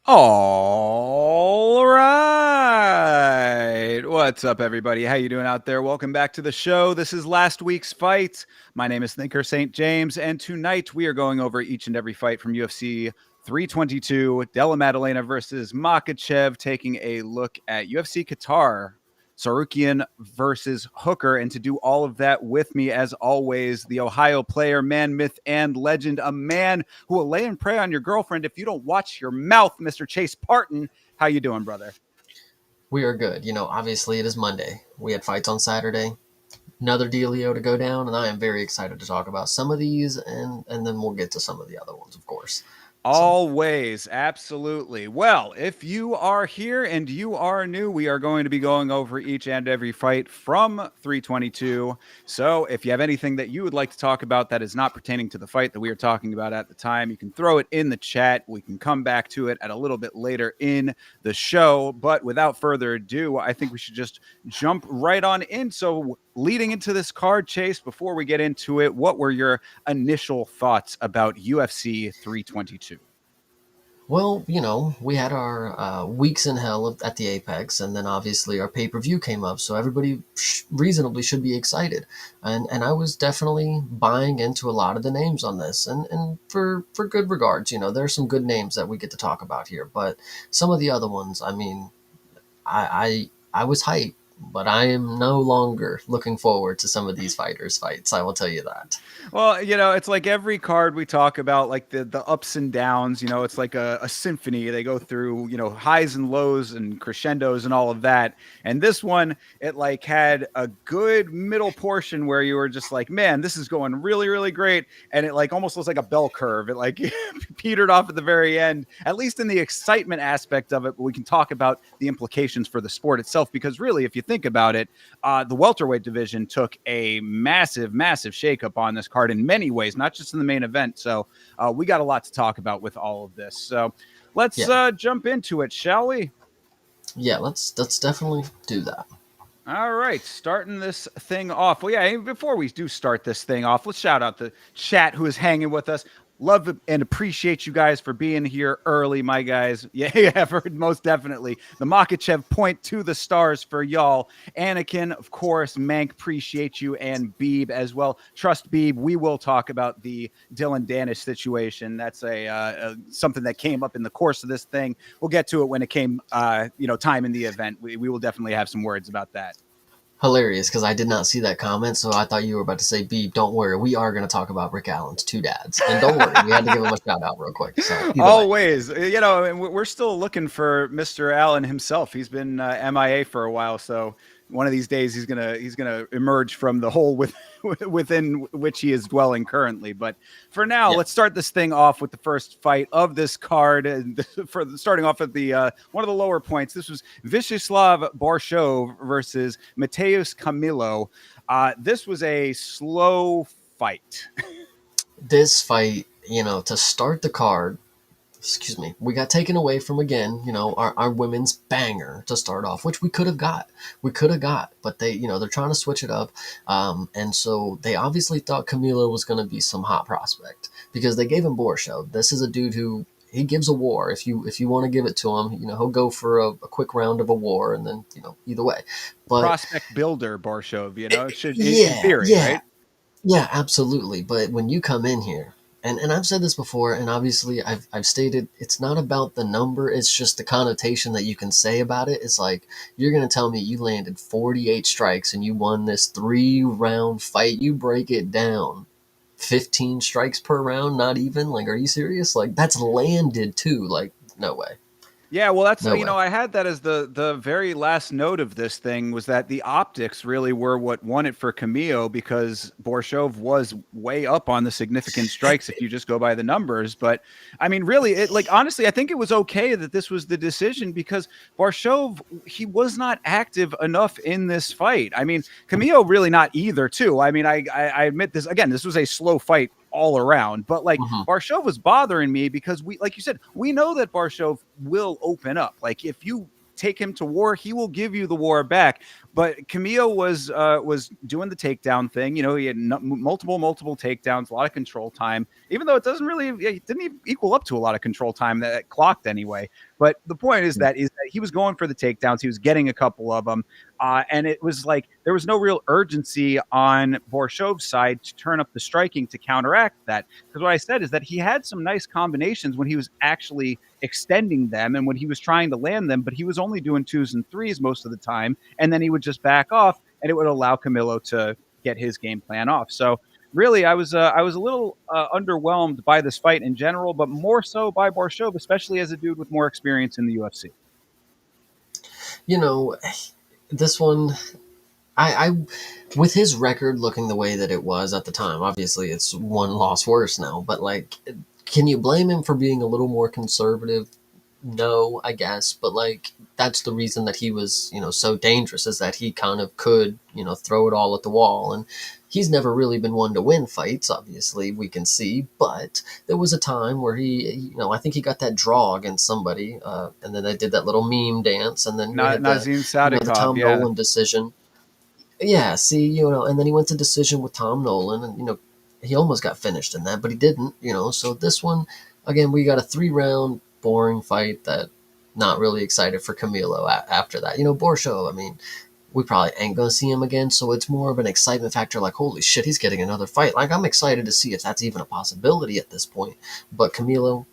All right. What's up, everybody? How you doing out there? Welcome back to the show. This is last week's fight. My name is Thinker St. James, and tonight we are going over each and every fight from UFC 322, Della Maddalena versus Makhachev, taking a look at UFC Qatar, Sarukian versus Hooker. And to do all of that with me, as always, the Ohio player, man, myth, and legend, a man who will lay and pray on your girlfriend if you don't watch your mouth, Mr. Chase Parton. How you doing, brother? We are good. Obviously it is Monday. We had fights on Saturday. Another dealio to go down, and I am very excited to talk about some of these, and then we'll get to some of the other ones, of course. So, Always, absolutely. Well, if you are here and you are new, we are going to be going over each and every fight from 322. So, if you have anything that you would like to talk about that is not pertaining to the fight that we are talking about at the time, you can throw it in the chat. We can come back to it at a little bit later in the show. But without further ado, I think we should just jump right on in. So, leading into this card, Chase, before we get into it, what were your initial thoughts about UFC 322? well, we had our weeks in hell at the Apex, and then obviously our pay-per-view came up, so everybody reasonably should be excited. And I was definitely buying into a lot of the names on this, and for good regards. There's some good names that we get to talk about here, but some of the other ones, I mean, I was hyped, but I am no longer looking forward to some of these fighters' fights. I will tell you that. Well, it's like every card we talk about, like the ups and downs, it's like a symphony. They go through, highs and lows and crescendos and all of that. And this one, it like had a good middle portion where you were just like, man, this is going really, really great. And it like almost looks like a bell curve. It like petered off at the very end, at least in the excitement aspect of it. But we can talk about the implications for the sport itself, because really, if you think about it, the welterweight division took a massive, massive shakeup on this card in many ways, not just in the main event. So we got a lot to talk about with all of this. So let's Yeah, jump into it, shall we? yeah. Let's definitely do that. All right, starting this thing off. Well, yeah, before we do start this thing off, let's shout out the chat who is hanging with us. Love and appreciate you guys for being here early, my guys. Yeah, yeah, most definitely. The Makhachev point to the stars for y'all. Anakin, of course, Mank, appreciate you, and Beeb as well. Trust Beeb, we will talk about the Dylan Danish situation. That's a something that came up in the course of this thing. We'll get to it when it came, time in the event. We will definitely have some words about that. Hilarious, because I did not see that comment, so I thought you were about to say, "Beep, don't worry, we are going to talk about Rick Allen's two dads." And don't worry, we had to give him a shout out real quick. So either way, Always, and we're still looking for Mr. Allen himself. He's been MIA for a while, so one of these days he's gonna emerge from the hole within which he is dwelling currently. But for now, yeah, let's start this thing off with the first fight of this card. And for starting off at the one of the lower points, this was Vyacheslav Borshov versus Mateus Camilo. This was a slow fight. this fight, to start the card, excuse me, we got taken away from again, our women's banger to start off, which we could have got, but they're trying to switch it up, and so they obviously thought Camilo was going to be some hot prospect because they gave him Borshow. This is a dude who he gives a war. If you want to give it to him, he'll go for a quick round of a war, and then either way, but Prospect builder Borshov, it should in yeah, theory, yeah, right? yeah, absolutely. But when you come in here, and I've said this before, and obviously I've stated it's not about the number, it's just the connotation that you can say about it. It's like you're gonna tell me you landed 48 strikes and you won this 3 round fight. You break it down. 15 strikes per round, not even? Like, are you serious? Like, that's landed too. Like, no way. Yeah, well, that's No way. I had that as the very last note of this thing was that the optics really were what won it for Camillo because Borshov was way up on the significant strikes if you just go by the numbers. But I mean, really, it like honestly, I think it was okay that this was the decision because Borshov he was not active enough in this fight. I mean, Camillo really not either. Too. I mean, I admit this again. This was a slow fight all around. But like Hmm. Barshov was bothering me because we, like you said, we know that Barshov will open up. Like if you take him to war, he will give you the war back. But Camille was doing the takedown thing. He had multiple takedowns, a lot of control time. Even though it doesn't really, it didn't even equal up to a lot of control time that it clocked anyway. But the point is that he was going for the takedowns. He was getting a couple of them. And it was like there was no real urgency on Borshov's side to turn up the striking to counteract that. Because what I said is that he had some nice combinations when he was actually extending them and when he was trying to land them, but he was only doing twos and threes most of the time. And then he would just back off and it would allow Camilo to get his game plan off. So really, I was a little underwhelmed by this fight in general, but more so by Borshov, especially as a dude with more experience in the UFC. You know, this one, I with his record looking the way that it was at the time, obviously it's one loss worse now, but like, can you blame him for being a little more conservative? No, I guess, but like that's the reason that he was, so dangerous, is that he kind of could, throw it all at the wall. And he's never really been one to win fights, obviously, we can see, but there was a time where I think he got that draw against somebody, and then they did that little meme dance, and then we had Nazim the Sadikov, Tom yeah. Nolan decision. Yeah, see, and then he went to decision with Tom Nolan, and he almost got finished in that, but he didn't. So this one, again, we got a 3-round boring fight that not really excited for Camilo after that. Borshow, I mean, we probably ain't gonna see him again, so it's more of an excitement factor. Like, holy shit, he's getting another fight. Like, I'm excited to see if that's even a possibility at this point. But Camilo,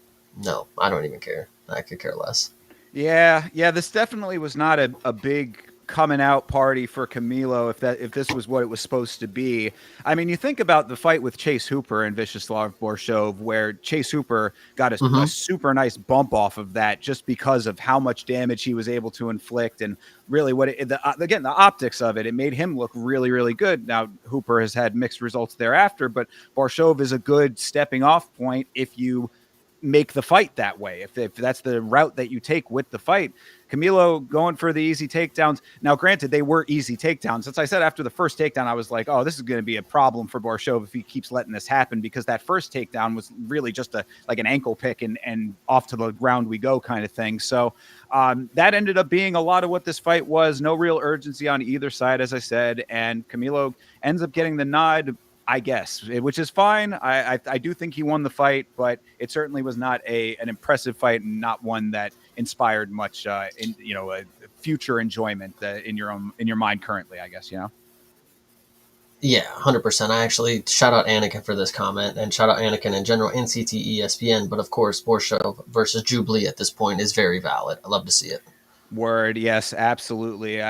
no, I don't even care. I could care less. Yeah. This definitely was not a big coming out party for Camilo if this was what it was supposed to be. I mean, you think about the fight with Chase Hooper and Vyacheslav Borshov, where Chase Hooper got a Mm-hmm. super nice bump off of that just because of how much damage he was able to inflict and really again the optics of it. It made him look really really good. Now Hooper has had mixed results thereafter, but Borshov is a good stepping off point if you make the fight that way. If that's the route that you take with the fight, Camilo going for the easy takedowns. Now, granted, they were easy takedowns. As I said after the first takedown, I was like, oh, this is going to be a problem for Borshov if he keeps letting this happen, because that first takedown was really just like an ankle pick and off to the ground we go kind of thing. So that ended up being a lot of what this fight was. No real urgency on either side, as I said, and Camilo ends up getting the nod, I guess, which is fine. I do think he won the fight, but it certainly was not an impressive fight and not one that inspired much in future enjoyment in your mind currently, I guess. Yeah, 100%. I actually shout out Anakin for this comment, and shout out Anakin in general, NCT ESPN. But of course, Borshow versus Jubilee at this point is very valid. I love to see it. Word, yes, absolutely.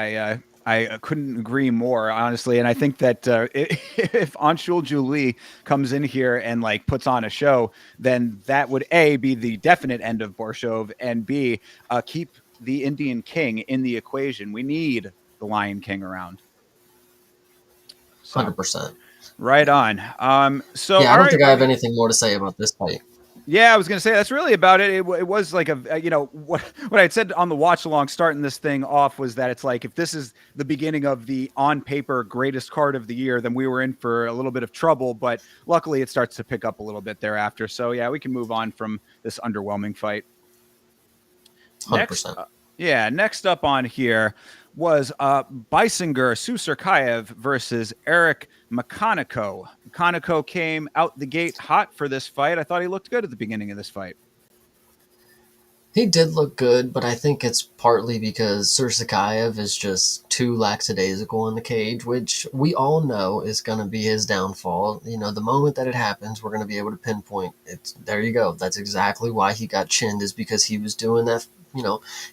I couldn't agree more, honestly. And I think that if Anshul Julie comes in here and like puts on a show, then that would A, be the definite end of Borshov, and B, keep the Indian King in the equation. We need the Lion King around. So 100%. right on. So Yeah, I all don't right, think I have anything more to say about this fight. yeah, I was gonna say that's really about it. It was like what I had said on the watch along starting this thing off was that it's like if this is the beginning of the on paper greatest card of the year, then we were in for a little bit of trouble. But luckily, it starts to pick up a little bit thereafter. So yeah, we can move on from this underwhelming fight. Next, 100%. next up on here was Beisinger Susurkayev versus Eric Makhachev. Makhachev came out the gate hot for this fight. I thought he looked good at the beginning of this fight. He did look good, but I think it's partly because Sursakayev is just too lackadaisical in the cage, which we all know is going to be his downfall. The moment that it happens, we're going to be able to pinpoint it. There you go. That's exactly why he got chinned, is because he was doing that.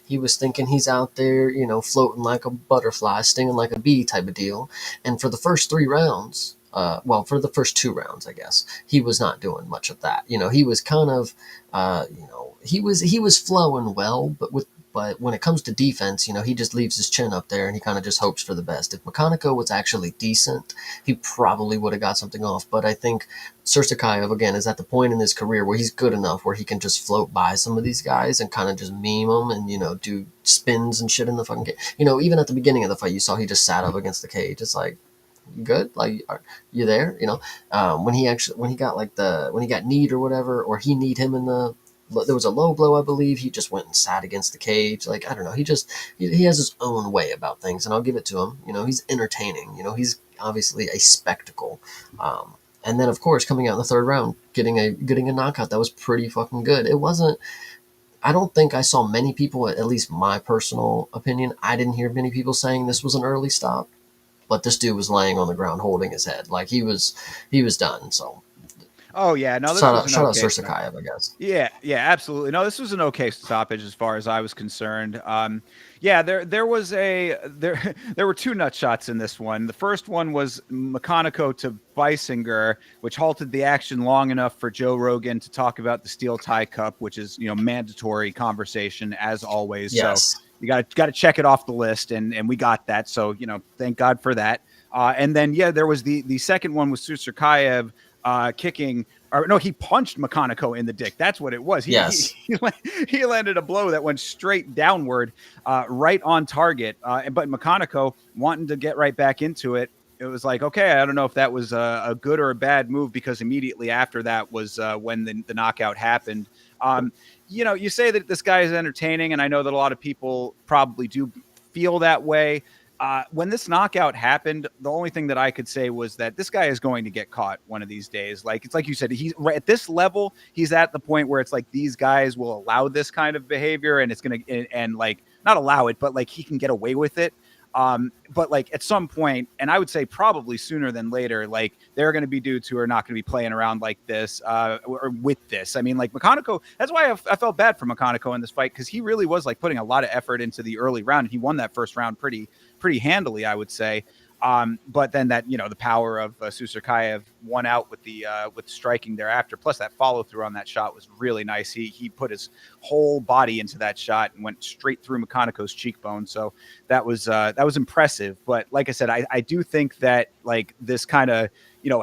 He was thinking he's out there, floating like a butterfly, stinging like a bee type of deal. And for the first 3 rounds, for the first 2 rounds, I guess, he was not doing much of that. He was kind of, he was flowing well, but when it comes to defense, he just leaves his chin up there and he kind of just hopes for the best. If Makhachev was actually decent, he probably would have got something off. But I think Sursakayev, again, is at the point in his career where he's good enough where he can just float by some of these guys and kind of just meme them and, do spins and shit in the fucking cage. Even at the beginning of the fight, you saw he just sat up against the cage. It's like, good, like, are you there? When he got kneed or whatever, or he kneed him there was a low blow, I believe. He just went and sat against the cage. Like, I don't know. He has his own way about things, and I'll give it to him. He's entertaining. He's obviously a spectacle. And then, of course, coming out in the 3rd round, getting a knockout that was pretty fucking good. It wasn't I don't think I saw many people, at least my personal opinion, I didn't hear many people saying this was an early stop. But this dude was laying on the ground holding his head like he was done. So Oh yeah, no, this shout was out an shout out okay stop. Sursakayev, I guess. Yeah, yeah, absolutely. No, this was an okay stoppage as far as I was concerned. Yeah, there was there there were two nut shots in this one. The first one was Makhachev to Beisinger, which halted the action long enough for Joe Rogan to talk about the steel tie cup, which is mandatory conversation as always. So Yes. you got to check it off the list, and we got that. So thank God for that. And then yeah, there was the second one with Susurkayev kicking, or no, he punched Makhachev in the dick. That's what it was. Yes. He landed a blow that went straight downward, right on target. But Makhachev wanting to get right back into it. It was like, okay, I don't know if that was a good or a bad move, because immediately after that was when the knockout happened. You say that this guy is entertaining, and I know that a lot of people probably do feel that way. When this knockout happened, the only thing that I could say was that this guy is going to get caught one of these days. Like, it's like you said, he's right at this level. He's at the point where it's like these guys will allow this kind of behavior, and it's going to, and like, not allow it, but like he can get away with it. But like at some point, and I would say probably sooner than later, like there are going to be dudes who are not going to be playing around like this, or with this. I mean, like Makhachev, that's why I felt bad for Makhachev in this fight, because he really was like putting a lot of effort into the early round, and he won that first round pretty handily, I would say. But then that, the power of Susurkayev won out with striking thereafter. Plus that follow through on that shot was really nice. He put his whole body into that shot and went straight through Makhachev's cheekbone. So that was impressive. But like I said, I do think that like this kind of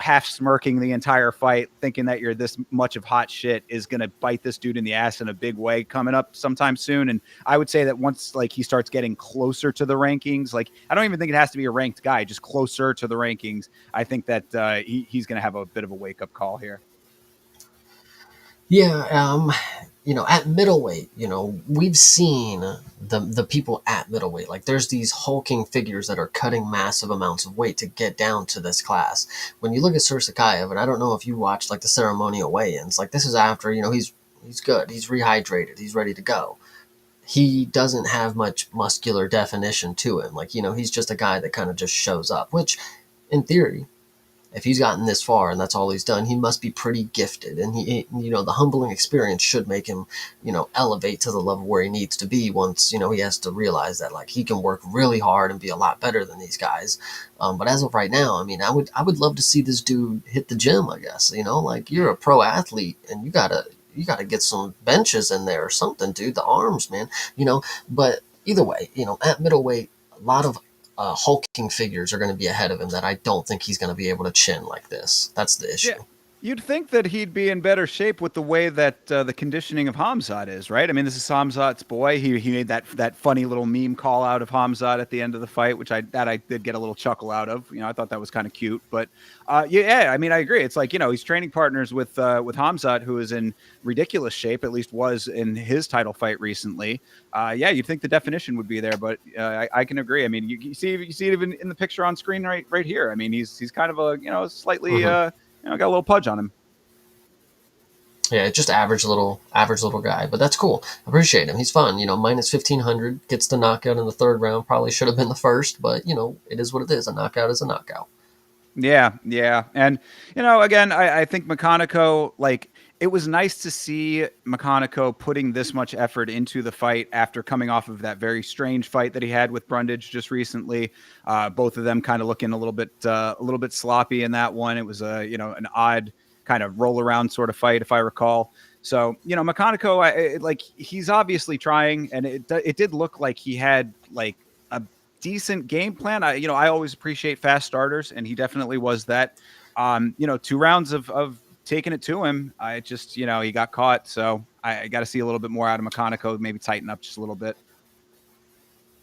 half smirking the entire fight, thinking that you're this much of hot shit, is going to bite this dude in the ass in a big way coming up sometime soon. And I would say that once like he starts getting closer to the rankings, like I don't even think it has to be a ranked guy, just closer to the rankings, I think that he's going to have a bit of a wake up call here. Yeah, at middleweight, we've seen the people at middleweight. Like, there's these hulking figures that are cutting massive amounts of weight to get down to this class. When you look at Sursakayev, and I don't know if you watched like the ceremonial weigh-ins, like this is after, he's good, he's rehydrated, he's ready to go. He doesn't have much muscular definition to him. Like, he's just a guy that kind of just shows up, which in theory, if he's gotten this far and that's all he's done, he must be pretty gifted. And the humbling experience should make him, elevate to the level where he needs to be once, he has to realize that like he can work really hard and be a lot better than these guys. But as of right now, I mean, I would love to see this dude hit the gym, I guess, like you're a pro athlete and you gotta get some benches in there or something, dude. The arms, man, but either way, at middleweight, a lot of hulking figures are going to be ahead of him that I don't think he's going to be able to chin like this. That's the Yeah. issue. You'd think that he'd be in better shape with the way that the conditioning of Hamzat is, right? I mean, this is Hamzat's boy. He made that funny little meme call out of Hamzat at the end of the fight, which I did get a little chuckle out of. I thought that was kind of cute. But yeah, I mean, I agree. It's like he's training partners with Hamzat, who is in ridiculous shape, at least was in his title fight recently. Yeah, you'd think the definition would be there, but I can agree. I mean, you see it even in the picture on screen right here. I mean, he's kind of a slightly. Hmm. Got a little pudge on him. Yeah, just average little guy, but that's cool. I appreciate him. He's fun. Minus 1500 gets the knockout in the third round. Probably should have been the first, but it is what it is. A knockout is a knockout. Yeah, yeah. And, again, I think Makhachev, like, it was nice to see Makhachev putting this much effort into the fight after coming off of that very strange fight that he had with Brundage just recently. Both of them kind of looking a little bit sloppy in that one. It was an odd kind of roll around sort of fight, if I recall. So, Makhachev, like he's obviously trying, and it did look like he had like a decent game plan. I always appreciate fast starters, and he definitely was that. 2 rounds of taking it to him. I just, he got caught. So I got to see a little bit more out of Makhachev, maybe tighten up just a little bit.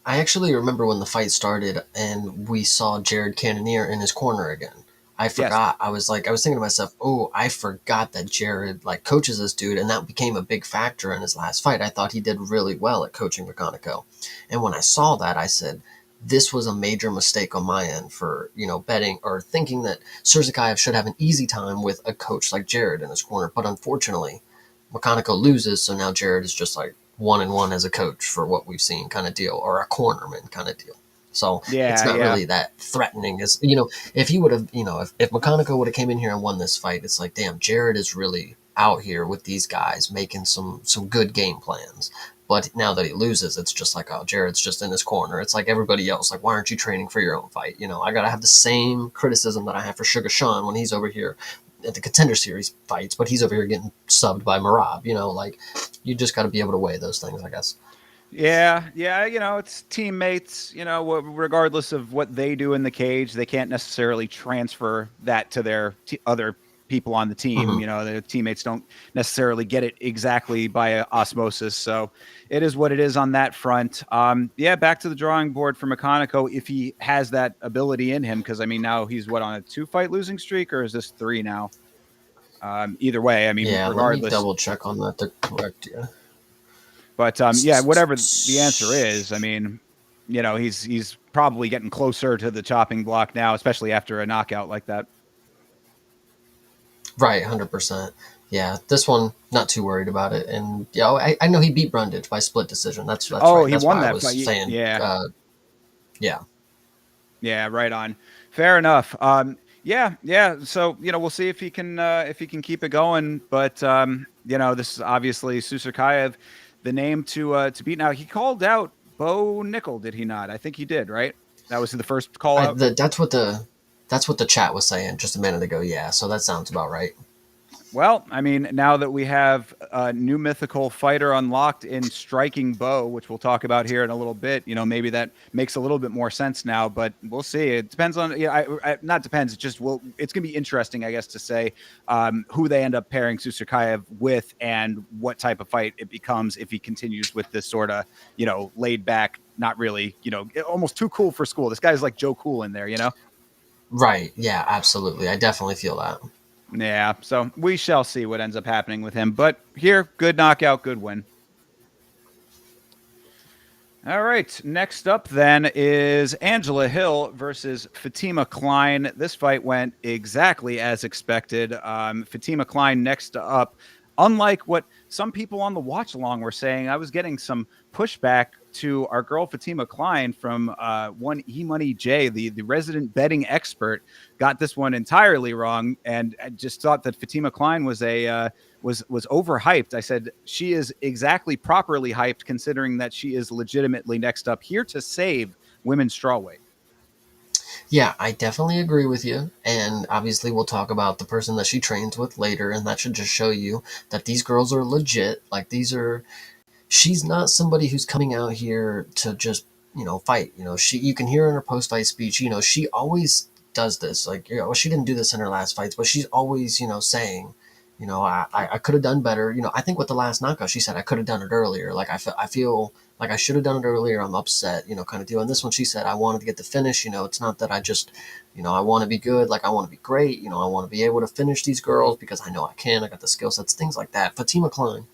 I actually remember when the fight started and we saw Jared Cannonier in his corner again. I Yes. forgot. I was thinking to myself, oh, I forgot that Jared like coaches this dude, and that became a big factor in his last fight. I thought he did really well at coaching Makhachev, and when I saw that, I said, this was a major mistake on my end for betting or thinking that Surzakayev should have an easy time with a coach like Jared in his corner. But unfortunately, Makhachev loses, so now Jared is just like 1-1 as a coach for what we've seen kind of deal, or a cornerman kind of deal. So it's Yeah, not yeah. really that threatening as, if he would have, if McConaughey would have came in here and won this fight, it's like, damn, Jared is really out here with these guys making some good game plans. But now that he loses, it's just like, oh, Jared's just in his corner. It's like everybody else. Like, why aren't you training for your own fight? I got to have the same criticism that I have for Sugar Sean when he's over here at the Contender Series fights, but he's over here getting subbed by Marab. Like, you just got to be able to weigh those things, I guess. Yeah, yeah, it's teammates, regardless of what they do in the cage, they can't necessarily transfer that to their other people on the team. Mm-hmm. The teammates don't necessarily get it exactly by osmosis. So it is what it is on that front. Yeah, back to the drawing board for McConaughey if he has that ability in him. Because, I mean, now he's on a 2-fight losing streak, or is this 3 now? Either way, I mean, Yeah, let me regardless. double check on that. They're correct. Yeah. But yeah, whatever the answer is, I mean, he's probably getting closer to the chopping block now, especially after a knockout like that. Right, 100%. Yeah, this one not too worried about it, and yeah, I know he beat Brundage by split decision. That's Oh, right. he That's won why I that was fight. saying, Yeah, yeah, yeah, right on. Fair enough. Yeah, yeah. So we'll see if he can keep it going. But this is obviously Susurkayev, the name to beat. Now he called out Bo Nickel, did he not? I think he did. Right. That was the first call out. that's what the chat was saying just a minute ago. Yeah, so that sounds about right. Well, I mean, now that we have a new mythical fighter unlocked in Striking Bow, which we'll talk about here in a little bit, maybe that makes a little bit more sense now. But we'll see. It depends on, not depends. It just will. It's going to be interesting, I guess, to say who they end up pairing Susurkayev with and what type of fight it becomes if he continues with this sort of, laid back, not really, almost too cool for school. This guy's like Joe Cool in there. Right. Yeah, absolutely. I definitely feel that. Yeah, so we shall see what ends up happening with him. But here, good knockout, good win. All right, next up then is Angela Hill versus Fatima Klein. This fight went exactly as expected. Fatima Klein next up. Unlike what some people on the watch along were saying, I was getting some pushback to our girl Fatima Klein from one E Money J, the resident betting expert, got this one entirely wrong, and I just thought that Fatima Klein was was overhyped. I said she is exactly properly hyped, considering that she is legitimately next up here to save women's strawweight. Yeah, I definitely agree with you. And obviously, we'll talk about the person that she trains with later, and that should just show you that these girls are legit. Like, she's not somebody who's coming out here to just, fight. You can hear in her post fight speech, she always does this. Like, she didn't do this in her last fights, but she's always, saying, I could have done better. I think with the last knockout, she said, I could have done it earlier. Like, I feel like I should have done it earlier. I'm upset, kind of deal. And this one, she said, I wanted to get the finish. It's not that I just, I want to be good. Like, I want to be great. I want to be able to finish these girls because I know I can. I got the skill sets, things like that. Fatima Klein,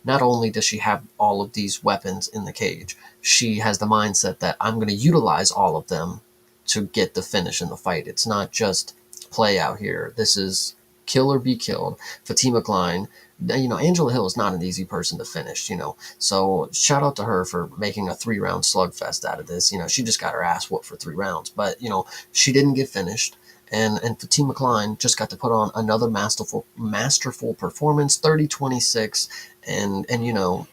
not only does she have all of these weapons in the cage, she has the mindset that I'm going to utilize all of them to get the finish in the fight. It's not just play out here. This is kill or be killed. Fatima Klein, Angela Hill is not an easy person to finish, So shout out to her for making a 3-round slugfest out of this. She just got her ass whooped for 3 rounds, but she didn't get finished. And Fatima Klein just got to put on another masterful performance, 30-26, and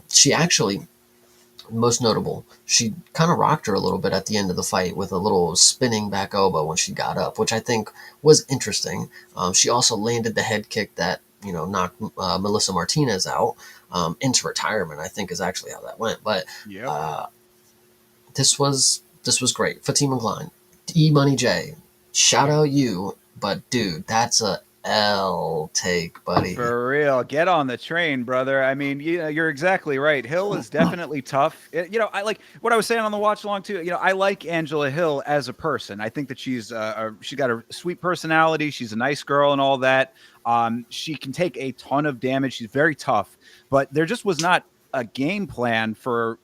she actually, most notable, she kind of rocked her a little bit at the end of the fight with a little spinning back elbow when she got up, which I think was interesting. She also landed the head kick that knocked Melissa Martinez out into retirement. I think is actually how that went. But Yep. This was great. Fatima Klein, E Money J, shout out you, but dude, that's a L take, buddy. For real, get on the train, brother. I mean, you're exactly right. Hill is definitely tough. I like what I was saying on the watch along too. I like Angela Hill as a person. I think that she's got a sweet personality. She's a nice girl and all that. She can take a ton of damage. She's very tough, but there just was not a game plan for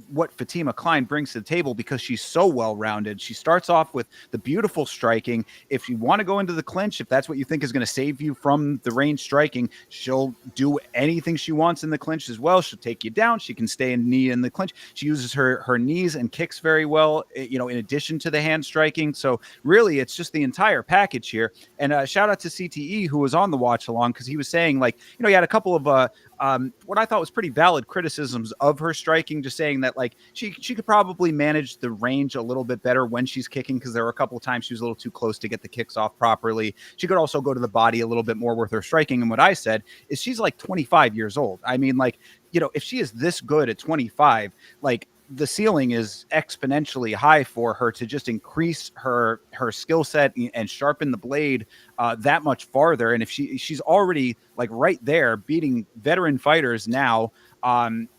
what Fatima Klein brings to the table because she's so well rounded. She starts off with the beautiful striking. If you want to go into the clinch, if that's what you think is going to save you from the range striking, she'll do anything she wants in the clinch as well. She'll take you down. She can stay in knee in the clinch. She uses her knees and kicks very well, in addition to the hand striking. So really, it's just the entire package here. And shout out to CTE who was on the watch along because he was saying like, he had a couple of what I thought was pretty valid criticisms of her striking, just saying that like she could probably manage the range a little bit better when she's kicking because there were a couple of times she was a little too close to get the kicks off properly. She could also go to the body a little bit more with her striking. And what I said is she's like 25 years old. I mean, like, if she is this good at 25, like the ceiling is exponentially high for her to just increase her skill set and sharpen the blade that much farther. And if she's already like right there beating veteran fighters now, and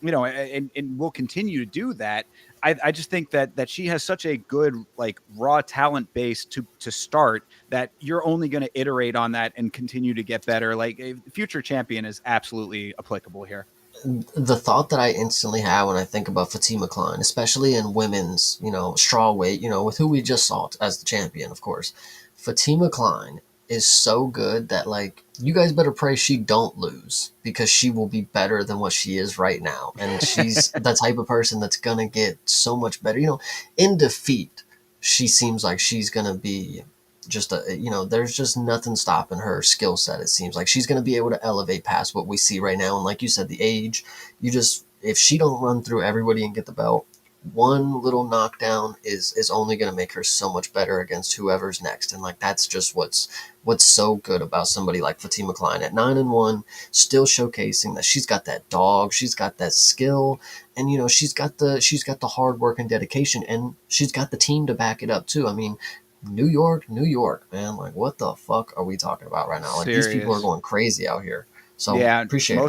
will continue to do that. I just think that she has such a good like raw talent base to start that you're only going to iterate on that and continue to get better. Like a future champion is absolutely applicable here. The thought that I instantly have when I think about Fatima Klein, especially in women's, straw weight, with who we just saw as the champion, of course, Fatima Klein is so good that like you guys better pray she don't lose because she will be better than what she is right now, and she's the type of person that's gonna get so much better. In defeat, she seems like she's gonna be just there's just nothing stopping her skill set. It seems like she's going to be able to elevate past what we see right now. And like you said, the age, if she don't run through everybody and get the belt, one little knockdown is only going to make her so much better against whoever's next. And like, that's just what's so good about somebody like Fatima Klein at 9-1, still showcasing that she's got that dog, she's got that skill, and she's got the hard work and dedication, and she's got the team to back it up too. I mean, New York, man. Like, what the fuck are we talking about right now? Like, these people are Serious. going crazy out here. So, Yeah, appreciate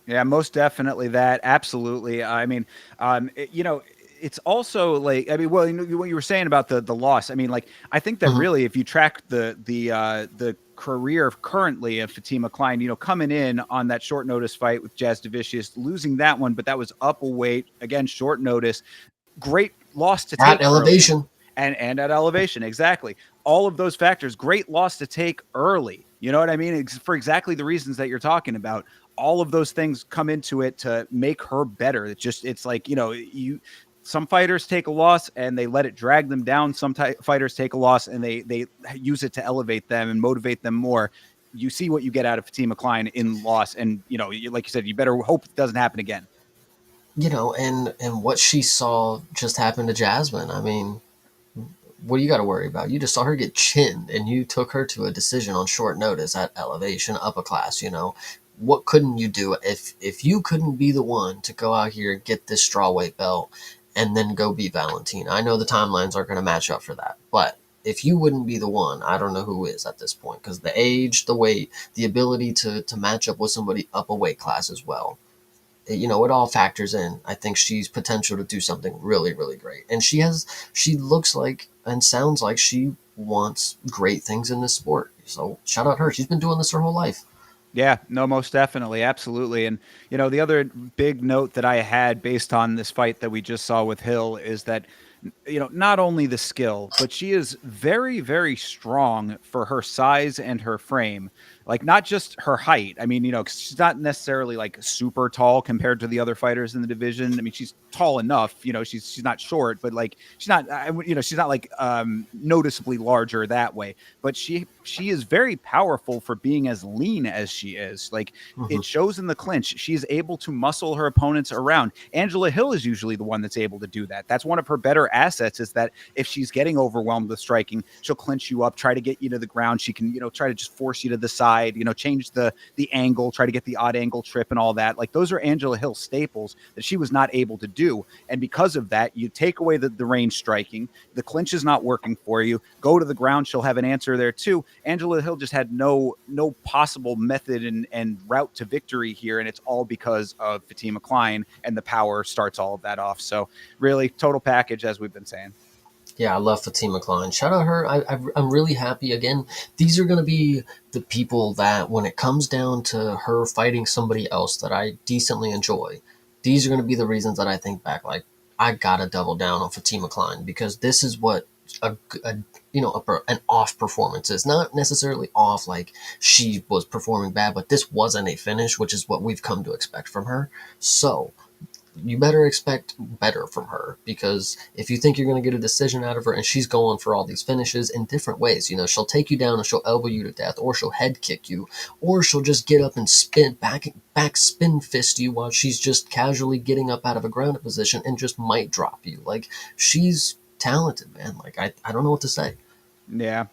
it. most definitely that. Absolutely. I mean, it's also like well, what you were saying about the loss. I mean, like I think that Hmm. really, if you track the career currently of Fatima Klein, coming in on that short notice fight with Jazz Devicius, losing that one, but that was up a weight again, short notice. Great loss to At take early on. elevation. And at elevation, exactly. All of those factors, great loss to take early. You know what I mean? For exactly the reasons that you're talking about. All of those things come into it to make her better. It's like, some fighters take a loss and they let it drag them down. Some fighters take a loss and they use it to elevate them and motivate them more. You see what you get out of Fatima Klein in loss, and like you said, you better hope it doesn't happen again. And what she saw just happen to Jasmine. I mean, what do you got to worry about? You just saw her get chinned, and you took her to a decision on short notice at elevation, upper class. What couldn't you do if you couldn't be the one to go out here and get this strawweight belt and then go beat Valentina? I know the timelines aren't going to match up for that, but if you wouldn't be the one, I don't know who is at this point, because the age, the weight, the ability to match up with somebody up a weight class as well, it all factors in. I think she's potential to do something really, really great. And she looks like and sounds like she wants great things in this sport. So shout out her. She's been doing this her whole life. Yeah, no, most definitely. Absolutely. And, the other big note that I had based on this fight that we just saw with Hill is that, not only the skill, but she is very, very strong for her size and her frame. Like, not just her height. I mean, 'cause she's not necessarily like super tall compared to the other fighters in the division. I mean, she's tall enough, she's not short, but like, she's not, she's not like noticeably larger that way. But she is very powerful for being as lean as she is. Like, Hmm. it shows in the clinch. She's able to muscle her opponents around. Angela Hill is usually the one that's able to do that. That's one of her better assets, is that if she's getting overwhelmed with striking, she'll clinch you up, try to get you to the ground. She can, try to just force you to the side, change the angle, try to get the odd angle trip and all that. Like, those are Angela Hill staples that she was not able to do. And because of that, you take away the range striking, the clinch is not working for you. Go to the ground, she'll have an answer there too. Angela Hill just had no possible method and route to victory here, and it's all because of Fatima Klein, and the power starts all of that off. So really, total package, as we've been saying. Yeah, I love Fatima Klein. Shout out her. I'm really happy. Again, these are going to be the people that, when it comes down to her fighting somebody else that I decently enjoy, these are going to be the reasons that I think back like, I gotta double down on Fatima Klein because this is what a an off performance is. Not necessarily off like she was performing bad, but this wasn't a finish, which is what we've come to expect from her. So you better expect better from her because if you think you're going to get a decision out of her and she's going for all these finishes in different ways, she'll take you down and she'll elbow you to death, or she'll head kick you, or she'll just get up and back spin fist you while she's just casually getting up out of a grounded position and just might drop you. Like, she's talented, man. Like, I don't know what to say. Yeah.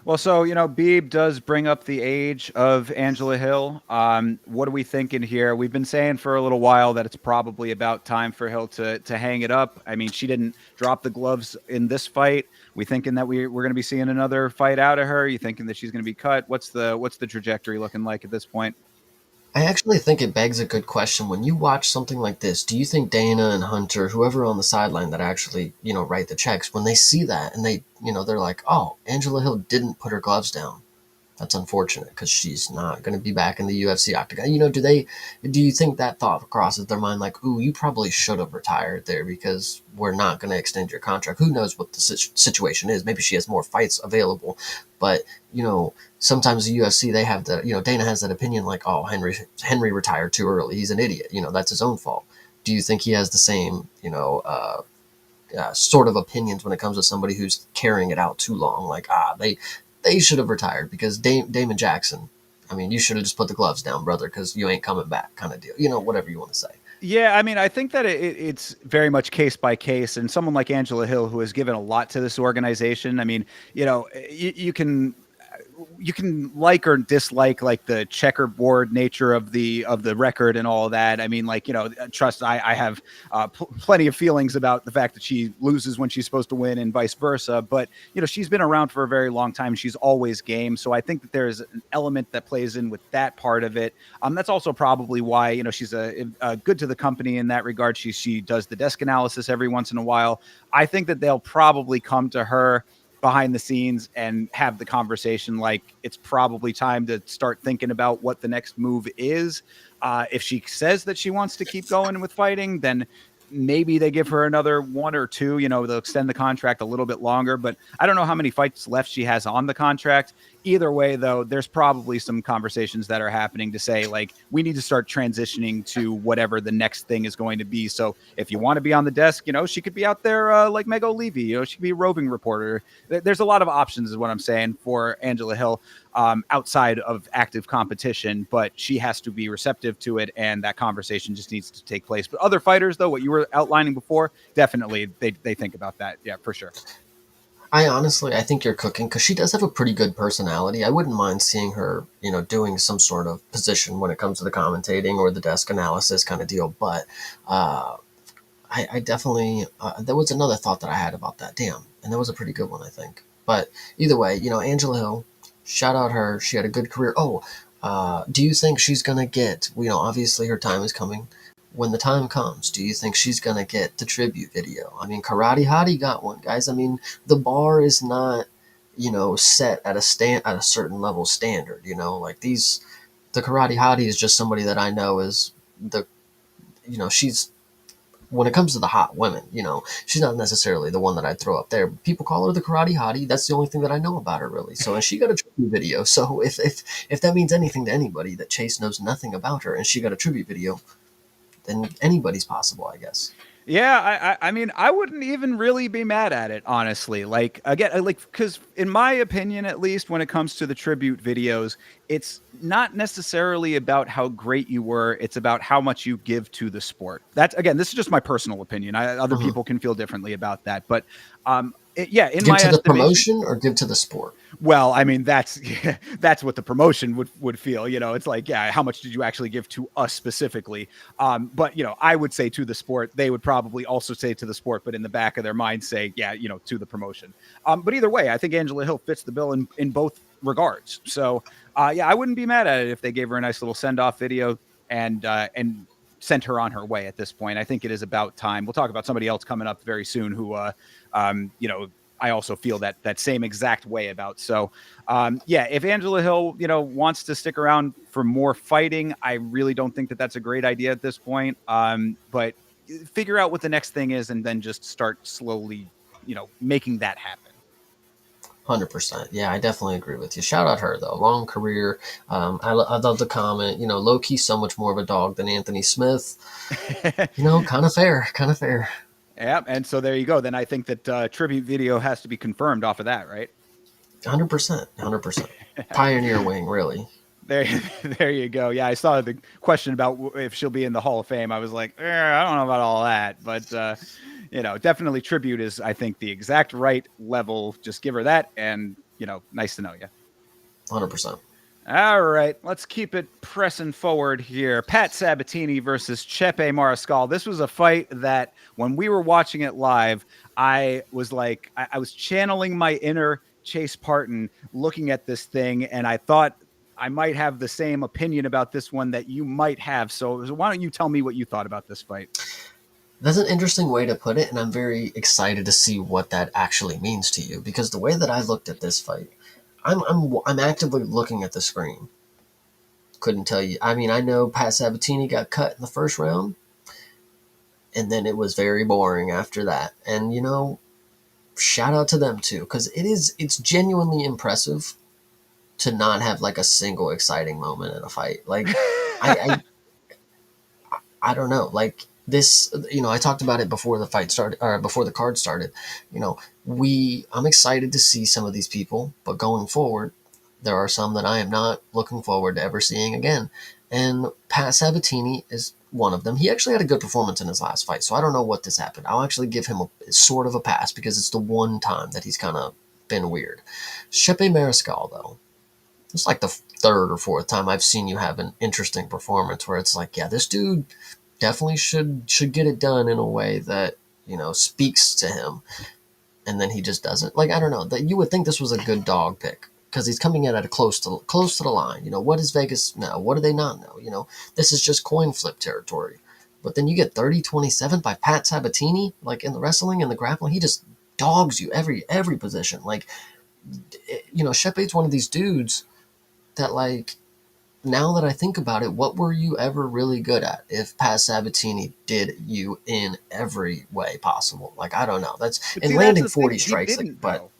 Well, so, Beeb does bring up the age of Angela Hill. What are we thinking here? We've been saying for a little while that it's probably about time for Hill to hang it up. I mean, she didn't drop the gloves in this fight. We thinking that we're going to be seeing another fight out of her? You thinking that she's going to be cut? What's the trajectory looking like at this point? I actually think it begs a good question. When you watch something like this, do you think Dana and Hunter, whoever on the sideline that actually, write the checks, when they see that and they're like, oh, Angela Hill didn't put her gloves down. That's unfortunate because she's not going to be back in the UFC octagon. Do you think that thought crosses their mind like, ooh, you probably should have retired there because we're not going to extend your contract? Who knows what the situation is? Maybe she has more fights available, but sometimes the UFC, they have Dana has that opinion like, oh, Henry retired too early. He's an idiot. That's his own fault. Do you think he has the same sort of opinions when it comes to somebody who's carrying it out too long? Like, they should have retired because Damon Jackson. I mean, you should have just put the gloves down, brother, because you ain't coming back, kind of deal. Whatever you want to say. Yeah, I mean, I think that it's very much case by case, and someone like Angela Hill, who has given a lot to this organization. I mean, you can like or dislike like the checkerboard nature of the record and all that. I mean, like, trust I have plenty of feelings about the fact that she loses when she's supposed to win and vice versa. But she's been around for a very long time. She's always game. So I think that there's an element that plays in with that part of it. That's also probably why she's a good to the company in that regard. She does the desk analysis every once in a while. I think that they'll probably come to her behind the scenes and have the conversation like it's probably time to start thinking about what the next move is. If she says that she wants to keep going with fighting, then maybe they give her another one or two, they'll extend the contract a little bit longer, but I don't know how many fights left she has on the contract. Either way, though, there's probably some conversations that are happening to say, like, we need to start transitioning to whatever the next thing is going to be. So if you want to be on the desk, she could be out there like Meg O'Leary, she could be a roving reporter. There's a lot of options is what I'm saying for Angela Hill outside of active competition, but she has to be receptive to it, and that conversation just needs to take place. But other fighters, though, what you were outlining before, definitely they think about that. Yeah, for sure. I think you're cooking because she does have a pretty good personality. I wouldn't mind seeing her, doing some sort of position when it comes to the commentating or the desk analysis kind of deal. But uh, I definitely, there was another thought that I had about that. Damn. And that was a pretty good one, I think. But either way, Angela Hill, shout out her. She had a good career. Oh, do you think she's going to get, obviously her time is coming. When the time comes, do you think she's going to get the tribute video? I mean, Karate Hottie got one, guys. I mean, the bar is not, set at a certain level standard, like the Karate Hottie is just somebody that I know is she's, when it comes to the hot women, she's not necessarily the one that I'd throw up there. People call her the Karate Hottie. That's the only thing that I know about her, really. So, and she got a tribute video. So, if that means anything to anybody, that Chase knows nothing about her, and she got a tribute video, then anybody's possible, I guess. Yeah, I mean, I wouldn't even really be mad at it, honestly. Like, again, like, because in my opinion, at least when it comes to the tribute videos, it's not necessarily about how great you were. It's about how much you give to the sport. That's, again, this is just my personal opinion. Other Mm-hmm. people can feel differently about that, but yeah, in Give my to the estimation, promotion or give to the sport? well, I mean, that's that's what the promotion would feel. It's like, yeah, how much did you actually give to us specifically? But I would say to the sport. They would probably also say to the sport, but in the back of their mind say, yeah, to the promotion. But either way, I think Angela Hill fits the bill in both regards. So yeah, I wouldn't be mad at it if they gave her a nice little send off video and sent her on her way at this point. I think it is about time. We'll talk about somebody else coming up very soon who I also feel that same exact way about. So, yeah, if Angela Hill, wants to stick around for more fighting, I really don't think that that's a great idea at this point. But figure out what the next thing is and then just start slowly, making that happen. 100%. Yeah, I definitely agree with you. Shout out her though, long career. I love the comment. Low key, so much more of a dog than Anthony Smith. Kind of fair, kind of fair. Yeah, and so there you go. Then I think that tribute video has to be confirmed off of that, right? 100%, 100%. Pioneer wing, really. There, there you go. Yeah, I saw the question about if she'll be in the Hall of Fame. I was like, I don't know about all that, but definitely tribute is, I think, the exact right level. Just give her that, and nice to know you. 100%. All right, let's keep it pressing forward here. Pat Sabatini versus Chepe Mariscal. This was a fight that when we were watching it live, I was like, I was channeling my inner Chase Parton looking at this thing, and I thought I might have the same opinion about this one that you might have. So why don't you tell me what you thought about this fight? That's an interesting way to put it, and I'm very excited to see what that actually means to you. Because the way that I looked at this fight, I'm actively looking at the screen. Couldn't tell you. I mean, I know Pat Sabatini got cut in the first round, and then it was very boring after that. And shout out to them too, because it's genuinely impressive to not have like a single exciting moment in a fight. Like, I I don't know. Like this, I talked about it before the fight started, or before the card started. I'm excited to see some of these people, but going forward, there are some that I am not looking forward to ever seeing again. And Pat Sabatini is one of them. He actually had a good performance in his last fight, so I don't know what this happened. I'll actually give him a sort of a pass because it's the one time that he's kind of been weird. Chepe Mariscal, though, it's like the third or fourth time I've seen you have an interesting performance where it's like, yeah, this dude definitely should get it done in a way that speaks to him, and then he just doesn't. Like, I don't know, that you would think this was a good dog pick because he's coming in at a close to the line. What does Vegas know? What do they not know? This is just coin flip territory. But then you get 30-27 by Pat Sabatini, like in the wrestling and the grappling, he just dogs you every position. Like, Shepe's one of these dudes that, like, now that I think about it, what were you ever really good at if Pat Sabatini did you in every way possible? Like, I don't know. That's But and see, that's landing the thing. 40 He strikes, like, didn't but know.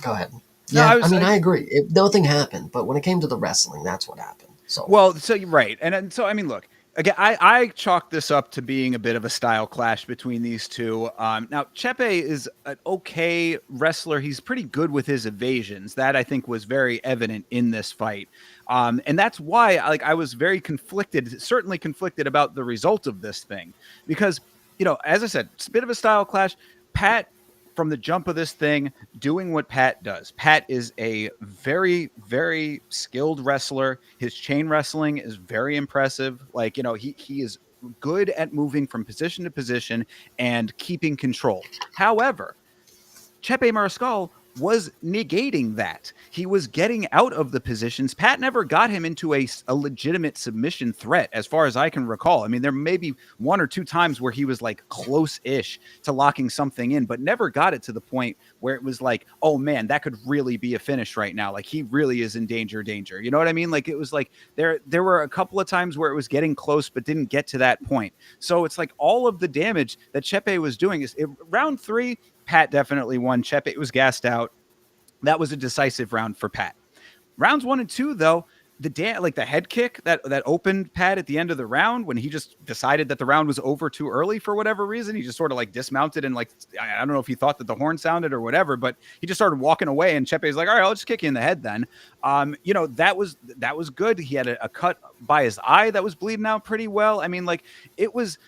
go ahead. No, Yeah, I I was. mean, I agree. Nothing happened, but when it came to the wrestling, that's what happened. So, Well, so you're right, and so I mean, look again. I chalk this up to being a bit of a style clash between these two. Now, Chepe is an okay wrestler. He's pretty good with his evasions. That I think was very evident in this fight, and that's why I was very conflicted, certainly conflicted about the result of this thing, because as I said, it's a bit of a style clash. Pat, from the jump of this thing, doing what Pat does. Pat is a very, very skilled wrestler. His chain wrestling is very impressive. Like, he is good at moving from position to position and keeping control. However, Chepe Mariscal was negating that. He was getting out of the positions. Pat never got him into a legitimate submission threat, as far as I can recall. I mean, there may be one or two times where he was like close-ish to locking something in, but never got it to the point where it was like, oh man, that could really be a finish right now. Like, he really is in danger. You know what I mean? Like, it was like there were a couple of times where it was getting close, but didn't get to that point. So it's like all of the damage that Chepe was doing round 3. Pat definitely won. Chepe was gassed out. That was a decisive round for Pat. Rounds 1 and 2, though, the head kick that opened Pat at the end of the round, when he just decided that the round was over too early for whatever reason, he just sort of like dismounted and like, I don't know if he thought that the horn sounded or whatever, but he just started walking away, and Chepe's like, all right, I'll just kick you in the head then. That was good. He had a cut by his eye that was bleeding out pretty well. I mean, like, it was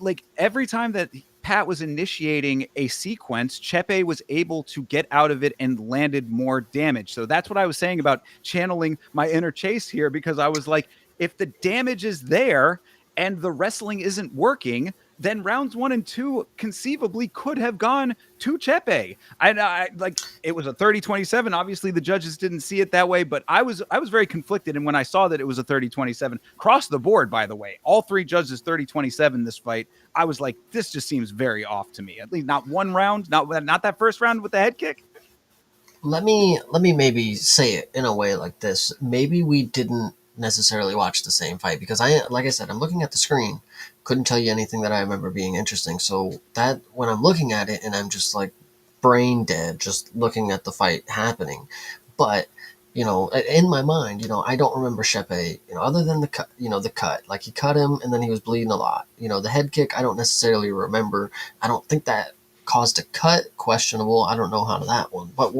like every time that Pat was initiating a sequence, Chepe was able to get out of it and landed more damage. So that's what I was saying about channeling my inner Chase here, because I was like, if the damage is there and the wrestling isn't working, then rounds 1 and 2 conceivably could have gone to Chepe. I like, it was a 30-27. Obviously, the judges didn't see it that way, but I was very conflicted. And when I saw that it was a 30-27 across the board, by the way, all 3 judges 30-27 this fight, I was like, this just seems very off to me. At least not one round, not that first round with the head kick. let me maybe say it in a way like this. Maybe we didn't necessarily watch the same fight because like I said, I'm looking at the screen, couldn't tell you anything that I remember being interesting. So that when I'm looking at it and I'm just like brain dead, just looking at the fight happening, but in my mind, I don't remember Shepe, other than the cut, the cut, like he cut him and then he was bleeding a lot. The head kick, I don't necessarily remember. I don't think that caused a cut, questionable. I don't know how to that one, but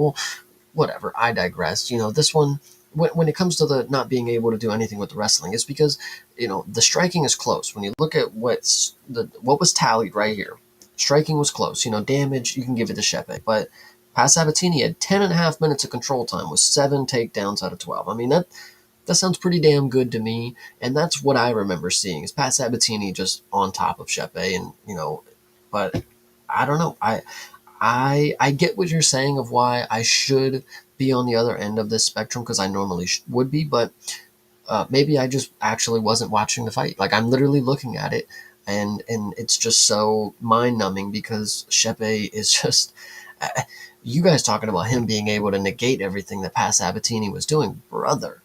whatever. I digress. This one, when it comes to the not being able to do anything with the wrestling, it's because the striking is close. When you look at what was tallied right here, striking was close. Damage you can give it to Shepe, but Pat Sabatini had 10.5 minutes of control time with 7 takedowns out of 12. I mean that sounds pretty damn good to me, and that's what I remember seeing is Pat Sabatini just on top of Shepe, and but I don't know. I get what you're saying of why I should be on the other end of this spectrum because I normally would be, but maybe I just actually wasn't watching the fight. Like I'm literally looking at it, and it's just so mind numbing because Shepe is just. You guys talking about him being able to negate everything that Pat Sabatini was doing, brother.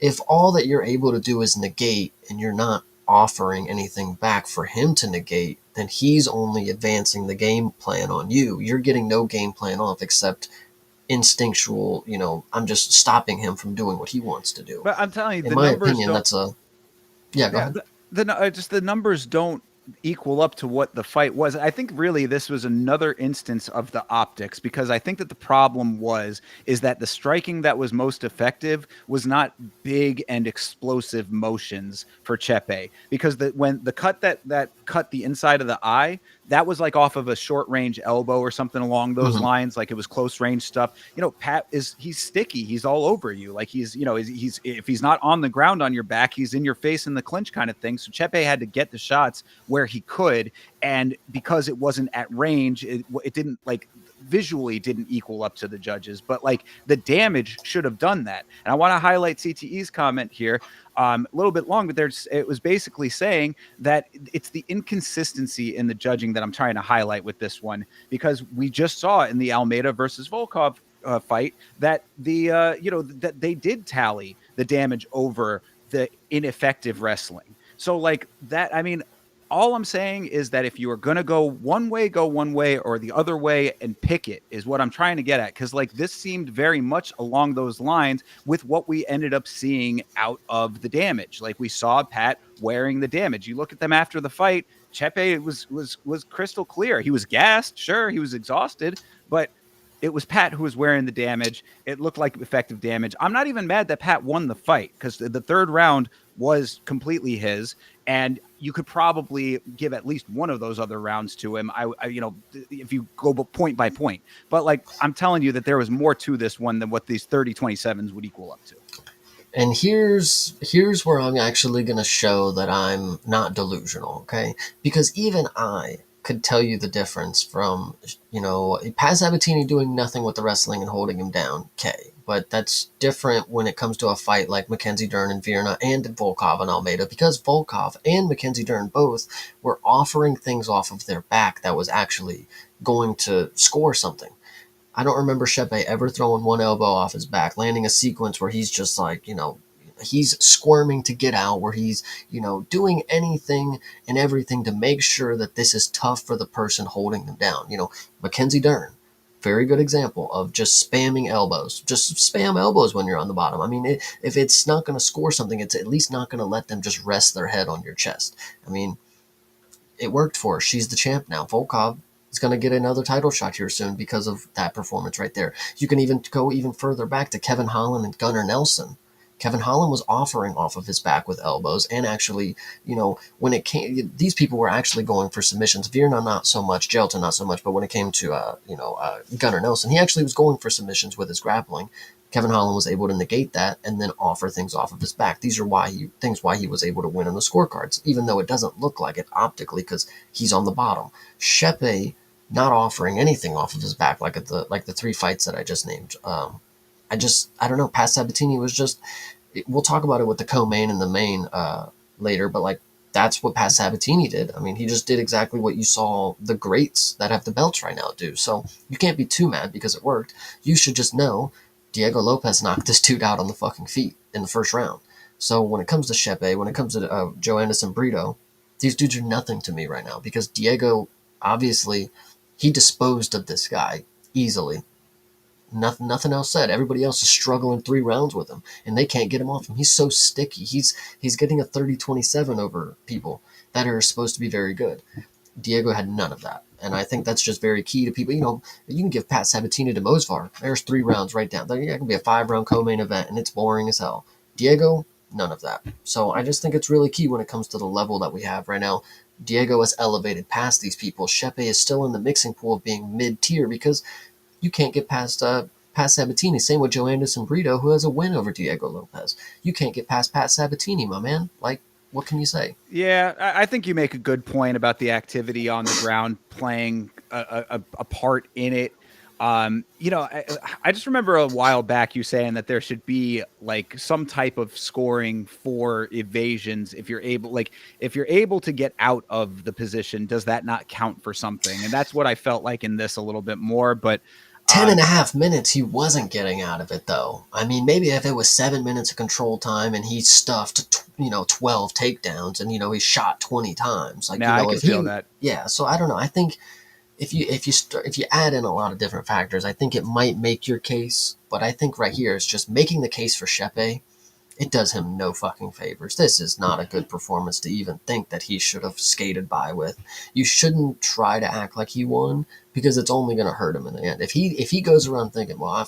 If all that you're able to do is negate and you're not offering anything back for him to negate, then he's only advancing the game plan on you. You're getting no game plan off except instinctual, I'm just stopping him from doing what he wants to do. But I'm telling you, In the my numbers opinion, don't. that's a yeah, go Yeah, ahead. just the numbers don't equal up to what the fight was. I think really this was another instance of the optics because I think that the problem is that the striking that was most effective was not big and explosive motions for Chepe because when the cut that cut the inside of the eye, that was like off of a short range elbow or something along those Mm-hmm. lines, like it was close range stuff. Pat he's sticky, he's all over you, like he's if he's not on the ground on your back, he's in your face in the clinch kind of thing. So Chepe had to get the shots where he could, and because it wasn't at range, it didn't like visually didn't equal up to the judges, but like the damage should have done that. And I want to highlight CTE's comment here, a little bit long, but it was basically saying that it's the inconsistency in the judging that I'm trying to highlight with this one, because we just saw in the Almeida versus Volkov fight that that they did tally the damage over the ineffective wrestling. So like that, I mean, all I'm saying is that if you are going to go one way or the other way and pick it is what I'm trying to get at. Cause like this seemed very much along those lines with what we ended up seeing out of the damage. Like we saw Pat wearing the damage. You look at them after the fight, Chepe was crystal clear. He was gassed. Sure. He was exhausted, but it was Pat who was wearing the damage. It looked like effective damage. I'm not even mad that Pat won the fight because the third round was completely his, and you could probably give at least one of those other rounds to him. If you go point by point, but like I'm telling you that there was more to this one than what these 30-27s would equal up to. And here's where I'm actually going to show that I'm not delusional, okay? Because even I could tell you the difference from, Pat Sabatini doing nothing with the wrestling and holding him down, okay. But that's different when it comes to a fight like Mackenzie Dern and Virna and Volkov and Almeida, because Volkov and Mackenzie Dern both were offering things off of their back that was actually going to score something. I don't remember Shepe ever throwing one elbow off his back, landing a sequence where he's just like, he's squirming to get out, where he's, doing anything and everything to make sure that this is tough for the person holding them down. Mackenzie Dern, very good example of just spamming elbows. Just spam elbows when you're on the bottom. I mean, if it's not going to score something, it's at least not going to let them just rest their head on your chest. I mean, it worked for her. She's the champ now. Volkov is going to get another title shot here soon because of that performance right there. You can even go even further back to Kevin Holland and Gunnar Nelson. Kevin Holland was offering off of his back with elbows, and actually, when it came, these people were actually going for submissions. Virna not so much, Jelton not so much, but when it came to, Gunnar Nelson, he actually was going for submissions with his grappling. Kevin Holland was able to negate that and then offer things off of his back. These are why he was able to win on the scorecards, even though it doesn't look like it optically because he's on the bottom. Shepe not offering anything off of his back like the 3 fights that I just named. I don't know. Pat Sabatini was just. We'll talk about it with the co-main and the main later, but like that's what Pat Sabatini did. I mean, he just did exactly what you saw the greats that have the belts right now do. So you can't be too mad because it worked. You should just know Diego Lopez knocked this dude out on the fucking feet in the first round. So when it comes to Shepe, when it comes to Joe Anderson Brito, these dudes are nothing to me right now because Diego, obviously, he disposed of this guy easily. Nothing else said. Everybody else is struggling 3 rounds with him, and they can't get him off him. He's so sticky. He's getting a 30-27 over people that are supposed to be very good. Diego had none of that. And I think that's just very key to people. You can give Pat Sabatini to Mosvar. There's 3 rounds right down there. It can be a 5-round co-main event, and it's boring as hell. Diego, none of that. So I just think it's really key when it comes to the level that we have right now. Diego has elevated past these people. Shepe is still in the mixing pool of being mid-tier because you can't get past Sabatini. Same with Joe Anderson Brito, who has a win over Diego Lopez. You can't get past Pat Sabatini, my man. Like, what can you say? Yeah, I think you make a good point about the activity on the ground playing a part in it. I just remember a while back you saying that there should be like some type of scoring for evasions if you're able, like if you're able to get out of the position, does that not count for something? And that's what I felt like in this a little bit more. But Ten and a half minutes he wasn't getting out of it though. I mean, maybe if it was 7 minutes of control time and he stuffed 12 takedowns and he shot 20 times, like now I if could feel he that. yeah. So I don't know. I think if you add in a lot of different factors, I think it might make your case. But I think right here is just making the case for Shepe. It does him no fucking favors. This is not a good performance to even think that he should have skated by with. You shouldn't try to act like he won because it's only going to hurt him in the end. If he goes around thinking, well,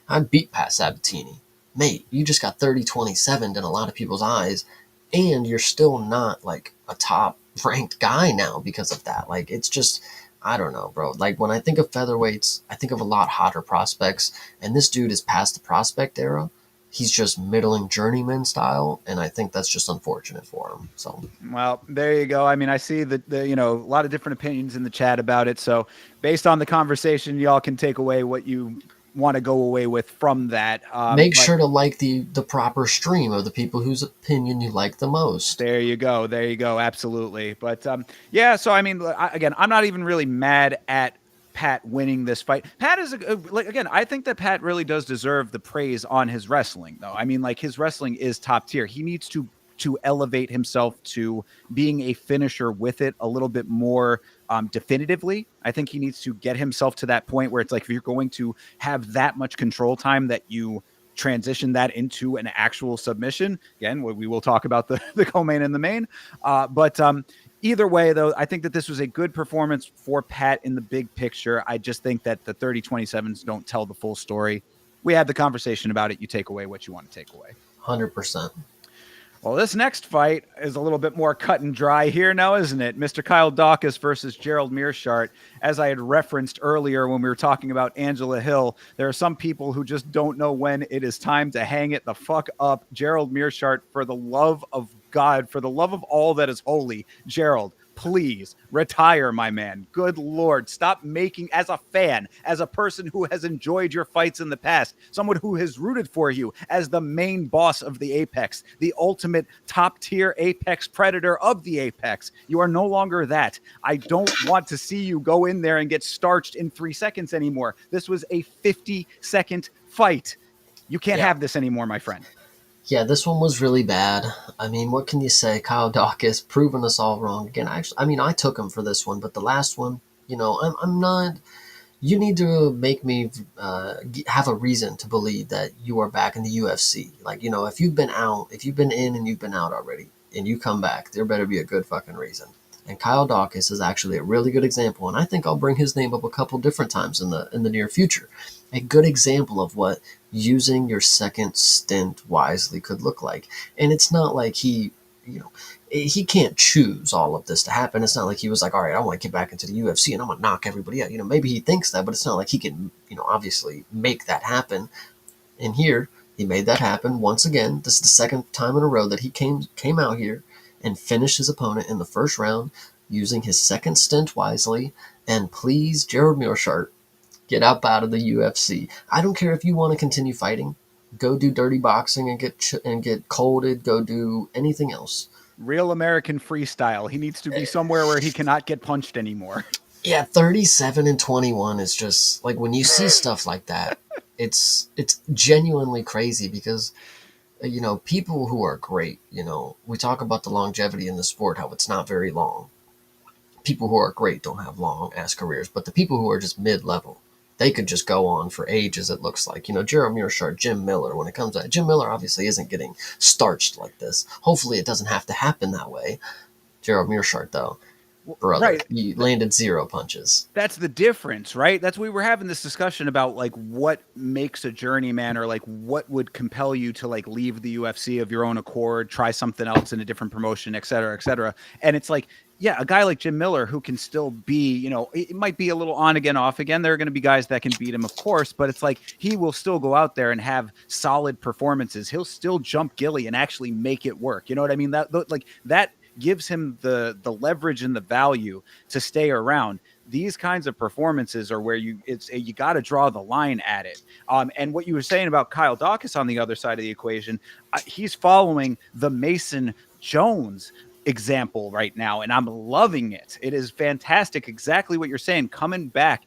I beat Pat Sabatini, mate, you just got 30-27 in a lot of people's eyes, and you're still not like a top ranked guy now because of that. Like it's just. I don't know, bro. Like when I think of featherweights, I think of a lot hotter prospects, and this dude is past the prospect era. He's just middling journeyman style, and I think that's just unfortunate for him. So, Well, there you go. I mean, I see that a lot of different opinions in the chat about it. So, based on the conversation, y'all can take away what you want to go away with from that. make But sure to like the proper stream of the people whose opinion you like the most. there you go. There you go. Absolutely. But yeah. So I mean, again, I'm not even really mad at Pat winning this fight. Pat is like again. I think that Pat really does deserve the praise on his wrestling, though. I mean, like his wrestling is top tier. He needs to elevate himself to being a finisher with it a little bit more definitively. I think he needs to get himself to that point where it's like if you're going to have that much control time that you transition that into an actual submission. Again, we will talk about the co-main and the main. But either way, though, I think that this was a good performance for Pat in the big picture. I just think that the 30-27s don't tell the full story. We had the conversation about it. You take away what you want to take away. 100%. Well, this next fight is a little bit more cut and dry here now, isn't it? Mr. Kyle Dawkins versus Gerald Meerschaert. As I had referenced earlier when we were talking about Angela Hill, there are some people who just don't know when it is time to hang it the fuck up. Gerald Meerschaert, for the love of God, for the love of all that is holy, Gerald, please retire, my man. Good Lord. Stop making, as a fan, as a person who has enjoyed your fights in the past, someone who has rooted for you as the main boss of the Apex, the ultimate top tier Apex predator of the Apex. You are no longer that. I don't want to see you go in there and get starched in 3 seconds anymore. This was a 50-second fight. You can't Yeah. have this anymore, my friend. Yeah, this one was really bad. I mean, what can you say? Kyle Dawkins proving us all wrong again. Actually, I mean, I took him for this one, but the last one, I'm not. You need to make me have a reason to believe that you are back in the UFC. Like, if you've been out, if you've been in and you've been out already, and you come back, there better be a good fucking reason. And Kyle Dawkins is actually a really good example, and I think I'll bring his name up a couple different times in the near future. A good example of what using your second stint wisely could look like. And it's not like he can't choose all of this to happen. It's not like he was like, all right, I want to get back into the UFC and I'm going to knock everybody out. Maybe he thinks that, but it's not like he can, obviously make that happen. And here, he made that happen once again. This is the second time in a row that he came out here and finished his opponent in the first round using his second stint wisely. And please, Gerald Meerschaert, get up out of the UFC. I don't care if you want to continue fighting. Go do dirty boxing and get colded. Go do anything else. Real American freestyle. He needs to be somewhere where he cannot get punched anymore. Yeah, 37-21 is just like when you see stuff like that, it's genuinely crazy because people who are great, we talk about the longevity in the sport, how it's not very long. People who are great don't have long ass careers, but the people who are just mid level, they could just go on for ages. It looks like, Gerald Mearshart, Jim Miller. When it comes to that, Jim Miller obviously isn't getting starched like this. Hopefully, it doesn't have to happen that way. Gerald Mearshart, though, brother, Right. he landed zero punches. That's the difference, right? That's we were having this discussion about like what makes a journeyman, or like what would compel you to like leave the UFC of your own accord, try something else in a different promotion, et cetera, et cetera. And it's like, yeah, a guy like Jim Miller who can still be, it might be a little on again, off again. There are going to be guys that can beat him, of course, but it's like he will still go out there and have solid performances. He'll still jump Gilly and actually make it work. You know what I mean? That gives him the leverage and the value to stay around. These kinds of performances are where you got to draw the line at it. And what you were saying about Kyle Dawkins on the other side of the equation, he's following the Mason Jones example right now, and I'm loving it. It is fantastic. Exactly what you're saying. Coming back,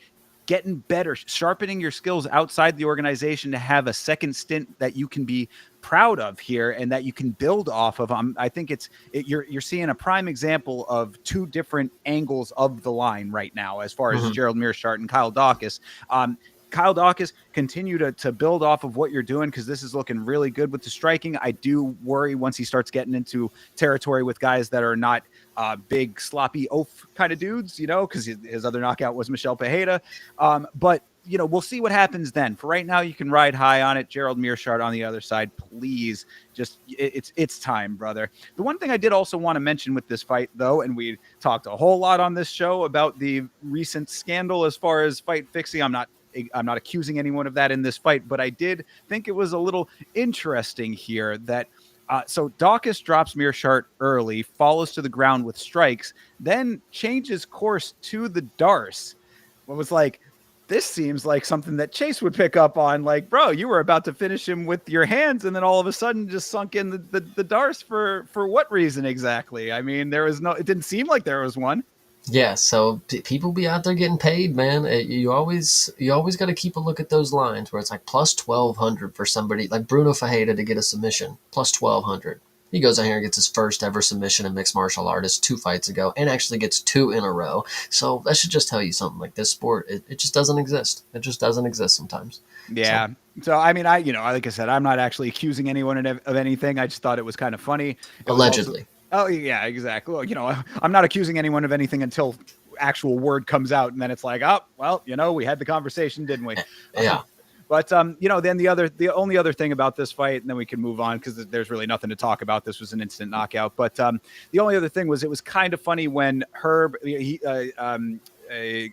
getting better, sharpening your skills outside the organization to have a second stint that you can be proud of here and that you can build off of. I think you're seeing a prime example of two different angles of the line right now as far as Mm-hmm. Gerald Mearshart and Kyle Dawkins. Kyle Dawkins, continue to build off of what you're doing, because this is looking really good with the striking. I do worry once he starts getting into territory with guys that are not big, sloppy oaf kind of dudes, because his other knockout was Michelle Pereira. But we'll see what happens then. For right now, you can ride high on it. Gerald Mearshart on the other side, please. Just it's time, brother. The one thing I did also want to mention with this fight, though, and we talked a whole lot on this show about the recent scandal as far as fight fixing. I'm not accusing anyone of that in this fight, but I did think it was a little interesting here that so Dawkins drops Mearshart early, follows to the ground with strikes, then changes course to the Darce. It was like, this seems like something that Chase would pick up on. Like, bro, you were about to finish him with your hands, and then all of a sudden just sunk in the Darce for what reason exactly? I mean, it didn't seem like there was one. Yeah, so people be out there getting paid, man. You always got to keep a look at those lines where it's like plus 1,200 for somebody like Bruno Fajeda to get a submission, plus 1,200. He goes out here and gets his first ever submission in mixed martial artists 2 fights ago, and actually gets two in a row. So that should just tell you something. Like this sport, it just doesn't exist. It just doesn't exist sometimes. So Yeah. So I mean, like I said, I'm not actually accusing anyone of anything. I just thought it was kind of funny. It was also, allegedly, oh yeah, exactly. Well, I'm not accusing anyone of anything until actual word comes out, and then it's like, oh, well, we had the conversation, didn't we? yeah. But then the only other thing about this fight, and then we can move on because there's really nothing to talk about. This was an instant knockout. But the only other thing was, it was kind of funny when Herb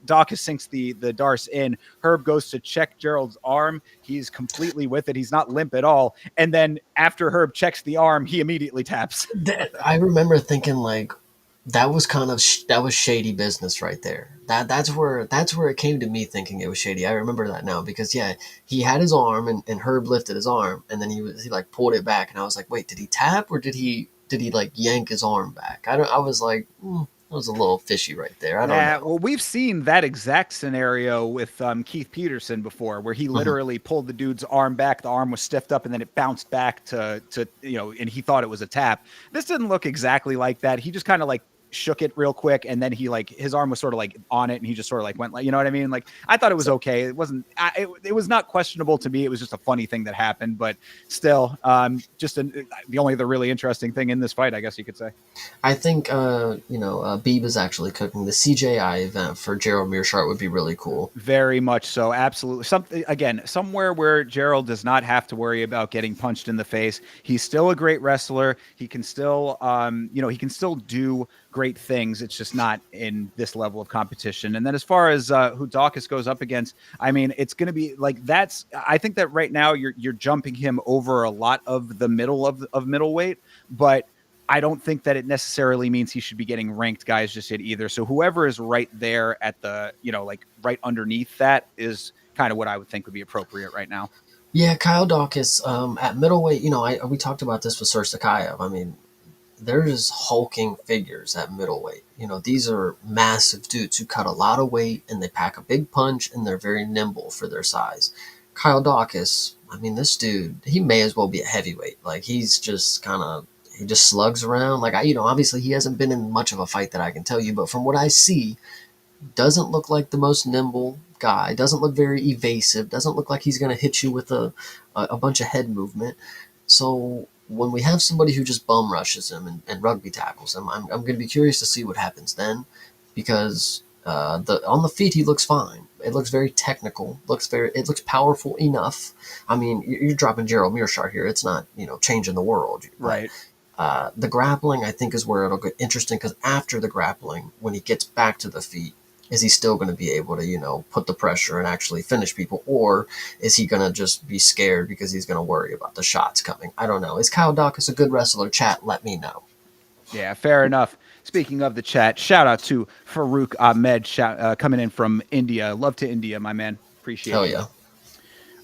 Dawkins sinks the Darce in. Herb goes to check Gerald's arm. He's completely with it. He's not limp at all. And then after Herb checks the arm, he immediately taps. I remember thinking like that was kind of that was shady business right there. That's where it came to me thinking it was shady. I remember that now because yeah, he had his arm and Herb lifted his arm and then he like pulled it back and I was like, wait, did he tap or did he like yank his arm back? I was like, that was a little fishy right there. I don't Yeah, know. well, we've seen that exact scenario with Keith Peterson before, where he Mhm. literally pulled the dude's arm back. The arm was stiffed up, and then it bounced back and he thought it was a tap. This didn't look exactly like that. He just kind of like shook it real quick, and then his arm was sort of like on it, and he just sort of like went like, you know what I mean? Like, I thought it was So okay. It wasn't. It was not questionable to me. It was just a funny thing that happened, but still, the only other really interesting thing in this fight, I guess you could say. I think Beeb is actually cooking the CJI event for Gerald Mearshart would be really cool. Very much so. Absolutely. Something again, somewhere where Gerald does not have to worry about getting punched in the face. He's still a great wrestler. He can still, he can still do great things. It's just not in this level of competition. And then as far as who Dawkins goes up against, I mean, it's going to be like I think that right now you're jumping him over a lot of the middle of middleweight, but I don't think that it necessarily means he should be getting ranked guys just yet either. So whoever is right there at the, like right underneath that is kind of what I would think would be appropriate right now. Yeah, Kyle Dawkins at middleweight. We talked about this with Sir Sakayev. I mean, they're just hulking figures at middleweight. These are massive dudes who cut a lot of weight and they pack a big punch and they're very nimble for their size. Kyle Dawkins, I mean, this dude, he may as well be a heavyweight. Like, he's just kind of, he just slugs around. Like, obviously he hasn't been in much of a fight that I can tell you, but from what I see, doesn't look like the most nimble guy. Doesn't look very evasive. Doesn't look like he's going to hit you with a bunch of head movement. So when we have somebody who just bum rushes him and rugby tackles him, I'm going to be curious to see what happens then, because the on the feet he looks fine. It looks very technical. It looks powerful enough. I mean, you're dropping Gerald Mearshart here. It's not changing the world, but Right. the grappling I think is where it'll get interesting, because after the grappling, when he gets back to the feet, is he still going to be able to put the pressure and actually finish people, or is he going to just be scared because he's going to worry about the shots coming? I don't know. Is Kyle Dawkins a good wrestler? Chat, let me know. Yeah, fair enough. Speaking of the chat, shout out to Farouk Ahmed coming in from India. Love to India, my man. Appreciate Hell you. yeah.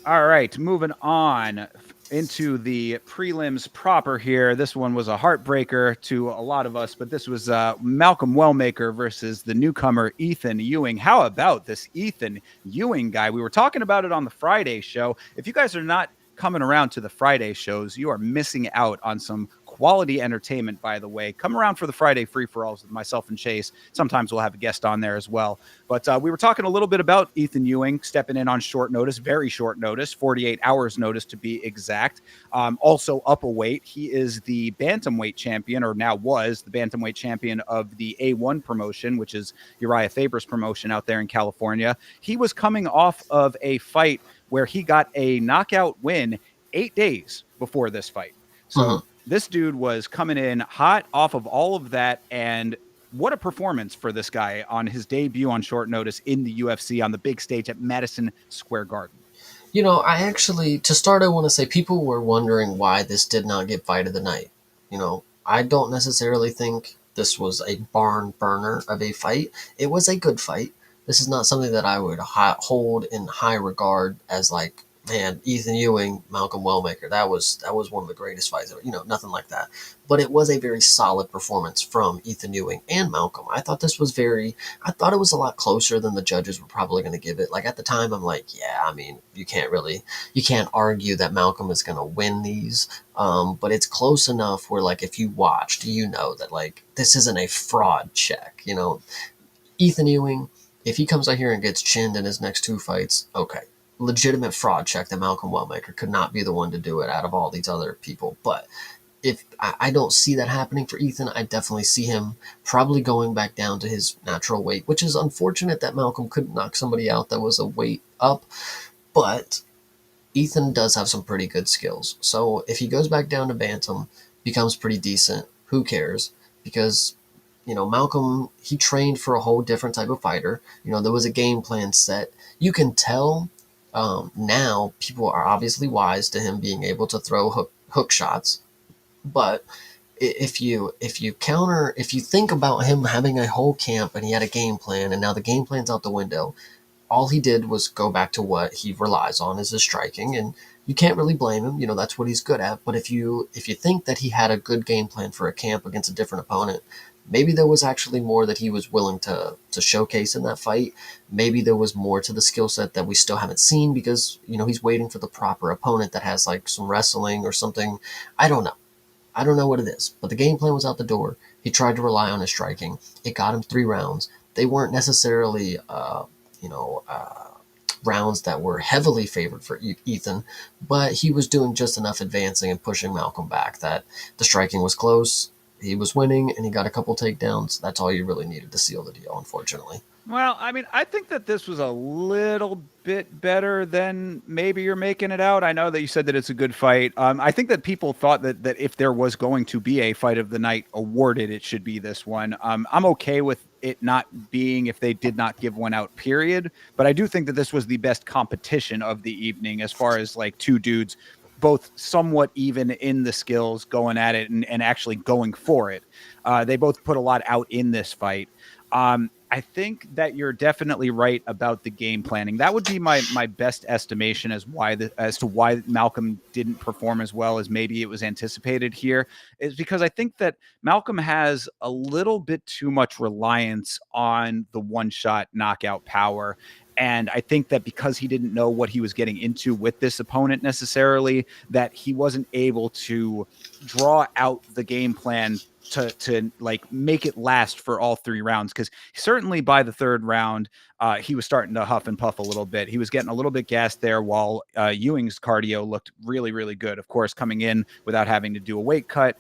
All right, moving on into the prelims proper here. This one was a heartbreaker to a lot of us, but this was Malcolm Wellmaker versus the newcomer Ethan Ewing. How about this Ethan Ewing guy? We were talking about it on the Friday show. If you guys are not coming around to the Friday shows, you are missing out on some quality entertainment, by the way. Come around for the Friday free-for-alls with myself and Chase. Sometimes we'll have a guest on there as well. But we were talking a little bit about Ethan Ewing stepping in on short notice, very short notice, 48 hours notice to be exact. Also up a weight. He is the bantamweight champion, or now was the bantamweight champion of the A1 promotion, which is Uriah Faber's promotion out there in California. He was coming off of a fight where he got a knockout win 8 days before this fight. So Mm-hmm. this dude was coming in hot off of all of that. And what a performance for this guy on his debut on short notice in the UFC on the big stage at Madison Square Garden. I actually, to start, I want to say people were wondering why this did not get fight of the night. I don't necessarily think this was a barn burner of a fight. It was a good fight. This is not something that I would hold in high regard as like, man, Ethan Ewing, Malcolm Wellmaker. That was one of the greatest fights ever. Nothing like that. But it was a very solid performance from Ethan Ewing and Malcolm. I thought it was a lot closer than the judges were probably going to give it. Like at the time, I'm like, yeah, I mean, you can't argue that Malcolm is going to win these. But it's close enough where, like, if you watched, that like this isn't a fraud check. Ethan Ewing, if he comes out here and gets chinned in his next two fights, okay, legitimate fraud check that Malcolm Wellmaker could not be the one to do it out of all these other people. But if I don't see that happening for Ethan, I definitely see him probably going back down to his natural weight, which is unfortunate that Malcolm couldn't knock somebody out that was a weight up. But Ethan does have some pretty good skills. So if he goes back down to Bantam, becomes pretty decent, who cares? Because, Malcolm, he trained for a whole different type of fighter. There was a game plan set. You can tell now people are obviously wise to him being able to throw hook shots. But if you think about him having a whole camp and he had a game plan and now the game plan's out the window, all he did was go back to what he relies on is his striking, and you can't really blame him. That's what he's good at. But if you think that he had a good game plan for a camp against a different opponent, maybe there was actually more that he was willing to showcase in that fight. Maybe there was more to the skill set that we still haven't seen because he's waiting for the proper opponent that has like some wrestling or something. I don't know. I don't know what it is, but the game plan was out the door. He tried to rely on his striking. It got him 3 rounds. They weren't necessarily you know, uh, rounds that were heavily favored for Ethan, but he was doing just enough advancing and pushing Malcolm back that the striking was close. He was winning, and he got a couple takedowns. That's all you really needed to seal the deal, unfortunately. Well, I mean, I think that this was a little bit better than maybe you're making it out. I know that you said that it's a good fight. I think that people thought that if there was going to be a fight of the night awarded, it should be this one. I'm okay with it not being if they did not give one out, period. But I do think that this was the best competition of the evening as far as like two dudes both somewhat even in the skills going at it and actually going for it. They both put a lot out in this fight. I think that you're definitely right about the game planning. That would be my best estimation as to why Malcolm didn't perform as well as maybe it was anticipated here, is because I think that Malcolm has a little bit too much reliance on the one shot knockout power. And I think that because he didn't know what he was getting into with this opponent necessarily, that he wasn't able to draw out the game plan to like make it last for all 3 rounds, because certainly by the third round he was starting to huff and puff a little bit. He was getting a little bit gassed there, while Ewing's cardio looked really really good, of course coming in without having to do a weight cut.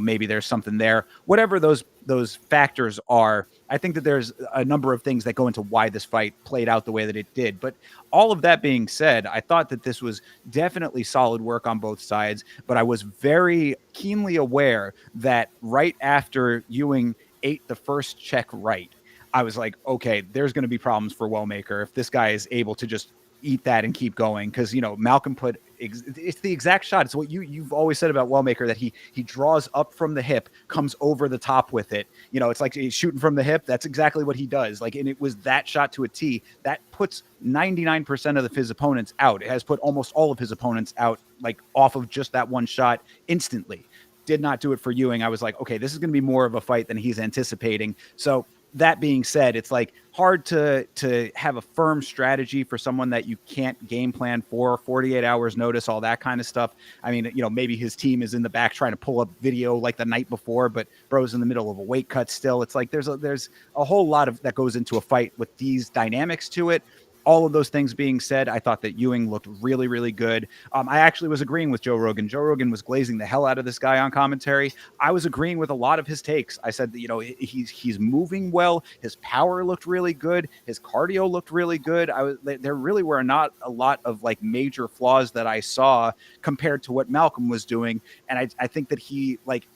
Maybe there's something there, whatever those factors are. I think that there's a number of things that go into why this fight played out the way that it did. But all of that being said, I thought that this was definitely solid work on both sides, but I was very keenly aware that right after Ewing ate the first check right, I was like, okay, there's going to be problems for Wellmaker if this guy is able to just eat that and keep going. Because Malcolm put it's the exact shot. It's what you've always said about Wellmaker, that he draws up from the hip, comes over the top with it. It's like he's shooting from the hip. That's exactly what he does. Like, and it was that shot to a T that puts 99% of his opponents out. It has put almost all of his opponents out, like off of just that one shot instantly. Did not do it for Ewing. I was like, okay, this is going to be more of a fight than he's anticipating. So that being said, it's like hard to have a firm strategy for someone that you can't game plan for, 48 hours notice, all that kind of stuff. I mean, maybe his team is in the back trying to pull up video like the night before, but bro's in the middle of a weight cut still. It's like there's a whole lot of that goes into a fight with these dynamics to it. All of those things being said, I thought that Ewing looked really, really good. I actually was agreeing with Joe Rogan. Joe Rogan was glazing the hell out of this guy on commentary. I was agreeing with a lot of his takes. I said that, he's moving well. His power looked really good. His cardio looked really good. There really were not a lot of like major flaws that I saw compared to what Malcolm was doing. And I think that he like,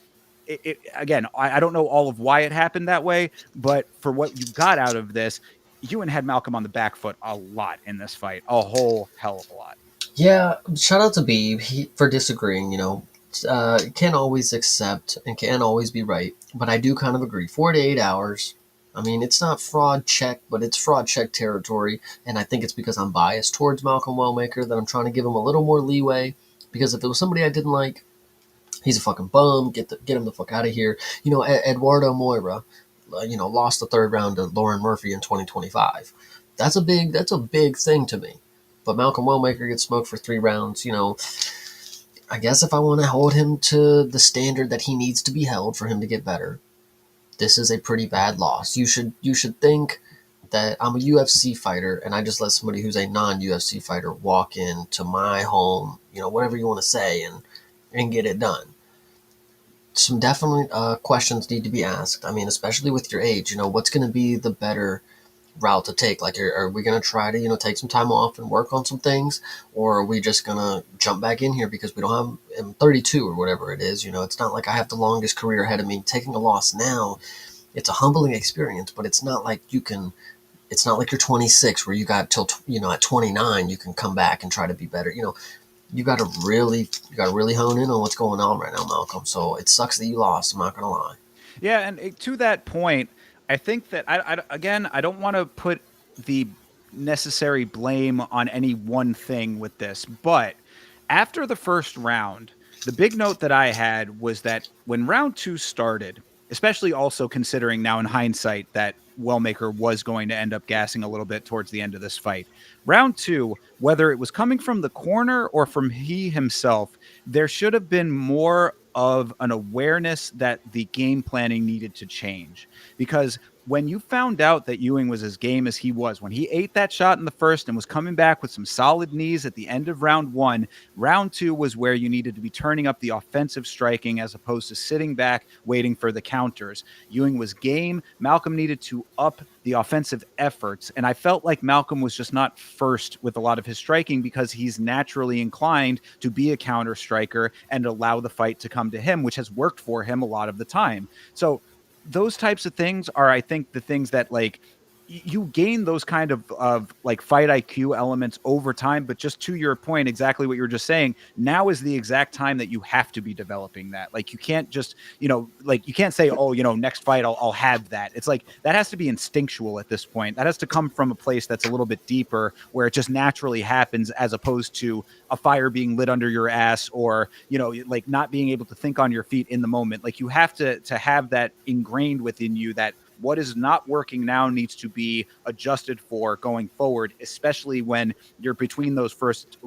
again, I don't know all of why it happened that way, but for what you got out of this, Ewan had Malcolm on the back foot a lot in this fight, a whole hell of a lot. Yeah, shout out to Beeb for disagreeing. Can't always accept and can't always be right, but I do kind of agree. 48 hours. I mean, it's not fraud check, but it's fraud check territory, and I think it's because I'm biased towards Malcolm Wellmaker that I'm trying to give him a little more leeway. Because if it was somebody I didn't like, he's a fucking bum. Get him the fuck out of here. Eduardo Moira, lost the third round to Lauren Murphy in 2025. That's a big thing to me. But Malcolm Wellmaker gets smoked for 3 rounds. I guess if I want to hold him to the standard that he needs to be held for him to get better, this is a pretty bad loss. You should think that I'm a UFC fighter and I just let somebody who's a non-UFC fighter walk into my home, whatever you want to say, and get it done. Some definitely questions need to be asked. I mean, especially with your age, what's going to be the better route to take? Like, are we going to try to, take some time off and work on some things? Or are we just going to jump back in here because we don't have, I'm 32 or whatever it is. It's not like I have the longest career ahead of me. Taking a loss now, it's a humbling experience, but it's not like it's not like you're 26 where you got till, at 29, you can come back and try to be better. You got to really hone in on what's going on right now, Malcolm. So it sucks that you lost. I'm not gonna lie. Yeah, and to that point, I think that again, I don't want to put the necessary blame on any one thing with this, but after the first round, the big note that I had was that when round 2 started, especially also considering now in hindsight that Wellmaker was going to end up gassing a little bit towards the end of this fight. Round 2, whether it was coming from the corner or from he himself, there should have been more of an awareness that the game planning needed to change. Because when you found out that Ewing was as game as he was, when he ate that shot in the first and was coming back with some solid knees at the end of round 1, round 2 was where you needed to be turning up the offensive striking as opposed to sitting back waiting for the counters. Ewing was game. Malcolm needed to up the offensive efforts. And I felt like Malcolm was just not first with a lot of his striking because he's naturally inclined to be a counter striker and allow the fight to come to him, which has worked for him a lot of the time. So those types of things are, I think, the things that like you gain those kind of like fight IQ elements over time. But just to your point, exactly what you were just saying, now is the exact time that you have to be developing that. Like you can't just, like you can't say, oh, next fight I'll have that. It's like that has to be instinctual at this point. That has to come from a place that's a little bit deeper where it just naturally happens as opposed to a fire being lit under your ass or, like not being able to think on your feet in the moment. Like you have to have that ingrained within you that what is not working now needs to be adjusted for going forward, especially when you're between those first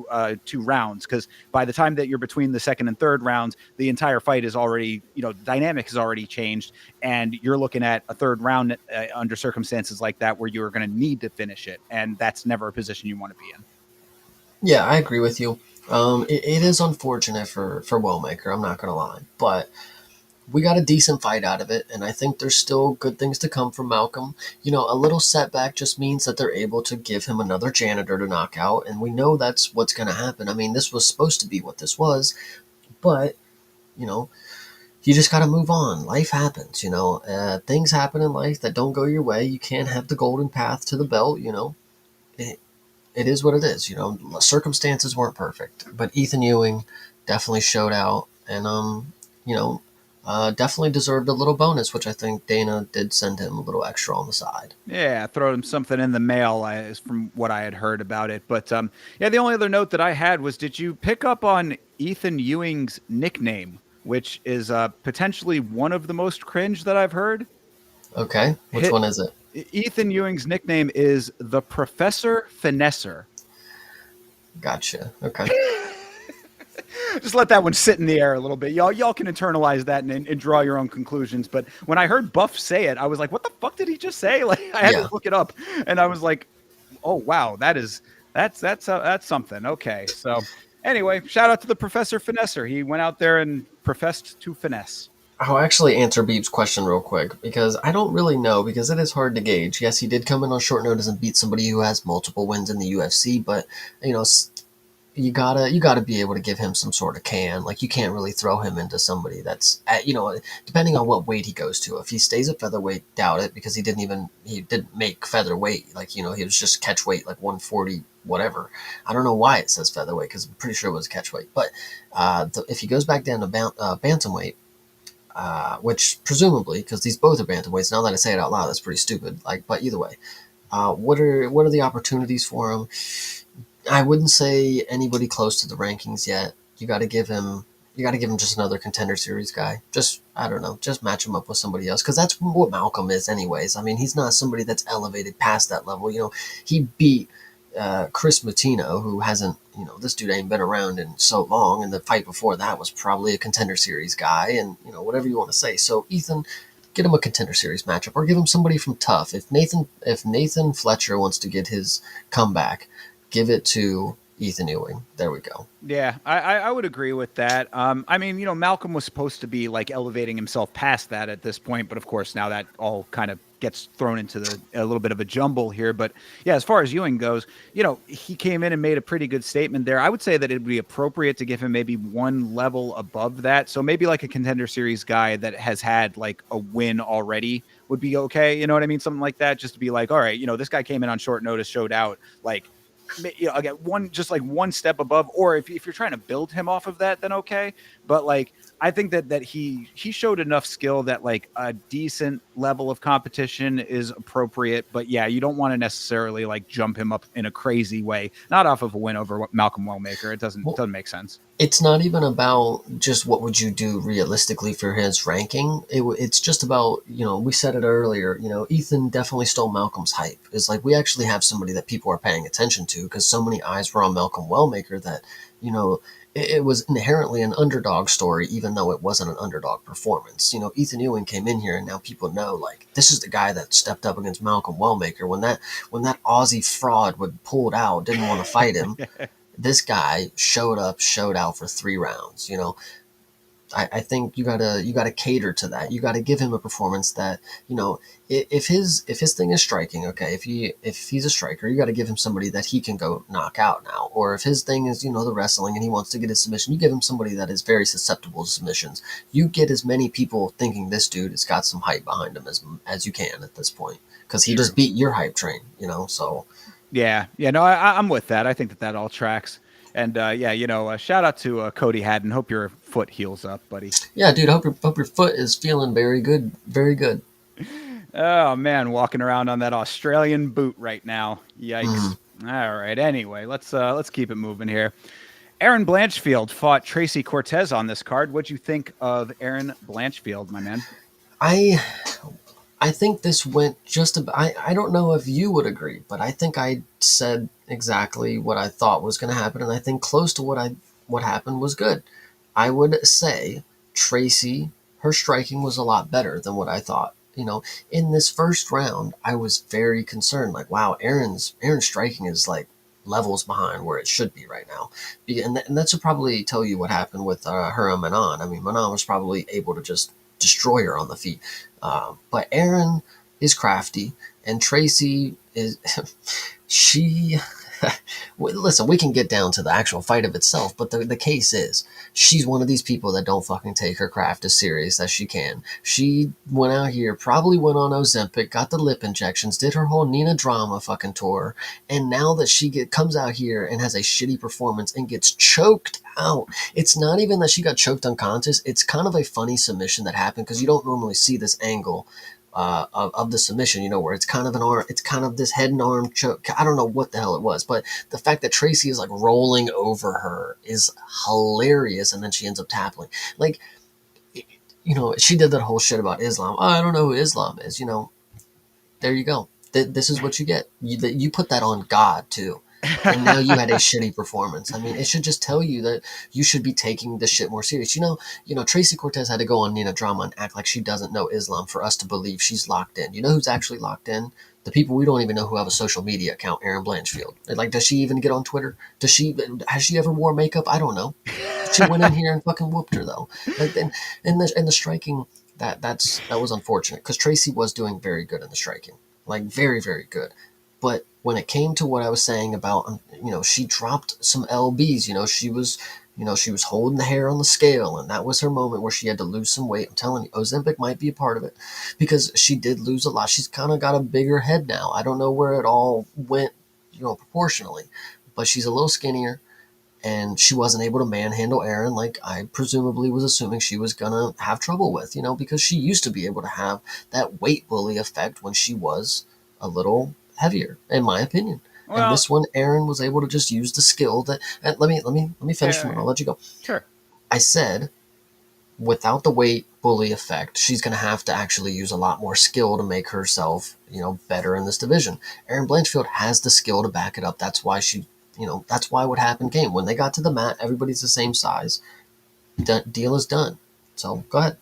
2 rounds. Because by the time that you're between the second and third rounds, the entire fight is already, the dynamic has already changed, and you're looking at a third round under circumstances like that where you're going to need to finish it, and that's never a position you want to be in. Yeah, I agree with you. It is unfortunate for Wellmaker, I'm not going to lie. But we got a decent fight out of it, and I think there's still good things to come from Malcolm. A little setback just means that they're able to give him another janitor to knock out, and we know that's what's going to happen. I mean, this was supposed to be what this was, but, you know, you just got to move on. Life happens, things happen in life that don't go your way. You can't have the golden path to the belt. It, it is what it is. Circumstances weren't perfect, but Ethan Ewing definitely showed out, and you know, definitely deserved a little bonus, which I think Dana did send him a little extra on the side. Yeah, throw him something in the mail, is from what I had heard about it. But yeah, the only other note that I had was, did you pick up on Ethan Ewing's nickname, which is potentially one of the most cringe that I've heard? Okay, which Hit one is it? Ethan Ewing's nickname is the Professor Finesser. Gotcha. Okay. Just let that one sit in the air a little bit. Y'all can internalize that and draw your own conclusions. But when I heard Buff say it, I was like, "What the fuck did he just say?" Like, I had Yeah. to look it up, and I was like, "Oh wow, that's something." Okay, so anyway, shout out to the Professor Finesser. He went out there and professed to finesse. I'll actually answer Beep's question real quick because I don't really know because it is hard to gauge. Yes, he did come in on short notice and beat somebody who has multiple wins in the UFC, but you know, you gotta be able to give him some sort of can. Like you can't really throw him into somebody that's depending on what weight he goes to. If he stays at featherweight, doubt it because he didn't make featherweight. Like he was just catch weight like 140 whatever. I don't know why it says featherweight because I'm pretty sure it was catch weight. But if he goes back down to bantamweight. Which presumably, because these both are bantamweights. Now that I say it out loud, that's pretty stupid. But either way, what are the opportunities for him? I wouldn't say anybody close to the rankings yet. You got to give him. You got to give him just another contender series guy. Just I don't know. Just match him up with somebody else because that's what Malcolm is, anyways. I mean, he's not somebody that's elevated past that level. He beat Chris Matino, who hasn't, this dude ain't been around in so long, and the fight before that was probably a contender series guy, and whatever you want to say. So Ethan, get him a contender series matchup, or give him somebody from Tough. If Nathan Fletcher wants to get his comeback, give it to Ethan Ewing. There we go. Yeah, I would agree with that. I mean, Malcolm was supposed to be like elevating himself past that at this point, but of course now that all kind of gets thrown into a little bit of a jumble here. But yeah, as far as Ewing goes, he came in and made a pretty good statement there. I would say that it would be appropriate to give him maybe one level above that. So maybe like a contender series guy that has had like a win already would be okay. You know what I mean? Something like that, just to be like, all right, this guy came in on short notice, showed out, like, again, one step above, or if you're trying to build him off of that, then okay. But like, I think that he showed enough skill that like a decent level of competition is appropriate. But yeah, you don't want to necessarily like jump him up in a crazy way, not off of a win over Malcolm Wellmaker. It doesn't make sense. It's not even about just what would you do realistically for his ranking. It's just about, we said it earlier, Ethan definitely stole Malcolm's hype. It's like we actually have somebody that people are paying attention to because so many eyes were on Malcolm Wellmaker that, it was inherently an underdog story, even though it wasn't an underdog performance. Ethan Ewing came in here and now people know, like, this is the guy that stepped up against Malcolm Wellmaker. When that Aussie fraud would pulled out, didn't want to fight him. This guy showed up, showed out for 3 rounds. I think you gotta cater to that. You gotta give him a performance that, if his thing is striking, okay, if he's a striker, you gotta give him somebody that he can go knock out now. Or if his thing is, the wrestling and he wants to get his submission, you give him somebody that is very susceptible to submissions. You get as many people thinking this dude has got some hype behind him as you can at this point. Because he just beat your hype train, so. Yeah, no, I'm with that. I think that all tracks. And yeah, shout out to Cody Haddon. Hope your foot heals up, buddy. Yeah, dude. Hope your foot is feeling very good, very good. Oh man, walking around on that Australian boot right now. Yikes. All right. Anyway, let's keep it moving here. Aaron Blanchfield fought Tracy Cortez on this card. What'd you think of Aaron Blanchfield, my man? I I think this went just about, I don't know if you would agree, but I think I said exactly what I thought was going to happen, and I think close to what happened was good. I would say Tracy, her striking was a lot better than what I thought. In this first round, I was very concerned. Like, wow, Aaron's striking is like levels behind where it should be right now. And that should probably tell you what happened with her and Manon. I mean, Manon was probably able to just destroy her on the feet. But Aaron is crafty, and Tracy is she. Listen, we can get down to the actual fight of itself, but the case is she's one of these people that don't fucking take her craft as serious as she can. She went out here, probably went on Ozempic, got the lip injections, did her whole Nina drama fucking tour, and now that comes out here and has a shitty performance and gets choked out. It's not even that she got choked unconscious. It's kind of a funny submission that happened because you don't normally see this angle of the submission, where it's kind of an arm, it's kind of this head and arm choke. I don't know what the hell it was, but the fact that Tracy is like rolling over her is hilarious, and then she ends up tapping. Like, she did that whole shit about Islam. Oh, I don't know who Islam is. There you go. This is what you get. You put that on God too. And now you had a shitty performance. I mean, it should just tell you that you should be taking this shit more serious. Tracy Cortez had to go on Nina Drama and act like she doesn't know Islam for us to believe she's locked in. You know who's actually locked in? The people we don't even know who have a social media account, Erin Blanchfield. Like, does she even get on Twitter? Has she ever wore makeup? I don't know. She went in here and fucking whooped her though. Like, and the striking, that was unfortunate because Tracy was doing very good in the striking, like very, very good. But when it came to what I was saying about, she dropped some lbs. She was holding the hair on the scale, and that was her moment where she had to lose some weight. I'm telling you, Ozempic might be a part of it because she did lose a lot. She's kind of got a bigger head now. I don't know where it all went, proportionally, but she's a little skinnier, and she wasn't able to manhandle Aaron like I presumably was assuming she was gonna have trouble with, because she used to be able to have that weight bully effect when she was a little heavier, in my opinion. And Well, this one, Aaron was able to just use the skill that. And let me finish, and I'll let you go. sure. I said, without the weight bully effect, she's going to have to actually use a lot more skill to make herself, better in this division. Erin Blanchfield has the skill to back it up. That's why that's why what happened came. When they got to the mat, everybody's the same size. Deal is done. So go ahead.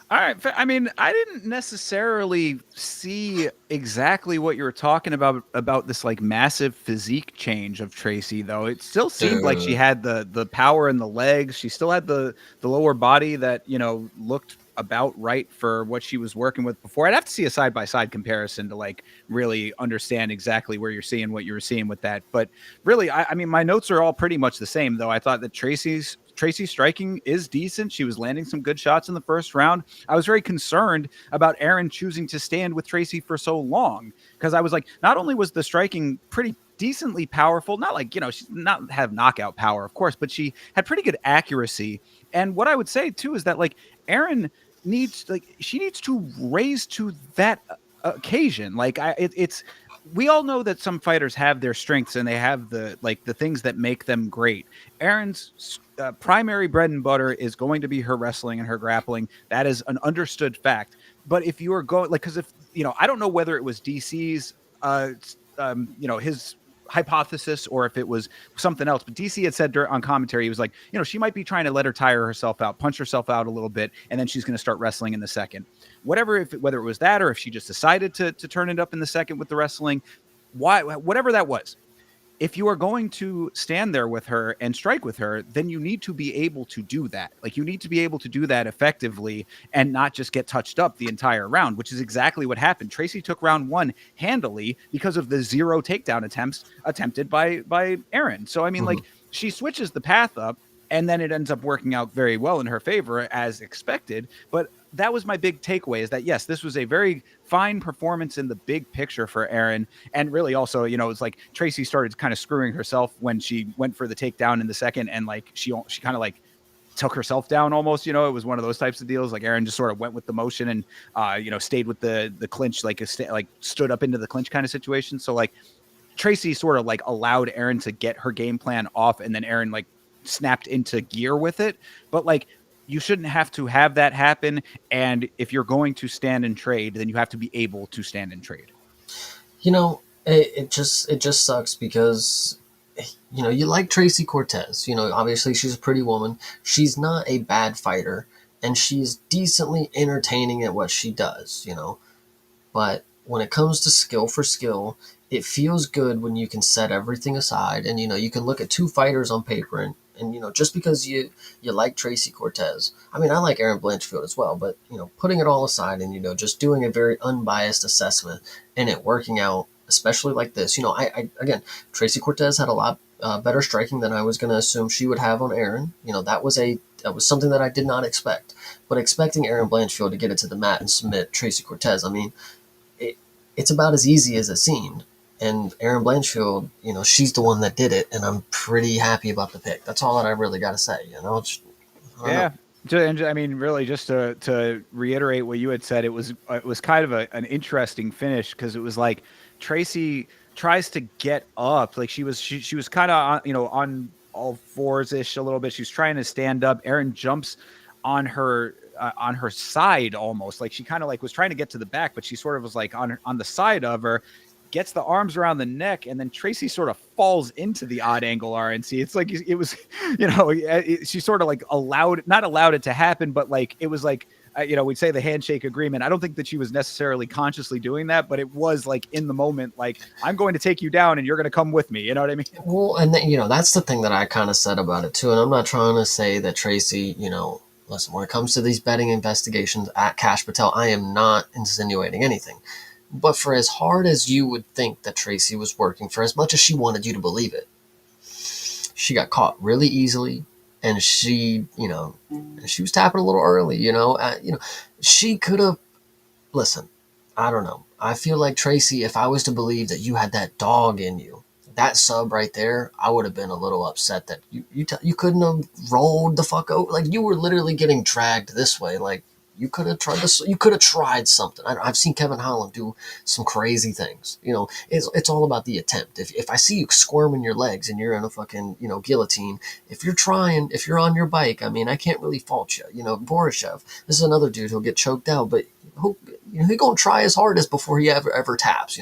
All right. I mean, I didn't necessarily see exactly what you were talking about this like massive physique change of Tracy, though. It still seemed like she Dude. had the power in the legs. She still had the lower body that, looked about right for what she was working with before. I'd have to see a side by side comparison to like really understand exactly where you're seeing what you were seeing with that. But really, I mean, my notes are all pretty much the same, though. I thought that Tracy's striking is decent. She was landing some good shots in the first round. I was very concerned about Aaron choosing to stand with Tracy for so long because I was like, not only was the striking pretty decently powerful, not like, she's not have knockout power, of course, but she had pretty good accuracy. And what I would say too is that like Aaron she needs to raise to that occasion. Like it's we all know that some fighters have their strengths and they have the things that make them great. Aaron's primary bread and butter is going to be her wrestling and her grappling. That is an understood fact. But if you are going because if I don't know whether it was DC's his hypothesis or if it was something else. But DC had said on commentary, he was like, she might be trying to let her tire herself out, punch herself out a little bit, and then she's going to start wrestling in the second. Whether it was that or if she just decided to turn it up in the second with the wrestling, whatever that was. If you are going to stand there with her and strike with her, then you need to be able to do that. Like you need to be able to do that effectively and not just get touched up the entire round, which is exactly what happened. Tracy took round one handily because of the 0 takedown attempts attempted by Aaron. So, I mean, Mhm. like she switches the path up and then it ends up working out very well in her favor as expected. But that was my big takeaway is that, yes, this was a very fine performance in the big picture for Aaron. And really also, it's like Tracy started kind of screwing herself when she went for the takedown in the second. And like, she kind of like took herself down almost, it was one of those types of deals. Like Aaron just sort of went with the motion and, stayed with the clinch, like stood up into the clinch kind of situation. So like Tracy sort of like allowed Aaron to get her game plan off and then Aaron like snapped into gear with it. But like, you shouldn't have to have that happen. And if you're going to stand and trade, then you have to be able to stand and trade. It just sucks because you like Tracy Cortez. Obviously she's a pretty woman. She's not a bad fighter, and she's decently entertaining at what she does. But when it comes to skill for skill, it feels good when you can set everything aside and you can look at two fighters on paper and just because you like Tracy Cortez. I mean, I like Aaron Blanchfield as well, but putting it all aside and just doing a very unbiased assessment and it working out, especially like this. I again, Tracy Cortez had a lot better striking than I was going to assume she would have on Aaron. That was something that I did not expect. But expecting Aaron Blanchfield to get it to the mat and submit Tracy Cortez, I mean, it, it's about as easy as it seemed. And Aaron Blanchfield, she's the one that did it, and I'm pretty happy about the pick. That's all that I really got to say. I don't know. Yeah. And I mean, really, just to reiterate what you had said, it was kind of an interesting finish because it was like Tracy tries to get up, like she was kind of on all fours ish a little bit. She's trying to stand up. Aaron jumps on her side almost, like she kind of like was trying to get to the back, but she sort of was like on the side of her, gets the arms around the neck, and then Tracy sort of falls into the odd angle RNC. It's like it was, she sort of like not allowed it to happen, but like it was like, we'd say the handshake agreement. I don't think that she was necessarily consciously doing that, but it was like in the moment, like, I'm going to take you down and you're going to come with me. You know what I mean? Well, and then, that's the thing that I kind of said about it too. And I'm not trying to say that Tracy, listen, when it comes to these betting investigations at Cash Patel, I am not insinuating anything. But for as hard as you would think that Tracy was working, for as much as she wanted you to believe it, she got caught really easily, and she was tapping a little early. She could have. Listen, I don't know. I feel like Tracy, if I was to believe that you had that dog in you, that sub right there, I would have been a little upset that you couldn't have rolled the fuck out. Like, you were literally getting dragged this way. Like, you could have tried this. You could have tried something. I've seen Kevin Holland do some crazy things. It's all about the attempt. If I see you squirming your legs and you're in a fucking guillotine, if you're on your bike, I mean, I can't really fault you. Borishev, this is another dude who'll get choked out, but he gonna try his hardest before he ever taps.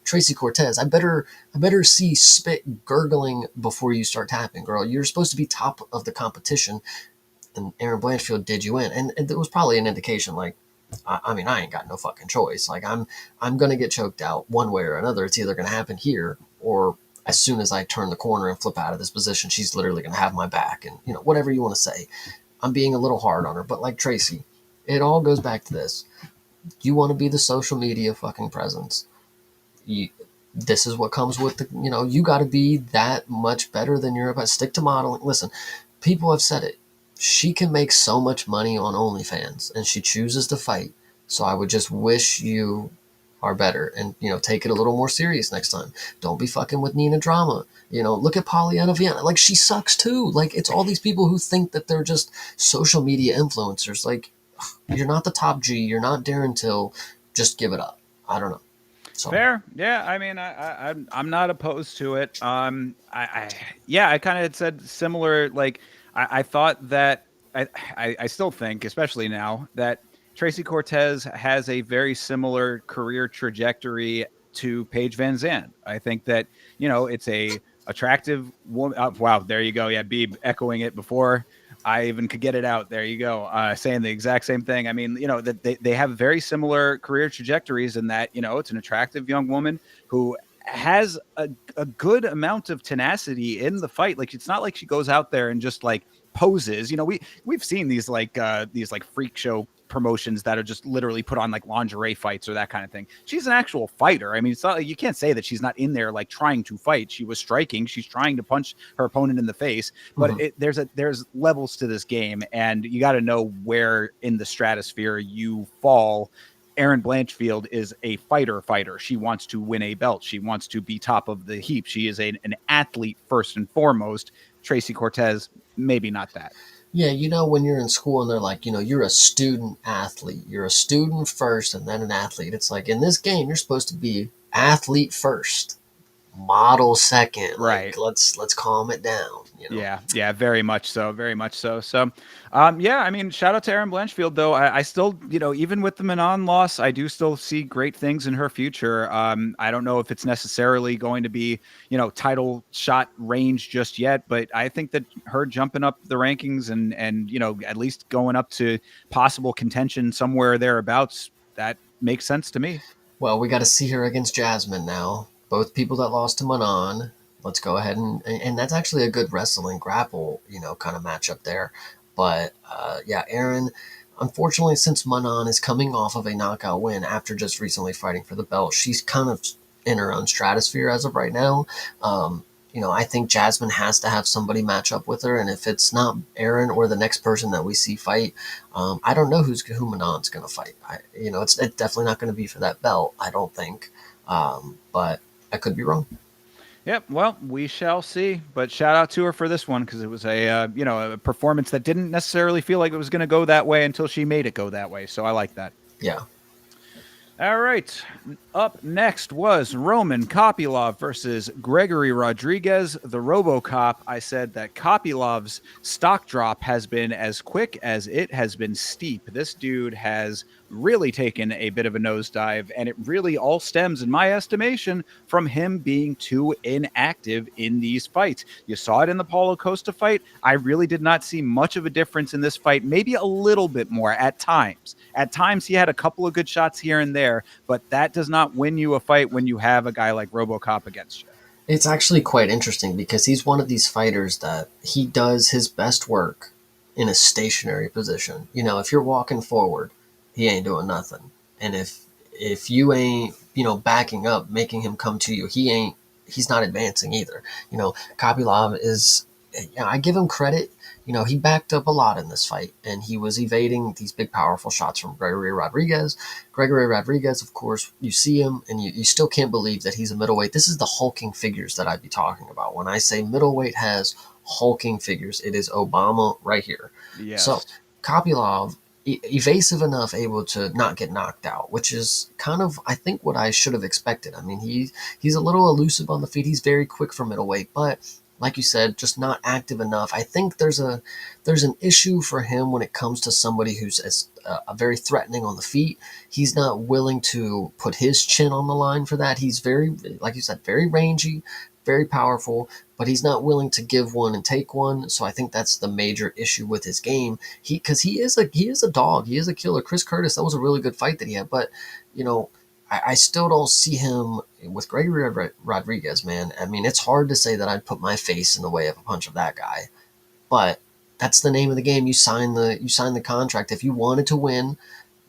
Tracy Cortez, I better see spit gurgling before you start tapping, girl. You're supposed to be top of the competition, and Aaron Blanchfield did you in, and there was probably an indication like, I mean, I ain't got no fucking choice. Like, I'm gonna get choked out one way or another. It's either gonna happen here, or as soon as I turn the corner and flip out of this position, she's literally gonna have my back, and whatever you want to say. I'm being a little hard on her, but like Tracy, it all goes back to this. You want to be the social media fucking presence. This is what comes with you got to be that much better than you're about. Stick to modeling. Listen, people have said it. She can make so much money on OnlyFans, and she chooses to fight. So I would just wish you are better and take it a little more serious next time. Don't be fucking with Nina Drama. Look at Pollyanna Vienna. Like, she sucks too. Like, it's all these people who think that they're just social media influencers. Like, you're not the top G. You're not Darren Till. Just give it up. I don't know. So Fair, yeah. I mean, I'm not opposed to it. Yeah, I kind of had said similar. Like, I thought that I still think, especially now, that Tracy Cortez has a very similar career trajectory to Paige Van Zandt. I think that it's a attractive woman. Wow, there you go. Yeah, Beeb echoing it before I even could get it out. There you go. Saying the exact same thing. I mean, that they have very similar career trajectories in that, it's an attractive young woman who has a good amount of tenacity in the fight. Like, it's not like she goes out there and just like poses. We've seen these like freak show promotions that are just literally put on like lingerie fights or that kind of thing. She's an actual fighter. I mean, it's not like, you can't say that she's not in there like trying to fight. She was striking. She's trying to punch her opponent in the face. But there's levels to this game, and you got to know where in the stratosphere you fall. Aaron Blanchfield is a fighter. She wants to win a belt. She wants to be top of the heap. She is an athlete first and foremost. Tracy Cortez, maybe not that. yeah, when you're in school and they're like, you're a student athlete. You're a student first and then an athlete. It's like, in this game, you're supposed to be athlete first. model second. Like Right. let's calm it down, you know. Yeah, yeah, very much so, very much so. So, yeah, I mean, shout out to Erin Blanchfield, though. I still, even with the Manon loss, I do still see great things in her future. I don't know if it's necessarily going to be, title shot range just yet, but I think that her jumping up the rankings and at least going up to possible contention somewhere thereabouts, that makes sense to me. Well, we got to see her against Jasmine now. Both people that lost to Manon. Let's go ahead and that's actually a good wrestling grapple, kind of matchup there. But yeah, Aaron, unfortunately, since Manon is coming off of a knockout win after just recently fighting for the belt, she's kind of in her own stratosphere as of right now. I think Jasmine has to have somebody match up with her, and if it's not Aaron or the next person that we see fight, I don't know who Manon's going to fight. It's definitely not going to be for that belt, I don't think. But I could be wrong. Yep. Well, we shall see. But shout out to her for this one because it was a performance that didn't necessarily feel like it was going to go that way until she made it go that way. So I like that. Yeah. All right. Up next was Roman Kopylov versus Gregory Rodriguez, the RoboCop. I said that Kopylov's stock drop has been as quick as it has been steep. This dude has really taken a bit of a nosedive, and it really all stems, in my estimation, from him being too inactive in these fights. You saw it in the Paulo Costa fight. I really did not see much of a difference in this fight, maybe a little bit more at times. At times, he had a couple of good shots here and there, but that does not win you a fight when you have a guy like RoboCop against you. It's actually quite interesting because he's one of these fighters that he does his best work in a stationary position. If you're walking forward, he ain't doing nothing. And if you ain't, backing up, making him come to you, he's not advancing either. Kopylov is, I give him credit. He backed up a lot in this fight, and he was evading these big, powerful shots from Gregory Rodriguez. Gregory Rodriguez, of course, you see him, and you still can't believe that he's a middleweight. This is the hulking figures that I'd be talking about. When I say middleweight has hulking figures, it is Obama right here. Yes. So Kopylov, evasive enough, able to not get knocked out, which is kind of, I think, what I should have expected. I mean, he's a little elusive on the feet. He's very quick for middleweight, but like you said, just not active enough. I think there's an issue for him when it comes to somebody who's very threatening on the feet. He's not willing to put his chin on the line for that. He's very, like you said, very rangy, very powerful, but he's not willing to give one and take one. So I think that's the major issue with his game. Because he is a dog. He is a killer. Chris Curtis, that was a really good fight that he had, but I still don't see him with Gregory Rodriguez, man. I mean, it's hard to say that I'd put my face in the way of a punch of that guy, but that's the name of the game. You sign the contract. If you wanted to win,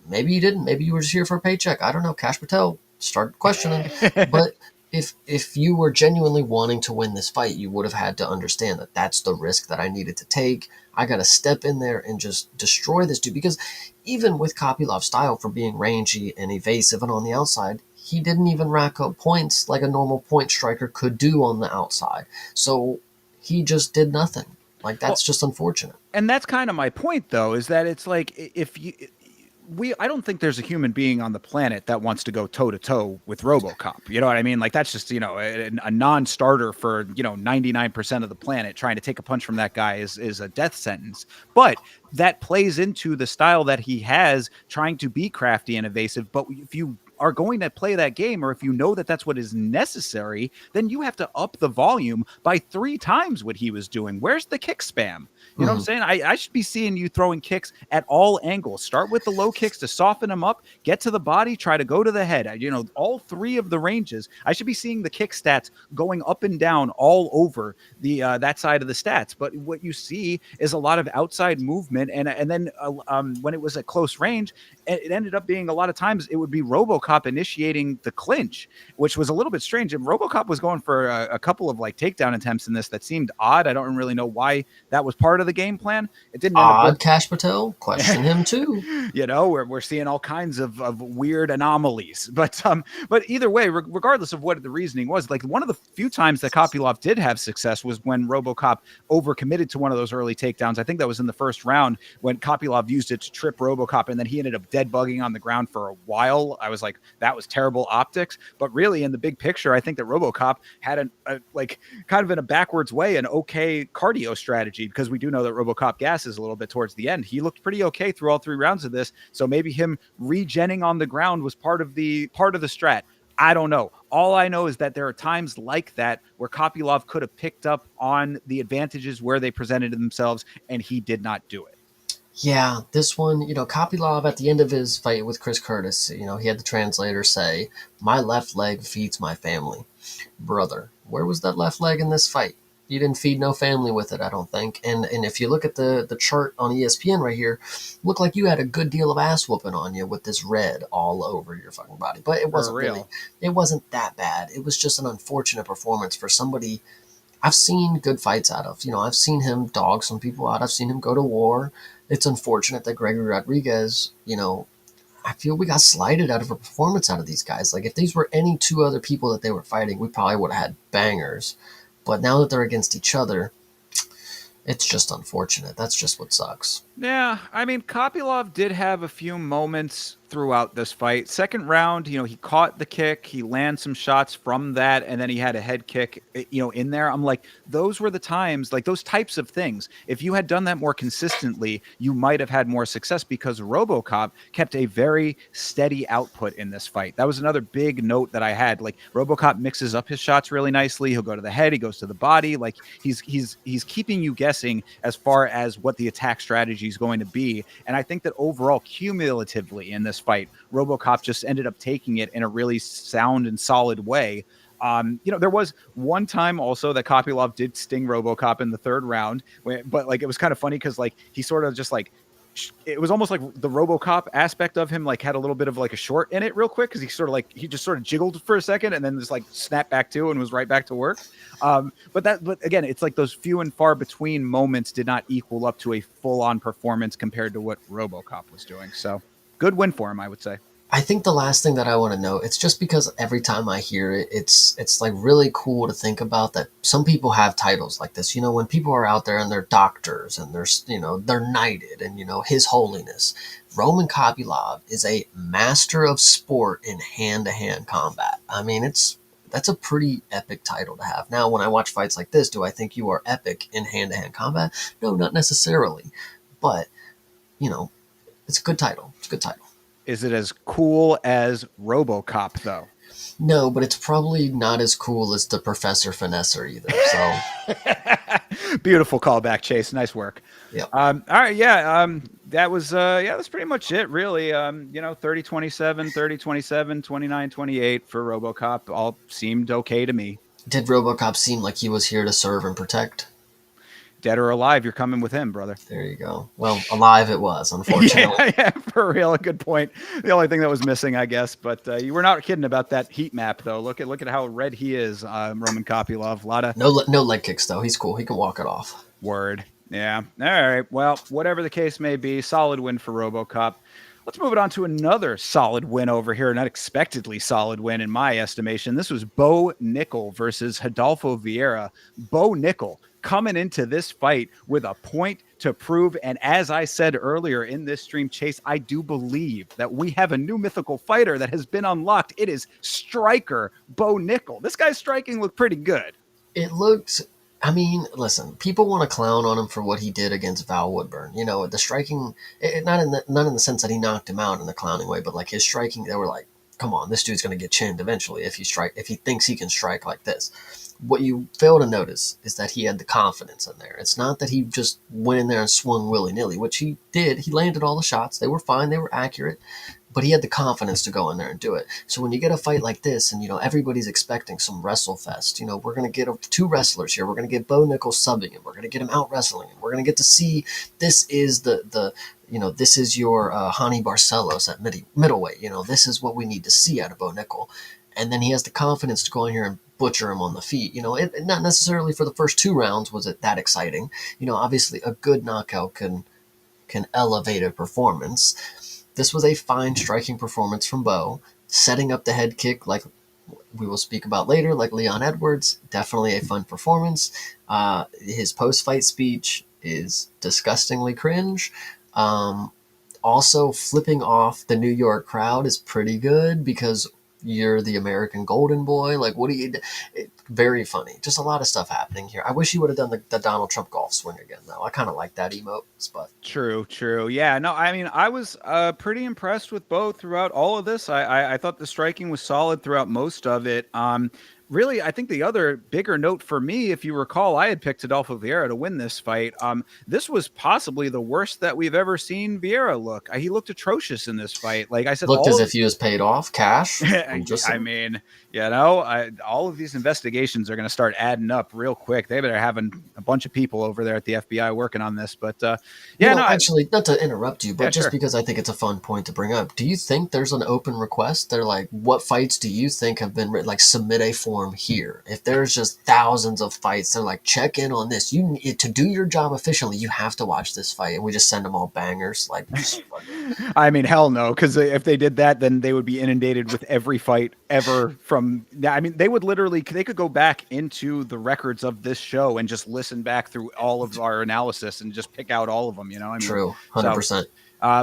maybe you didn't. Maybe you were just here for a paycheck. I don't know. Cash Patel, start questioning. But if you were genuinely wanting to win this fight, you would have had to understand that that's the risk that I needed to take. I got to step in there and just destroy this dude, because even with Kopylov's style for being rangy and evasive and on the outside, he didn't even rack up points like a normal point striker could do on the outside. So he just did nothing. Like, that's just unfortunate. And that's kind of my point, though, is that it's like I don't think there's a human being on the planet that wants to go toe to toe with RoboCop. You know what I mean? Like, that's just, a non-starter for, 99% of the planet. Trying to take a punch from that guy is a death sentence. But that plays into the style that he has, trying to be crafty and evasive. But if you are going to play that game, or if you know that that's what is necessary, then you have to up the volume by 3 times what he was doing. Where's the kick spam? You know what I'm saying? I should be seeing you throwing kicks at all angles. Start with the low kicks to soften them up, get to the body, try to go to the head. All 3 of the ranges. I should be seeing the kick stats going up and down all over the that side of the stats. But what you see is a lot of outside movement, and then when it was at close range, it ended up being a lot of times it would be RoboCop initiating the clinch, which was a little bit strange. And RoboCop was going for a couple of takedown attempts in this that seemed odd. I don't really know why that was part of the game plan. It didn't odd. Cash Patel, question him too. We're seeing all kinds of weird anomalies, but either way, regardless of what the reasoning was, like, one of the few times that Kopylov did have success was when RoboCop overcommitted to one of those early takedowns. I think that was in the first round when Kopylov used it to trip RoboCop, and then he ended up dead bugging on the ground for a while. I was like, that was terrible optics. But really, in the big picture, I think that RoboCop had like kind of in a backwards way an okay cardio strategy, because we do know that RoboCop gasses a little bit towards the end. He looked pretty okay through all 3 rounds of this, so maybe him regenning on the ground was part of the strat. I don't know. All I know is that there are times like that where Kopylov could have picked up on the advantages where they presented themselves, and he did not do it. Yeah, this one, Kopylov at the end of his fight with Chris Curtis, he had the translator say, "My left leg feeds my family." Brother, where was that left leg in this fight? You didn't feed no family with it, I don't think. And if you look at the chart on ESPN right here, look like you had a good deal of ass whooping on you with this red all over your fucking body. But For real. it wasn't that bad. It was just an unfortunate performance for somebody I've seen good fights out of. I've seen him dog some people out. I've seen him go to war. It's unfortunate that Gregory Rodriguez, I feel we got slighted out of a performance out of these guys. Like if these were any two other people that they were fighting, we probably would have had bangers. But now that they're against each other, it's just unfortunate. That's just what sucks. Yeah, I mean, Kopylov did have a few moments throughout this fight. Second round, he caught the kick, he landed some shots from that, and then he had a head kick, in there. I'm like, those were the times, like those types of things. If you had done that more consistently, you might have had more success, because RoboCop kept a very steady output in this fight. That was another big note that I had. Like RoboCop mixes up his shots really nicely. He'll go to the head, he goes to the body. Like he's keeping you guessing as far as what the attack strategy is going to be. And I think that overall, cumulatively in this fight, RoboCop just ended up taking it in a really sound and solid way. There was one time also that Kopylov did sting RoboCop in the 3rd round, but like it was kind of funny because like he sort of just like it was almost like the RoboCop aspect of him like had a little bit of like a short in it real quick, because he just sort of jiggled for a second and then just like snapped back to and was right back to work. But again, it's like those few and far between moments did not equal up to a full on performance compared to what RoboCop was doing. So good win for him, I would say. I think the last thing that I want to know, it's just because every time I hear it, it's like really cool to think about that some people have titles like this. When people are out there and they're doctors and they're knighted and His Holiness. Roman Kopylov is a master of sport in hand-to-hand combat. I mean, that's a pretty epic title to have. Now, when I watch fights like this, do I think you are epic in hand-to-hand combat? No, not necessarily. But, it's a good title. It's a good title. Is it as cool as RoboCop though? No, but it's probably not as cool as the Professor Finesser either. So Beautiful callback, Chase. Nice work. yeah. All right, yeah. That's pretty much it, really. 30-27, 30-27, 29-28 for RoboCop. All seemed okay to me. Did RoboCop seem like he was here to serve and protect? Dead or alive, you're coming with him, brother. There you go. Well, alive it was, unfortunately. Yeah, for real. A good point. The only thing that was missing, I guess. But you were not kidding about that heat map, though. Look at how red he is, Roman Kopylov. A lot of no leg kicks though. He's cool. He can walk it off. word. Yeah. All right. Well, whatever the case may be, solid win for RoboCop. Let's move it on to another solid win over here. An unexpectedly solid win, in my estimation. This was Bo Nickel versus Rodolfo Vieira. Bo Nickel coming into this fight with a point to prove. And as I said earlier in this stream, Chase, I do believe that we have a new mythical fighter that has been unlocked. It is striker Bo Nickel. This guy's striking looked pretty good. It looked. I mean, listen. People want to clown on him for what he did against Val Woodburn. The striking, not in the sense that he knocked him out in a clowning way, but like his striking, they were like, "Come on, this dude's gonna get chinned eventually if he thinks he can strike like this." What you fail to notice is that he had the confidence in there. It's not that he just went in there and swung willy-nilly, which he did. He landed all the shots. They were fine. They were accurate. But he had the confidence to go in there and do it. So when you get a fight like this and, everybody's expecting some wrestle fest, we're going to get 2 wrestlers here. We're going to get Bo Nickel subbing him. We're going to get him out wrestling him. We're going to get to see this is this is your Hani Barcelos at middleweight. This is what we need to see out of Bo Nickel. And then he has the confidence to go in here and butcher him on the feet. Not necessarily for the first 2 rounds was it that exciting. Obviously a good knockout can elevate a performance. This was a fine striking performance from Bo, setting up the head kick like we will speak about later, like Leon Edwards. Definitely a fun performance. His post-fight speech is disgustingly cringe. Also, flipping off the New York crowd is pretty good because you're the American Golden Boy. Like, what do you? Very funny. Just a lot of stuff happening here. I wish he would have done the Donald Trump golf swing again, though. I kind of like that emote, but True, true. Yeah, no, I mean, I was pretty impressed with Bo throughout all of this. I thought the striking was solid throughout most of it. Really, I think the other bigger note for me, if you recall, I had picked Adolfo Vieira to win this fight. This was possibly the worst that we've ever seen Vieira look. He looked atrocious in this fight. Like I said, looked as all of if he was paid off cash. I'm just I saying. mean, all of these investigations are going to start adding up real quick. They better having a bunch of people over there at the FBI working on this. But You yeah, know, no, actually, not to interrupt you, yeah, but just sure. because I think it's a fun point to bring up, do you think there's an open request? They're like, what fights do you think have been written? Like, submit a form here. If there's just thousands of fights, they're like, check in on this. You need to do your job efficiently. You have to watch this fight, and we just send them all bangers. Like, I mean, hell no, because if they did that, then they would be inundated with every fight ever from. I mean, they would literally they could go back into the records of this show and just listen back through all of our analysis and just pick out all of them. You know, I mean, true, so 100%.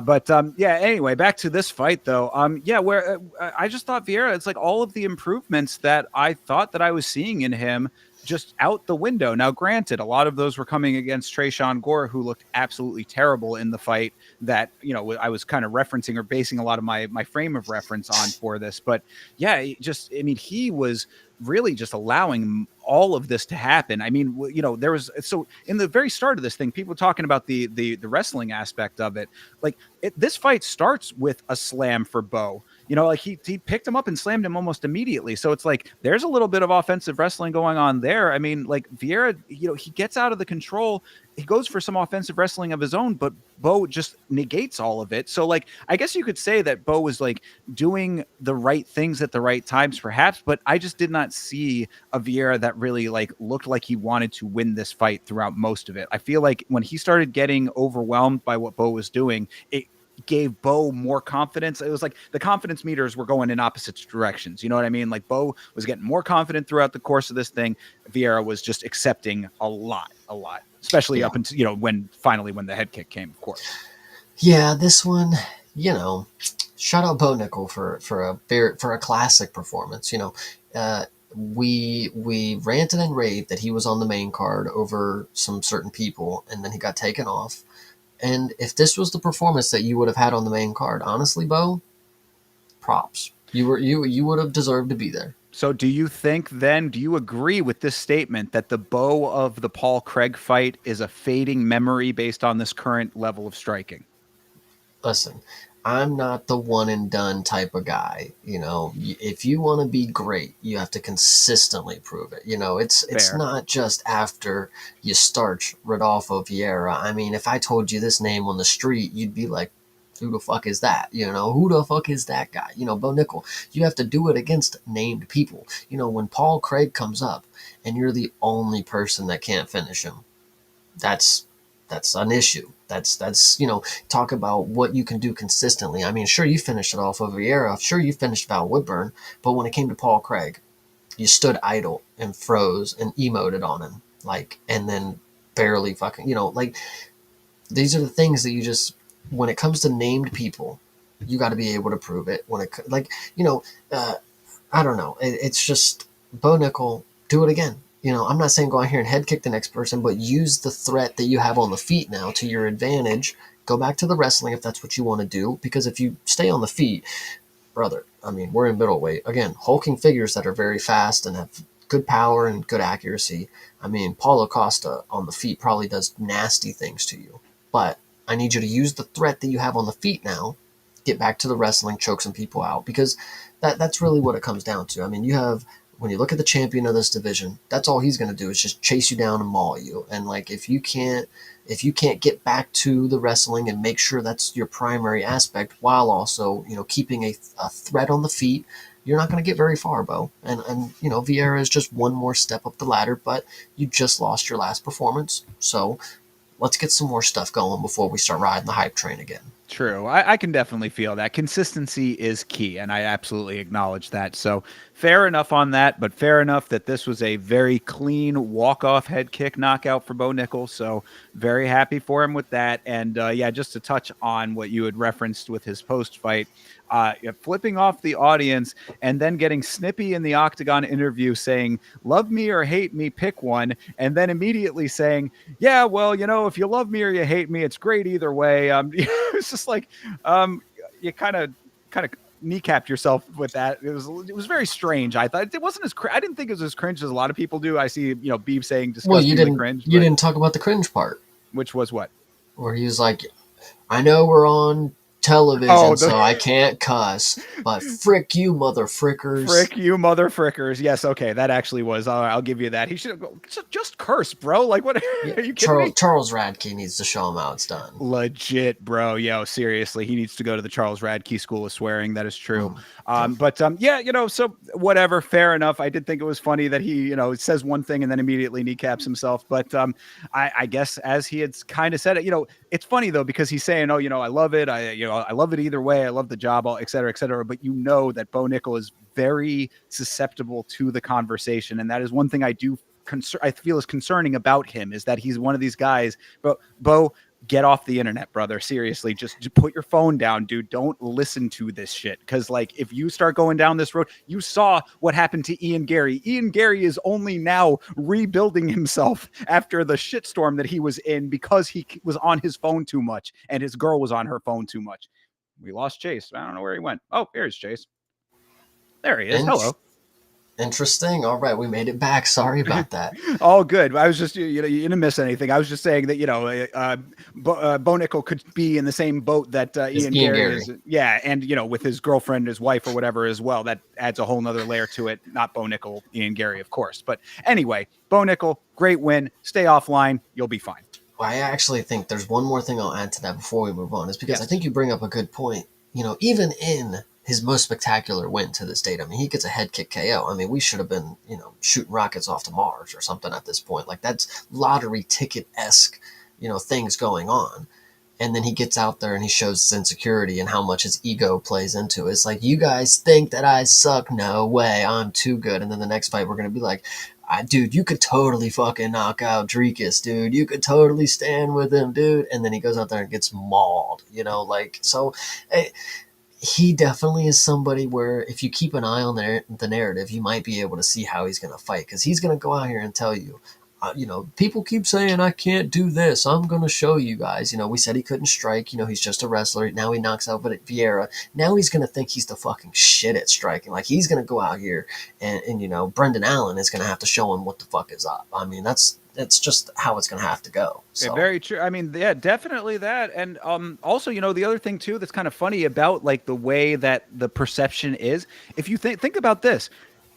but yeah. Anyway, back to this fight though. Yeah, where I just thought Vieira, it's like all of the improvements that I thought that I was seeing in him just out the window. Now, granted, a lot of those were coming against Trayshawn Gore, who looked absolutely terrible in the fight. That I was kind of referencing or basing a lot of my frame of reference on for this. But yeah, just I mean, he was really just allowing all of this to happen. I mean, there was so in the very start of this thing, people talking about the wrestling aspect of it. Like this fight starts with a slam for Bo. Like he picked him up and slammed him almost immediately. So it's like there's a little bit of offensive wrestling going on there. I mean, like Vieira, he gets out of the control. He goes for some offensive wrestling of his own, but Bo just negates all of it. So like I guess you could say that Bo was like doing the right things at the right times, perhaps, but I just did not see a Vieira that really like looked like he wanted to win this fight throughout most of it. I feel like when he started getting overwhelmed by what Bo was doing, it gave Bo more confidence. It was like the confidence meters were going in opposite directions. You know what I mean? Like Bo was getting more confident throughout the course of this thing. Vieira was just accepting a lot, especially Yeah. up until, when the head kick came, of course. Yeah, this one, shout out Bo Nickel for a classic performance. Uh, we ranted and raved that he was on the main card over some certain people, and then he got taken off. And if this was the performance that you would have had on the main card, honestly, Bo, props. You would have deserved to be there. So do you agree with this statement that the Bo of the Paul Craig fight is a fading memory based on this current level of striking? Listen, I'm not the one and done type of guy. If you want to be great, you have to consistently prove it. It's Fair. not just after you start Rodolfo Vieira. I mean, if I told you this name on the street, you'd be like, who the fuck is that? Who the fuck is that guy? Bo Nickel. You have to do it against named people. When Paul Craig comes up and you're the only person that can't finish him, that's an issue. That's talk about what you can do consistently. I mean, sure, you finished it off of Vieira, sure, you finished Val Woodburn, but when it came to Paul Craig, you stood idle and froze and emoted on him, like, and then barely fucking, like, these are the things that you just, when it comes to named people, you got to be able to prove it. When it, like, I don't know, it's just Bo Nickel, do it again. I'm not saying go out here and head kick the next person, but use the threat that you have on the feet now to your advantage. Go back to the wrestling if that's what you want to do, because if you stay on the feet, brother, I mean, we're in middleweight. Again, hulking figures that are very fast and have good power and good accuracy. I mean, Paulo Costa on the feet probably does nasty things to you. But I need you to use the threat that you have on the feet now, get back to the wrestling, choke some people out, because that's really what it comes down to. I mean, when you look at the champion of this division, that's all he's going to do is just chase you down and maul you. And like, if you can't get back to the wrestling and make sure that's your primary aspect while also, keeping a threat on the feet, you're not going to get very far, Bo. And Vieira is just one more step up the ladder, but you just lost your last performance. So let's get some more stuff going before we start riding the hype train again. True. I can definitely feel that. Consistency is key, and I absolutely acknowledge that. So fair enough on that, but fair enough that this was a very clean walk-off head kick knockout for Bo Nickel. So very happy for him with that. And yeah, just to touch on what you had referenced with his post-fight, yeah, flipping off the audience and then getting snippy in the Octagon interview saying, "Love me or hate me, pick one," and then immediately saying, "Yeah, well, if you love me or you hate me, it's great either way." It's just like, um, you kind of kneecapped yourself with that. It was very strange. I thought it wasn't I didn't think it was as cringe as a lot of people do. I see, Beeb saying Well, disgustingly cringe, you but didn't talk about the cringe part which was what? where he was like, I know we're on Oh, television, the so I can't cuss, but frick you, mother frickers. frick you, mother frickers. Yes, okay, that actually was. I'll give you that. He should have just curse, bro. Like, what? Yeah, Are you kidding me? Charles Radke needs to show him how it's done. Legit, bro. Yo, seriously, he needs to go to the Charles Radke School of Swearing. That is true. Definitely. But yeah, so whatever, fair enough. I did think it was funny that he, says one thing and then immediately kneecaps himself. But I guess as he had kind of said it, it's funny though because he's saying, "Oh, I love it. I love it either way. I love the job, et cetera, et cetera." But that Bo Nickel is very susceptible to the conversation, and that is one thing I feel is concerning about him is that he's one of these guys. But Bo, get off the internet, brother. Seriously, just put your phone down, dude. Don't listen to this shit. Because like, if you start going down this road, you saw what happened to Ian Gary. Ian Gary is only now rebuilding himself after the shitstorm that he was in because he was on his phone too much and his girl was on her phone too much. We lost Chase. I don't know where he went. Oh, here's Chase. There he is. In- Hello. Interesting. All right, we made it back. Sorry about that. All good. I was just, you didn't miss anything. I was just saying that, Bo Nickel could be in the same boat that It's Ian Ian Gary Gary. is. Yeah. And, with his girlfriend, his wife or whatever as well, that adds a whole nother layer to it. Not Bo Nickel, Ian Gary, of course. But anyway, Bo Nickel, great win. Stay offline. You'll be fine. Well, I actually think there's one more thing I'll add to that before we move on, is because I Yes. think you bring up a good point. Even in his most spectacular win to this date, I mean, he gets a head kick KO. I mean, we should have been, shooting rockets off to Mars or something at this point. Like, that's lottery ticket esque, things going on. And then he gets out there and he shows his insecurity and how much his ego plays into it. It's like, you guys think that I suck? No way, I'm too good. And then the next fight, we're going to be like, dude, you could totally fucking knock out Drekus, dude. You could totally stand with him, dude. And then he goes out there and gets mauled, so he definitely is somebody where if you keep an eye on the narrative, you might be able to see how he's going to fight, because he's going to go out here and tell you, people keep saying I can't do this. I'm going to show you guys. We said he couldn't strike. He's just a wrestler. Now he knocks out Vieira. Now he's going to think he's the fucking shit at striking. Like, he's going to go out here and Brendan Allen is going to have to show him what the fuck is up. I mean, that's just how it's going to have to go. So. Very true. I mean, yeah, definitely that. And also, the other thing too that's kind of funny about like the way that the perception is, if you think about this,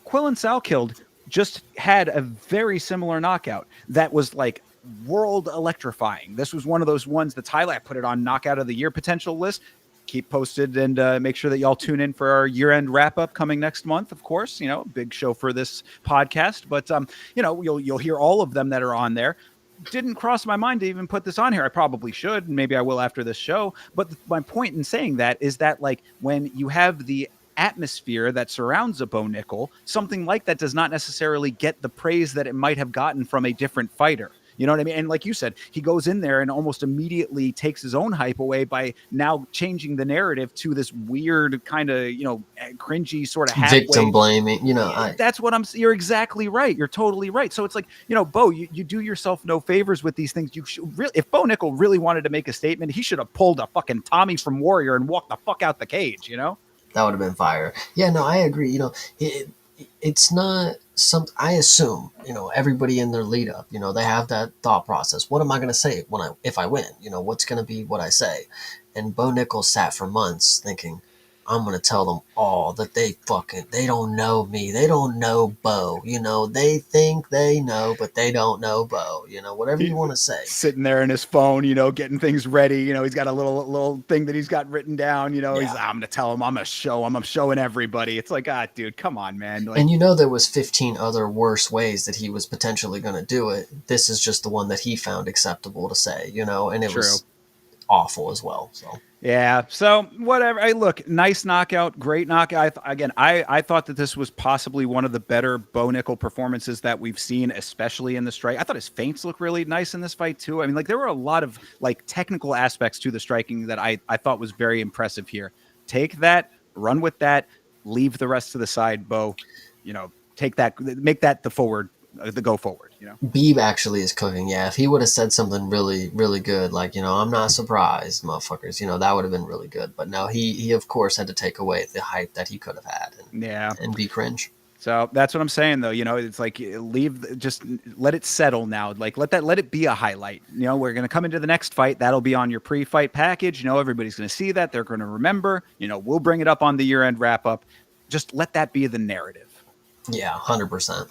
Quillen Salkeld just had a very similar knockout that was like world electrifying. This was one of those ones that's highlight. I put it on knockout of the year potential list. Keep posted and make sure that y'all tune in for our year-end wrap-up coming next month. Of course, big show for this podcast, but you'll hear all of them that are on there. Didn't cross my mind to even put this on here. I probably should. Maybe I will after this show. But my point in saying that is that, like, when you have the atmosphere that surrounds a Bo Nickel, something like that does not necessarily get the praise that it might have gotten from a different fighter. You know what I mean? And like you said, he goes in there and almost immediately takes his own hype away by now changing the narrative to this weird kind of, cringy sort of halfway. Victim blaming, That's what you're exactly right. You're totally right. So it's like, Bo, you do yourself no favors with these things. You should really, if Bo Nickel really wanted to make a statement, he should have pulled a fucking Tommy from Warrior and walked the fuck out the cage, That would have been fire. Yeah, no, I agree. It's not some. I assume everybody in their lead up, they have that thought process. What am I going to say if I win? What's going to be what I say? And Bo Nickel sat for months thinking, I'm going to tell them all that they don't know me. They don't know Bo. They think they know, but they don't know Bo. Whatever you want to say. Sitting there in his phone, getting things ready. He's got a little thing that he's got written down. He's I'm going to tell him, I'm showing everybody. It's like, dude, come on, man. Like, and there was 15 other worse ways that he was potentially going to do it. This is just the one that he found acceptable to say, and it was awful as well. So Yeah. So whatever. I look, nice knockout, great knockout. I thought that this was possibly one of the better Bo Nickel performances that we've seen, especially in the strike. I thought his feints looked really nice in this fight too. I mean, like there were a lot of like technical aspects to the striking that I thought was very impressive here. Take that, run with that, leave the rest to the side, Bo. Take that, make that the forward, the go forward. Beeb actually is cooking. Yeah, if he would have said something really, really good, like, I'm not surprised, motherfuckers, that would have been really good. But no, he of course had to take away the hype that he could have had Yeah. and be cringe. So that's what I'm saying, though. It's like just let it settle now. Like let it be a highlight. We're gonna come into the next fight. That'll be on your pre-fight package. Everybody's gonna see that. They're gonna remember. We'll bring it up on the year-end wrap-up. Just let that be the narrative. Yeah, 100%.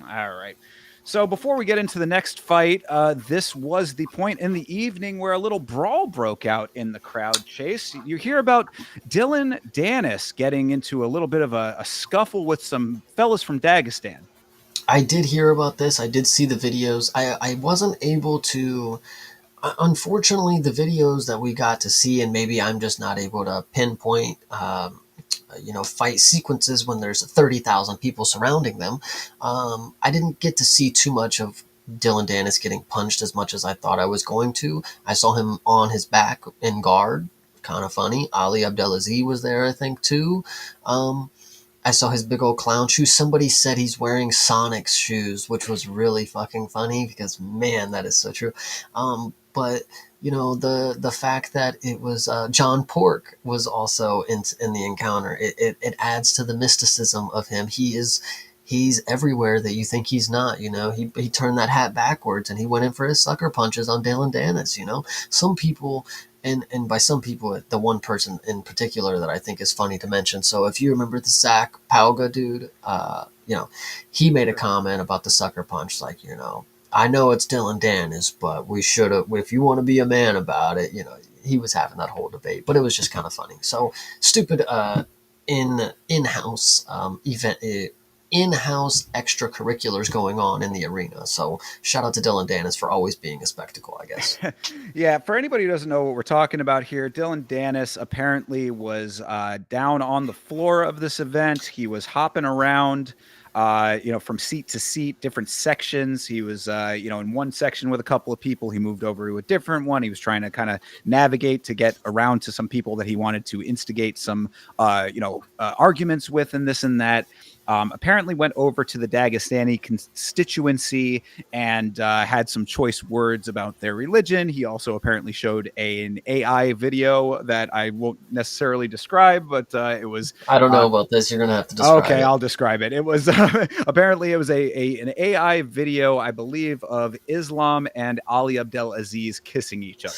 All right. So before we get into the next fight, this was the point in the evening where a little brawl broke out in the crowd, Chase. You hear about Dylan Dennis getting into a little bit of a scuffle with some fellas from Dagestan. I did hear about this. I did see the videos. I wasn't able to. Unfortunately, the videos that we got to see, and maybe I'm just not able to pinpoint, fight sequences when there's 30,000 people surrounding them. I didn't get to see too much of Dylan Dennis getting punched as much as I thought I was going to. I saw him on his back in guard. Kind of funny. Ali Abdelaziz was there, I think, too. I saw his big old clown shoes. Somebody said he's wearing Sonic's shoes, which was really fucking funny because, man, that is so true. But the fact that it was John Pork was also in the encounter. It adds to the mysticism of him. He's everywhere that you think he's not. He turned that hat backwards and he went in for his sucker punches on Dalen Dennis. Some people. And by some people, the one person in particular that I think is funny to mention. So if you remember the Zach Pauga dude, he made a comment about the sucker punch, like, I know it's Dylan Dennis, but we should have, if you want to be a man about it, he was having that whole debate, but it was just kind of funny. So stupid in-house event. In-house extracurriculars going on in the arena. So shout out to Dylan Dennis for always being a spectacle, I guess. Yeah, for anybody who doesn't know what we're talking about here, Dylan Dennis apparently was down on the floor of this event. He was hopping around, from seat to seat, different sections. He was, in one section with a couple of people. He moved over to a different one. He was trying to kind of navigate to get around to some people that he wanted to instigate some, arguments with and this and that. Apparently went over to the Dagestani constituency and had some choice words about their religion. He also apparently showed an AI video that I won't necessarily describe, but it was. I don't know about this. You're gonna have to describe Okay, it. I'll describe it. It was apparently it was an AI video, I believe, of Islam and Ali Abdelaziz kissing each other.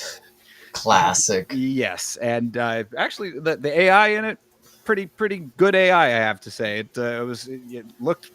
Classic. Yes, and actually, the AI in it, pretty good AI, I have to say. It looked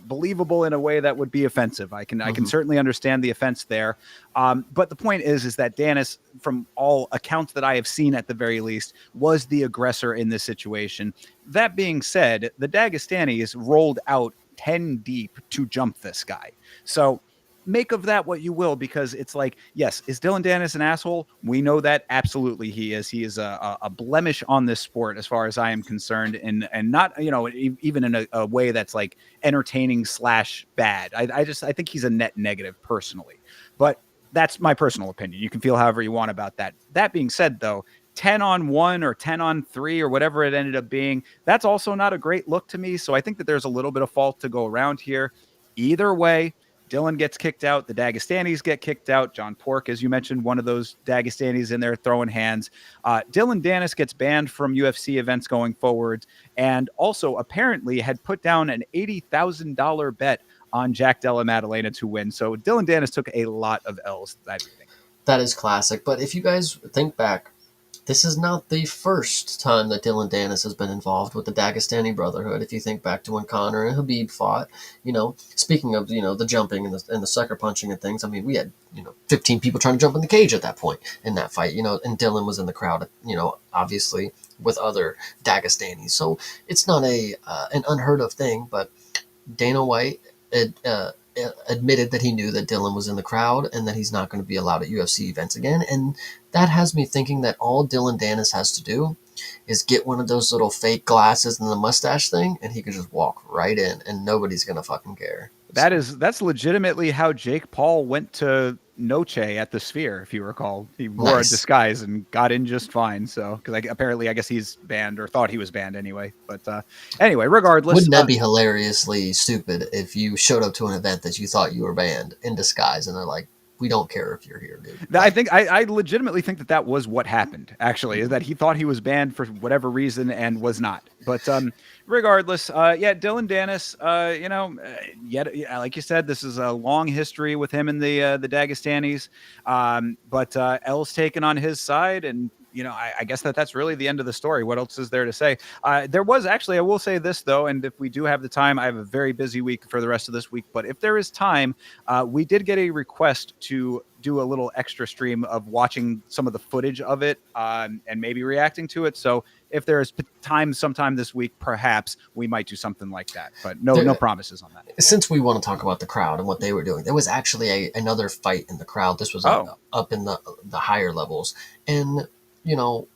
believable in a way that would be offensive. I can certainly understand the offense there. But the point is that Dennis, from all accounts that I have seen at the very least, was the aggressor in this situation. That being said, the Dagestanis rolled out 10 deep to jump this guy. So make of that what you will, because it's like, yes, is Dylan Dennis an asshole? We know that absolutely he is. He is a blemish on this sport as far as I am concerned, and not even in a way that's like entertaining / bad. I think he's a net negative personally, but that's my personal opinion. You can feel however you want about that. That being said, though, 10-on-1 or 10-on-3 or whatever it ended up being, that's also not a great look to me. So I think that there's a little bit of fault to go around here. Either way, Dylan gets kicked out. The Dagestanis get kicked out. John Pork, as you mentioned, one of those Dagestanis in there throwing hands. Dylan Dennis gets banned from UFC events going forward, and also apparently had put down an $80,000 bet on Jack Della Maddalena to win. So Dylan Dennis took a lot of L's that evening. That is classic. But if you guys think back, this is not the first time that Dylan Dennis has been involved with the Dagestani Brotherhood. If you think back to when Conor and Khabib fought, speaking of, the jumping and the sucker punching and things, I mean, we had, 15 people trying to jump in the cage at that point in that fight, and Dylan was in the crowd, obviously with other Dagestanis. So it's not an unheard of thing, but Dana White admitted that he knew that Dylan was in the crowd and that he's not going to be allowed at UFC events again. And that has me thinking that all Dylan Dennis has to do is get one of those little fake glasses and the mustache thing, and he can just walk right in, and nobody's gonna fucking care. So That's legitimately how Jake Paul went to Noche at the Sphere, if you recall. He wore a nice. disguise and got in just fine. So, because apparently, I guess he's banned or thought he was banned anyway. But anyway, regardless, Wouldn't that be hilariously stupid if you showed up to an event that you thought you were banned in disguise, and they're like, "We don't care if you're here, dude." I Like, think I legitimately think that that was what happened. Actually, is that he thought he was banned for whatever reason and was not. But regardless, yeah, Dylan Dennis, yet like you said, this is a long history with him and the Dagestanis. But L's taken on his side, and I guess that's really the end of the story. What else is there to say? There was actually, I will say this though, and if we do have the time, I have a very busy week for the rest of this week. But if there is time, we did get a request to do a little extra stream of watching some of the footage of it and maybe reacting to it. So if there is time sometime this week, perhaps we might do something like that. But no there, promises on that. since we want to talk about the crowd and what they were doing, there was actually another fight in the crowd. This was Oh, up in the higher levels, and you know,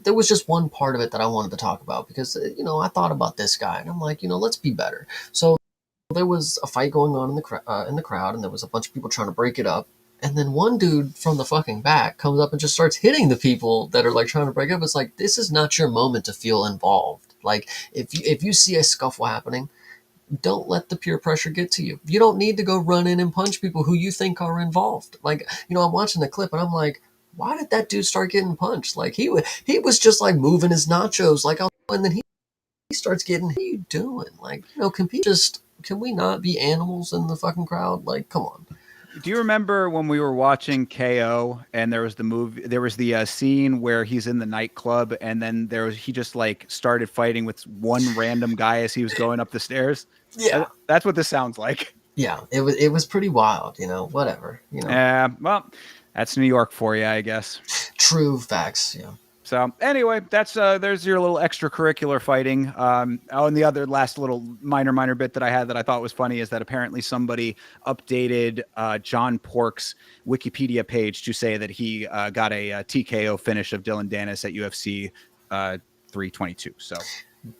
there was just one part of it that I wanted to talk about because I thought about this guy and I'm like, let's be better. So there was a fight going on in the crowd, and there was a bunch of people trying to break it up. And then one dude from the fucking back comes up and just starts hitting the people that are like trying to break up. It's like, this is not your moment to feel involved. Like if you see a scuffle happening, don't let the peer pressure get to you. You don't need to go run in and punch people who you think are involved. Like, I'm watching the clip and I'm like, why did that dude start getting punched? Like he was just like moving his nachos like, and then he starts getting, what are you doing? Like, can we not be animals in the fucking crowd? Like, come on. do you remember when we were watching KO and there was the scene where he's in the nightclub and then he just like started fighting with one random guy as he was going up the stairs? Yeah. That's what this sounds like. Yeah. It was pretty wild, whatever, Well, that's New York for you, I guess. true facts. Yeah. So anyway, that's there's your little extracurricular fighting. And the other last little minor bit that I had that I thought was funny is that apparently somebody updated John Pork's Wikipedia page to say that he got a TKO finish of Dylan Dennis at UFC 322. So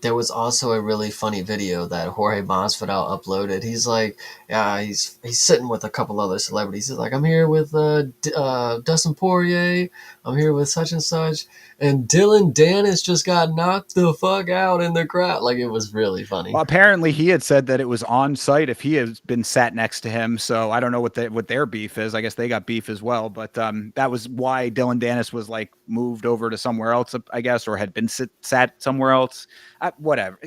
There was also a really funny video that Jorge Masvidal uploaded. He's like, yeah, he's sitting with a couple other celebrities. He's like, I'm here with Dustin Poirier. I'm here with such and such, and Dylan Dennis just got knocked the fuck out in the crowd. Like, it was really funny. well, apparently he had said that it was on site if he has been sat next to him. So I don't know what their beef is. I guess they got beef as well. But that was why Dylan Dennis was like moved over to somewhere else, I guess, or had been sat somewhere else. Whatever.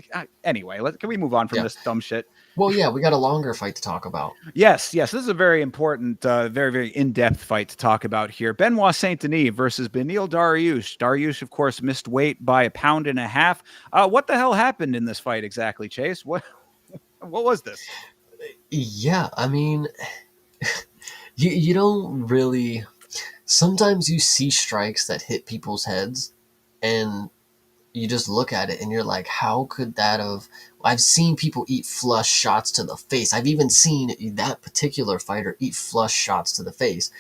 Anyway, can we move on from Yeah. this dumb shit? Well, yeah, we got a longer fight to talk about. Yes. This is a very important, very, very in-depth fight to talk about here. Benoit Saint Denis versus Beneil Dariush. Dariush, of course, missed weight by 1.5 pounds. What the hell happened in this fight exactly, Chase? What was this? Yeah, I mean, you don't really. Sometimes you see strikes that hit people's heads, and you just look at it and you're like, how could that have. I've seen people eat flush shots to the face. I've even seen that particular fighter eat flush shots to the face.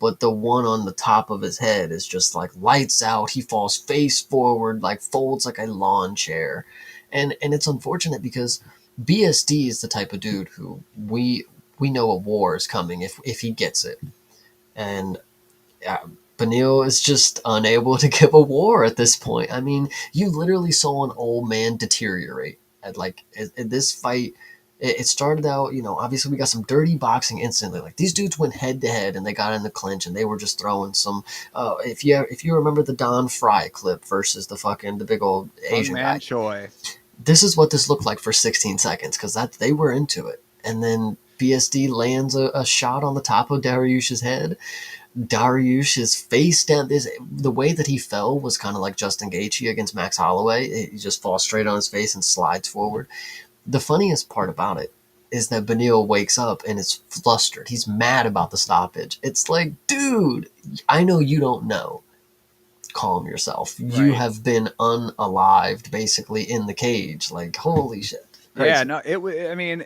But the one on the top of his head is just like lights out. He falls face forward, like folds like a lawn chair. And it's unfortunate because BSD is the type of dude who we know a war is coming if he gets it. And Benil is just unable to give a war at this point. I mean, you literally saw an old man deteriorate. At like in this fight, it started out. Obviously we got some dirty boxing instantly. Like, these dudes went head to head and they got in the clinch and they were just throwing some. If you remember the Don Fry clip versus the big old Hung Asian Man guy, Choi. this is what this looked like for 16 seconds because that they were into it. And then BSD lands a shot on the top of Dariush's head. Dariush's face down. The way that he fell was kind of like Justin Gaethje against Max Holloway. He just falls straight on his face and slides forward. The funniest part about it is that Beneil wakes up and is flustered. He's mad about the stoppage. It's like, dude, I know you don't know. Calm yourself. You Right. have been unalived basically in the cage. Like, holy shit. Yeah, Crazy. no, I mean,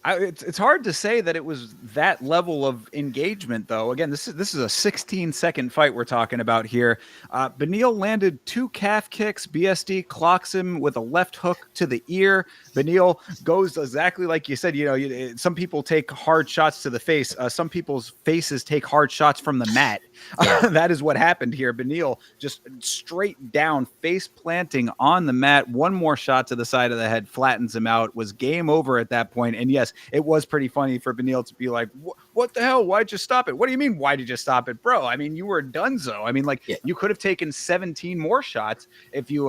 It's hard to say that it was that level of engagement, though. Again, this is a 16-second fight we're talking about here. Beneil landed 2 calf kicks. BSD clocks him with a left hook to the ear. Beneil goes exactly like you said. Some people take hard shots to the face. Some people's faces take hard shots from the mat. Yeah. That is what happened here. Beneil just straight down, face planting on the mat. One more shot to the side of the head flattens him out. Was game over at that point. And yes, it was pretty funny for Beneil to be like, what the hell? Why'd you stop it? What do you mean, why did you stop it? Bro, I mean, you were donezo. I mean, like, Yeah. you could have taken 17 more shots if you,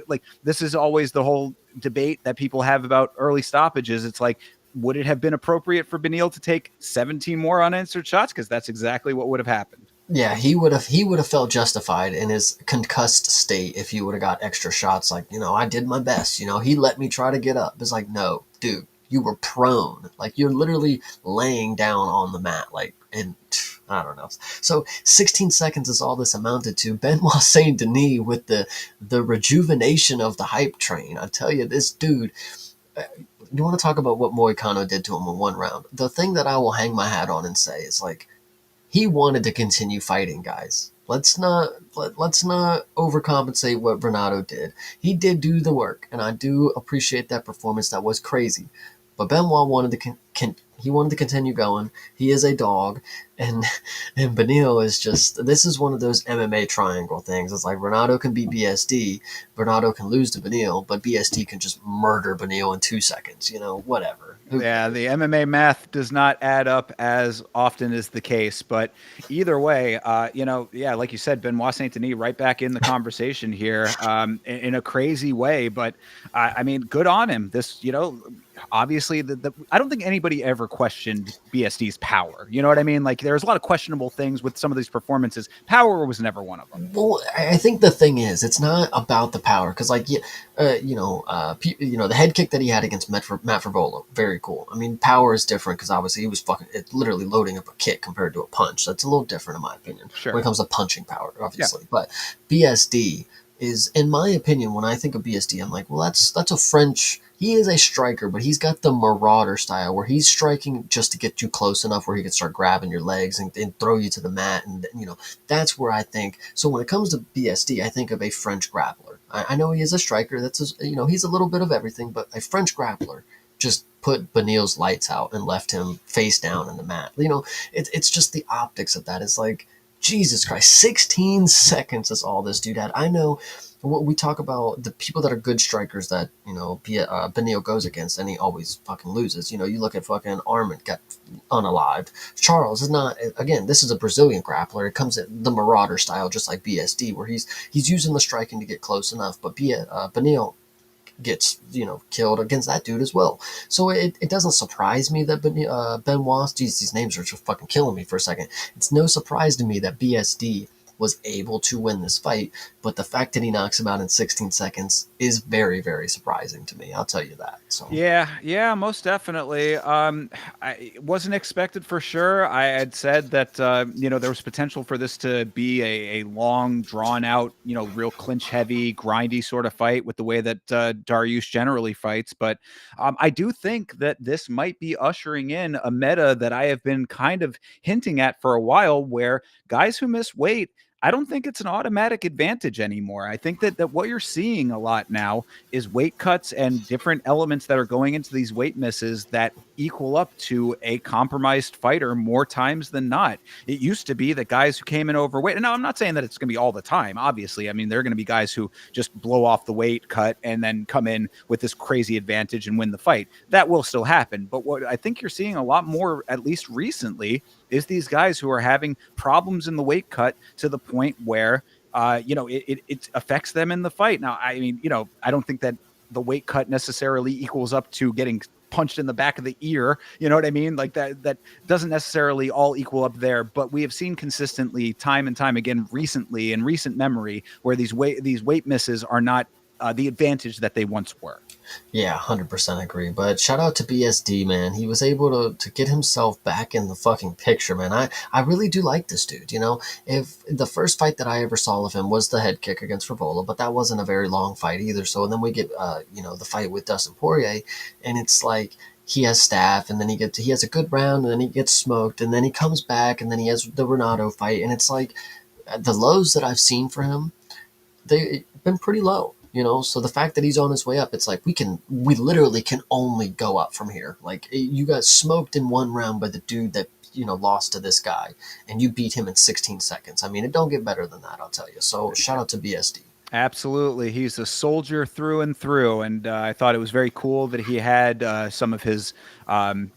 like, this is always the whole debate that people have about early stoppages. It's like, would it have been appropriate for Beneil to take 17 more unanswered shots? Because that's exactly what would have happened. Yeah, he would have felt justified in his concussed state if he would have got extra shots. Like, I did my best. He let me try to get up. It's like, no, dude, you were prone. Like, you're literally laying down on the mat. Like, and I don't know. So 16 seconds is all this amounted to. Benoit Saint Denis with the rejuvenation of the hype train. I tell you, this dude. You want to talk about what Moicano did to him in one round? The thing that I will hang my hat on and say is like, he wanted to continue fighting, guys. Let's not overcompensate what Renato did. He did do the work, and I do appreciate that performance. That was crazy, but Benoit wanted to he wanted to continue going. He is a dog, and and Beneil is just, this is one of those MMA triangle things. It's like Renato can beat BSD, Renato can lose to Beneil, but BSD can just murder Beneil in 2 seconds. Whatever. Who Yeah, cares? the MMA math does not add up as often is the case, but either way, yeah, like you said, Benoit Saint Denis right back in the conversation here, in a crazy way. But I mean, good on him. This, obviously, I don't think anybody ever questioned BSD's power. You know what I mean? Like, there's a lot of questionable things with some of these performances. Power was never one of them. Well, I think the thing is, it's not about the power, because, like, the head kick that he had against Matt Favola, very cool. I mean, power is different because obviously he was literally loading up a kick compared to a punch. That's a little different in my opinion when Sure. it comes to punching power, Yeah. obviously. But BSD is, in my opinion, when I think of BSD, I'm like, well, that's a French. He is a striker, but he's got the marauder style where he's striking just to get you close enough where he can start grabbing your legs and throw you to the mat. And, that's where I think. So when it comes to BSD, I think of a French grappler. I know he is a striker. He's a little bit of everything, but a French grappler just put Beneil's lights out and left him face down in the mat. It's just the optics of that. It's like, Jesus Christ, 16 seconds is all this dude had. I know what we talk about, the people that are good strikers that, Beneil goes against, and he always fucking loses. You look at fucking Armand, got unalived. Charles is not, again, this is a Brazilian grappler. It comes at the marauder style, just like BSD, where he's using the striking to get close enough. But Beneil gets killed against that dude as well. So it doesn't surprise me that Benoit, geez, these names are just fucking killing me for a second. It's no surprise to me that BSD was able to win this fight, but the fact that he knocks him out in 16 seconds is very, very surprising to me. I'll tell you that. So Yeah, most definitely. It wasn't expected for sure. I had said that there was potential for this to be a long, drawn out, real clinch heavy, grindy sort of fight with the way that Dariush generally fights. But I do think that this might be ushering in a meta that I have been kind of hinting at for a while, where guys who miss weight, I don't think it's an automatic advantage anymore. I think that what you're seeing a lot now is weight cuts and different elements that are going into these weight misses that equal up to a compromised fighter more times than not. It used to be that guys who came in overweight, and now I'm not saying that it's going to be all the time, obviously. I mean, there are going to be guys who just blow off the weight cut and then come in with this crazy advantage and win the fight. That will still happen. But what I think you're seeing a lot more, at least recently, is these guys who are having problems in the weight cut to the point where it affects them in the fight. Now, I mean, I don't think that the weight cut necessarily equals up to getting punched in the back of the ear. You know what I mean? Like that doesn't necessarily all equal up there, but we have seen consistently time and time again recently in recent memory where these weight misses are not the advantage that they once were. yeah, 100% agree. But shout out to BSD, man. He was able to get himself back in the fucking picture, man. I really do like this dude. If the first fight that I ever saw of him was the head kick against Favola, but that wasn't a very long fight either. So then we get, the fight with Dustin Poirier, and it's like, he has staff, and then he has a good round, and then he gets smoked, and then he comes back, and then he has the Renato fight, and it's like the lows that I've seen for him, they've been pretty low. So the fact that he's on his way up, it's like we literally can only go up from here. Like, you got smoked in one round by the dude that lost to this guy, and you beat him in 16 seconds. I mean, it don't get better than that, I'll tell you. So shout out to BSD. Absolutely. He's a soldier through and through. And I thought it was very cool that he had some of his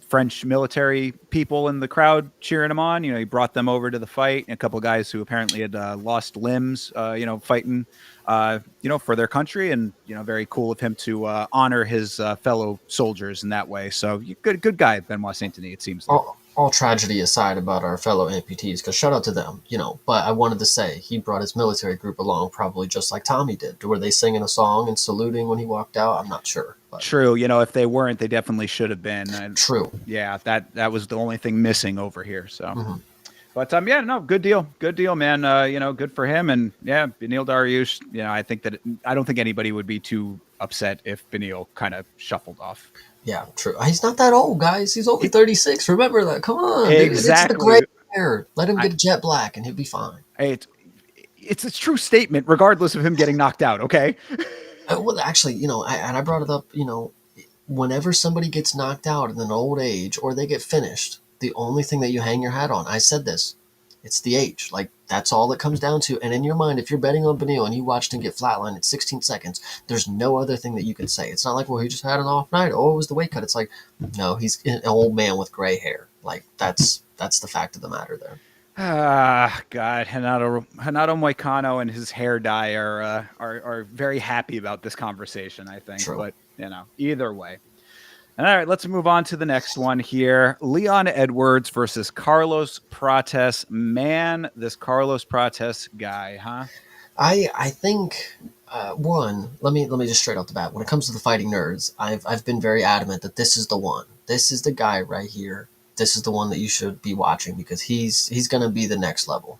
French military people in the crowd cheering him on. He brought them over to the fight. And a couple of guys who apparently had lost limbs, fighting, for their country. And, very cool of him to honor his fellow soldiers in that way. So good guy, Benoit Saint Denis, it seems like. All tragedy aside about our fellow amputees, because shout out to them, But I wanted to say he brought his military group along, probably just like Tommy did. Were they singing a song and saluting when he walked out? I'm not sure. But. True. If they weren't, they definitely should have been. True. Yeah, that was the only thing missing over here. So. Mm-hmm. But yeah, no, good deal, man. Good for him, and yeah, Beneil Dariush. I don't think anybody would be too upset if Beneil kind of shuffled off. Yeah, true. He's not that old, guys. He's only 36. Remember that. Come on. Exactly. It's the gray hair. Let him get jet black, and he'll be fine. It's a true statement, regardless of him getting knocked out. Okay. Well, actually, I brought it up. Whenever somebody gets knocked out in an old age or they get finished, the only thing that you hang your hat on, I said this, it's the age. Like, that's all it comes down to. And in your mind, if you're betting on Beneil and you watched him get flatlined at 16 seconds, there's no other thing that you can say. It's not like, well, he just had an off night. Oh, it was the weight cut. It's like, no, he's an old man with gray hair. Like, that's the fact of the matter there. God, Renato Moicano and his hair dye are very happy about this conversation, I think. True. But, either way. All right, let's move on to the next one here. Leon Edwards versus Carlos Prates. Man, this Carlos Prates guy, huh? I think one. Let me just straight off the bat. When it comes to the fighting nerds, I've been very adamant that this is the one. This is the guy right here. This is the one that you should be watching because he's going to be the next level.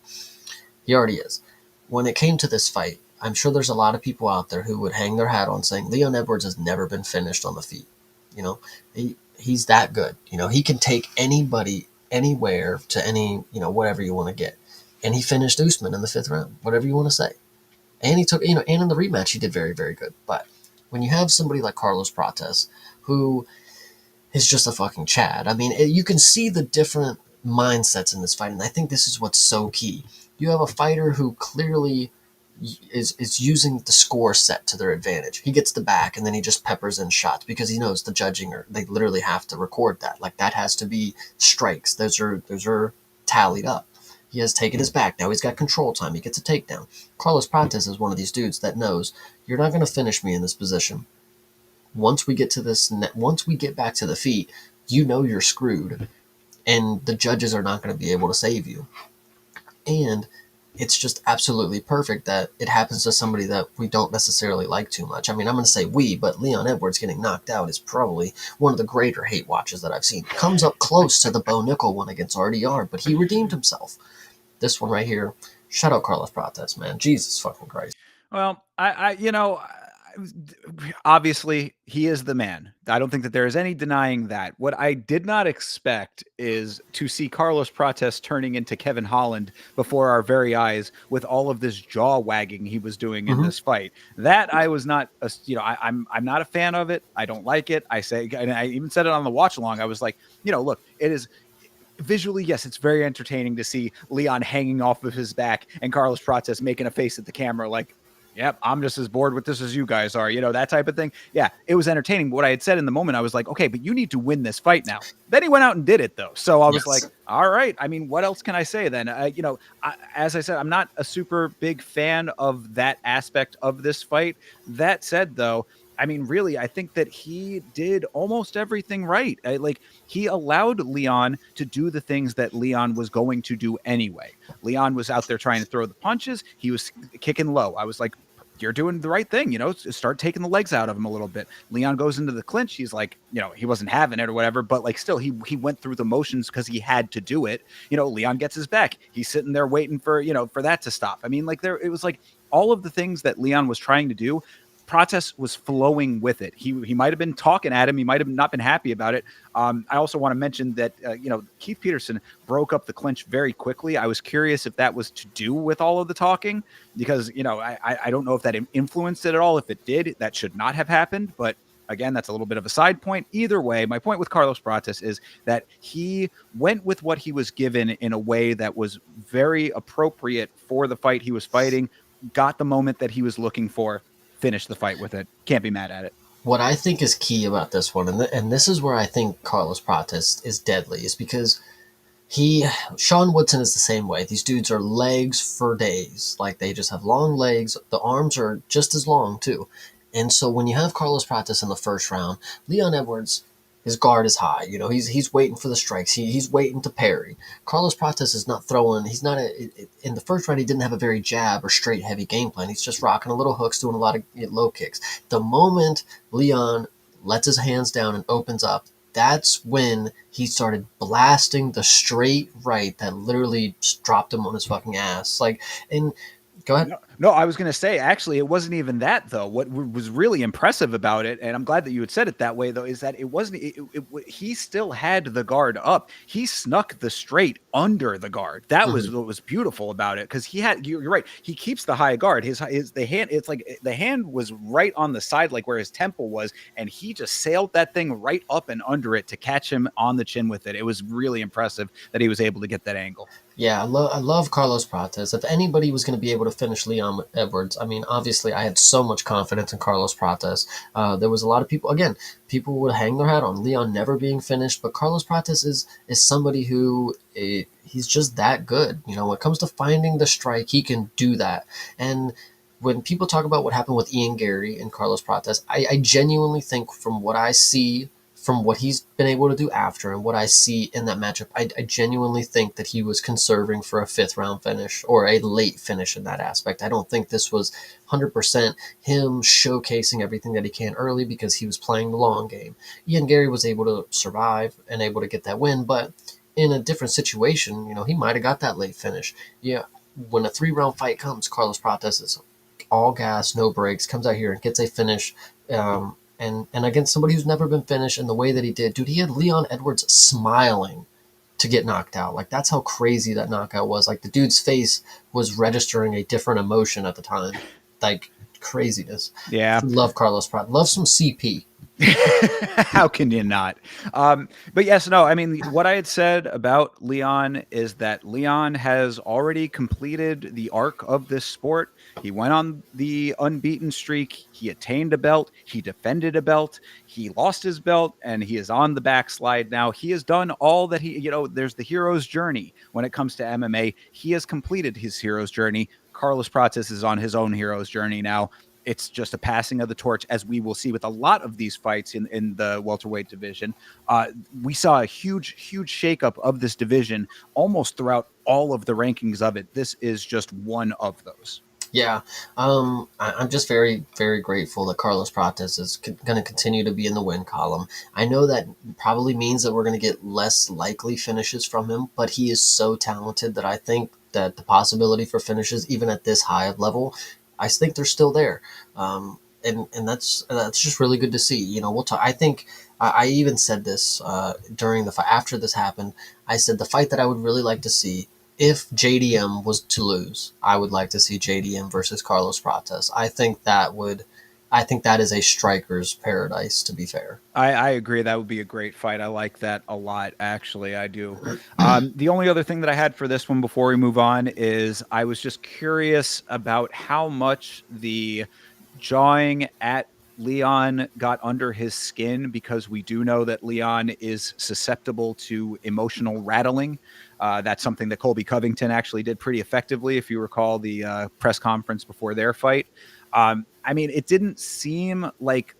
He already is. When it came to this fight, I'm sure there's a lot of people out there who would hang their hat on saying Leon Edwards has never been finished on the feet. He's that good. He can take anybody anywhere to any, whatever you want to get. And he finished Usman in the 5th round, whatever you want to say. And he took, and in the rematch, he did very, very good. But when you have somebody like Carlos Prates, who is just a fucking Chad, I mean, you can see the different mindsets in this fight. And I think this is what's so key. You have a fighter who clearly is using the score set to their advantage. He gets the back and then he just peppers in shots because he knows the judging they literally have to record that. Like, that has to be strikes. Those are tallied up. He has taken his back. Now he's got control time. He gets a takedown. Carlos Prates is one of these dudes that knows you're not going to finish me in this position. Once we get back to the feet, you're screwed, and the judges are not going to be able to save you. And it's just absolutely perfect that it happens to somebody that we don't necessarily like too much. I mean, I'm going to say but Leon Edwards getting knocked out is probably one of the greater hate watches that I've seen. Comes up close to the Bo Nickel one against RDR, but he redeemed himself. This one right here, shout out Carlos Prates, man. Jesus fucking Christ. Well, obviously he is the man. I don't think that there is any denying that. What I did not expect is to see Carlos Prates turning into Kevin Holland before our very eyes with all of this jaw wagging he was doing in this fight. That I was not, I'm not a fan of it. I don't like it. I say, and I even said it on the watch along. I was like, look, it is visually, yes, it's very entertaining to see Leon hanging off of his back and Carlos Prates making a face at the camera like, yep, I'm just as bored with this as you guys are, that type of thing. Yeah, it was entertaining. But what I had said in the moment, I was like, okay, but you need to win this fight now. Then he went out and did it, though. So I was like, all right. I mean, what else can I say then? As I said, I'm not a super big fan of that aspect of this fight. That said, though, I mean, really, I think that he did almost everything right. He allowed Leon to do the things that Leon was going to do anyway. Leon was out there trying to throw the punches. He was kicking low. I was like, you're doing the right thing, start taking the legs out of him a little bit. Leon goes into the clinch. He's like, he wasn't having it or whatever, but like still he went through the motions because he had to do it. Leon gets his back. He's sitting there waiting for that to stop. I mean, it was like all of the things that Leon was trying to do. Prates was flowing with it. He might have been talking at him. He might have not been happy about it. I also want to mention that Keith Peterson broke up the clinch very quickly. I was curious if that was to do with all of the talking, because I don't know if that influenced it at all. If it did, that should not have happened. But again, that's a little bit of a side point. Either way, my point with Carlos Prates is that he went with what he was given in a way that was very appropriate for the fight he was fighting, got the moment that he was looking for, finished the fight with it. Can't be mad at it. What I think is key about this one, and this is where I think Carlos Prates is deadly, is because Sean Woodson is the same way. These dudes are legs for days. Like, they just have long legs. The arms are just as long too. And so when you have Carlos Prates in the first round, Leon Edwards, his guard is high. He's waiting for the strikes. He's waiting to parry. Carlos Prates is not throwing. He's not in the first round. He didn't have a very jab or straight heavy game plan. He's just rocking a little hooks, doing a lot of low kicks. The moment Leon lets his hands down and opens up, that's when he started blasting the straight right that literally dropped him on his fucking ass. And go ahead. No, I was going to say, actually, it wasn't even that, though. What was really impressive about it, and I'm glad that you had said it that way, though, is that it wasn't, he still had the guard up. He snuck the straight under the guard. That was what was beautiful about it, because you're right, he keeps the high guard. The hand, it's like the hand was right on the side, like where his temple was, and he just sailed that thing right up and under it to catch him on the chin with it. It was really impressive that he was able to get that angle. Yeah, I love Carlos Prates. If anybody was going to be able to finish Leon Edwards, I mean, obviously, I had so much confidence in Carlos Prates. There was a lot of people, again, people would hang their hat on Leon never being finished, but Carlos Prates is somebody who, he's just that good. When it comes to finding the strike, he can do that. And when people talk about what happened with Ian Gary and Carlos Prates, I genuinely think, from what I see, from what he's been able to do after and what I see in that matchup, I genuinely think that he was conserving for a fifth round finish or a late finish in that aspect. I don't think this was 100% him showcasing everything that he can early, because he was playing the long game. Ian Gary was able to survive and able to get that win, but in a different situation, he might have got that late finish. Yeah, when a 3-round fight comes, Carlos Prates is all gas, no brakes, comes out here and gets a finish. And against somebody who's never been finished in the way that he did, dude, he had Leon Edwards smiling to get knocked out. Like, that's how crazy that knockout was. Like, the dude's face was registering a different emotion at the time. Like, craziness. Yeah. Love Carlos Prates. Love some CP. How can you not? But yes, no, I mean, what I had said about Leon is that Leon has already completed the arc of this sport. He went on the unbeaten streak. He attained a belt. He defended a belt. He lost his belt, and he is on the backslide now. He has done all that there's the hero's journey when it comes to MMA. He has completed his hero's journey. Carlos Prates is on his own hero's journey now. It's just a passing of the torch, as we will see with a lot of these fights in the welterweight division. We saw a huge shakeup of this division almost throughout all of the rankings of it. This is just one of those. Yeah, I'm just very, very grateful that Carlos Prates is going to continue to be in the win column. I know that probably means that we're going to get less likely finishes from him, but he is so talented that I think that the possibility for finishes, even at this high of level, I think they're still there. And that's just really good to see. We'll talk. I think I even said this during the fight after this happened. I said the fight that I would really like to see, if JDM was to lose, I would like to see JDM versus Carlos Prates. I think that is a striker's paradise, to be fair. I agree. That would be a great fight. I like that a lot, actually. I do. The only other thing that I had for this one before we move on is I was just curious about how much the jawing at Leon got under his skin, because we do know that Leon is susceptible to emotional rattling. That's something that Colby Covington actually did pretty effectively, if you recall the press conference before their fight. I mean, it didn't seem like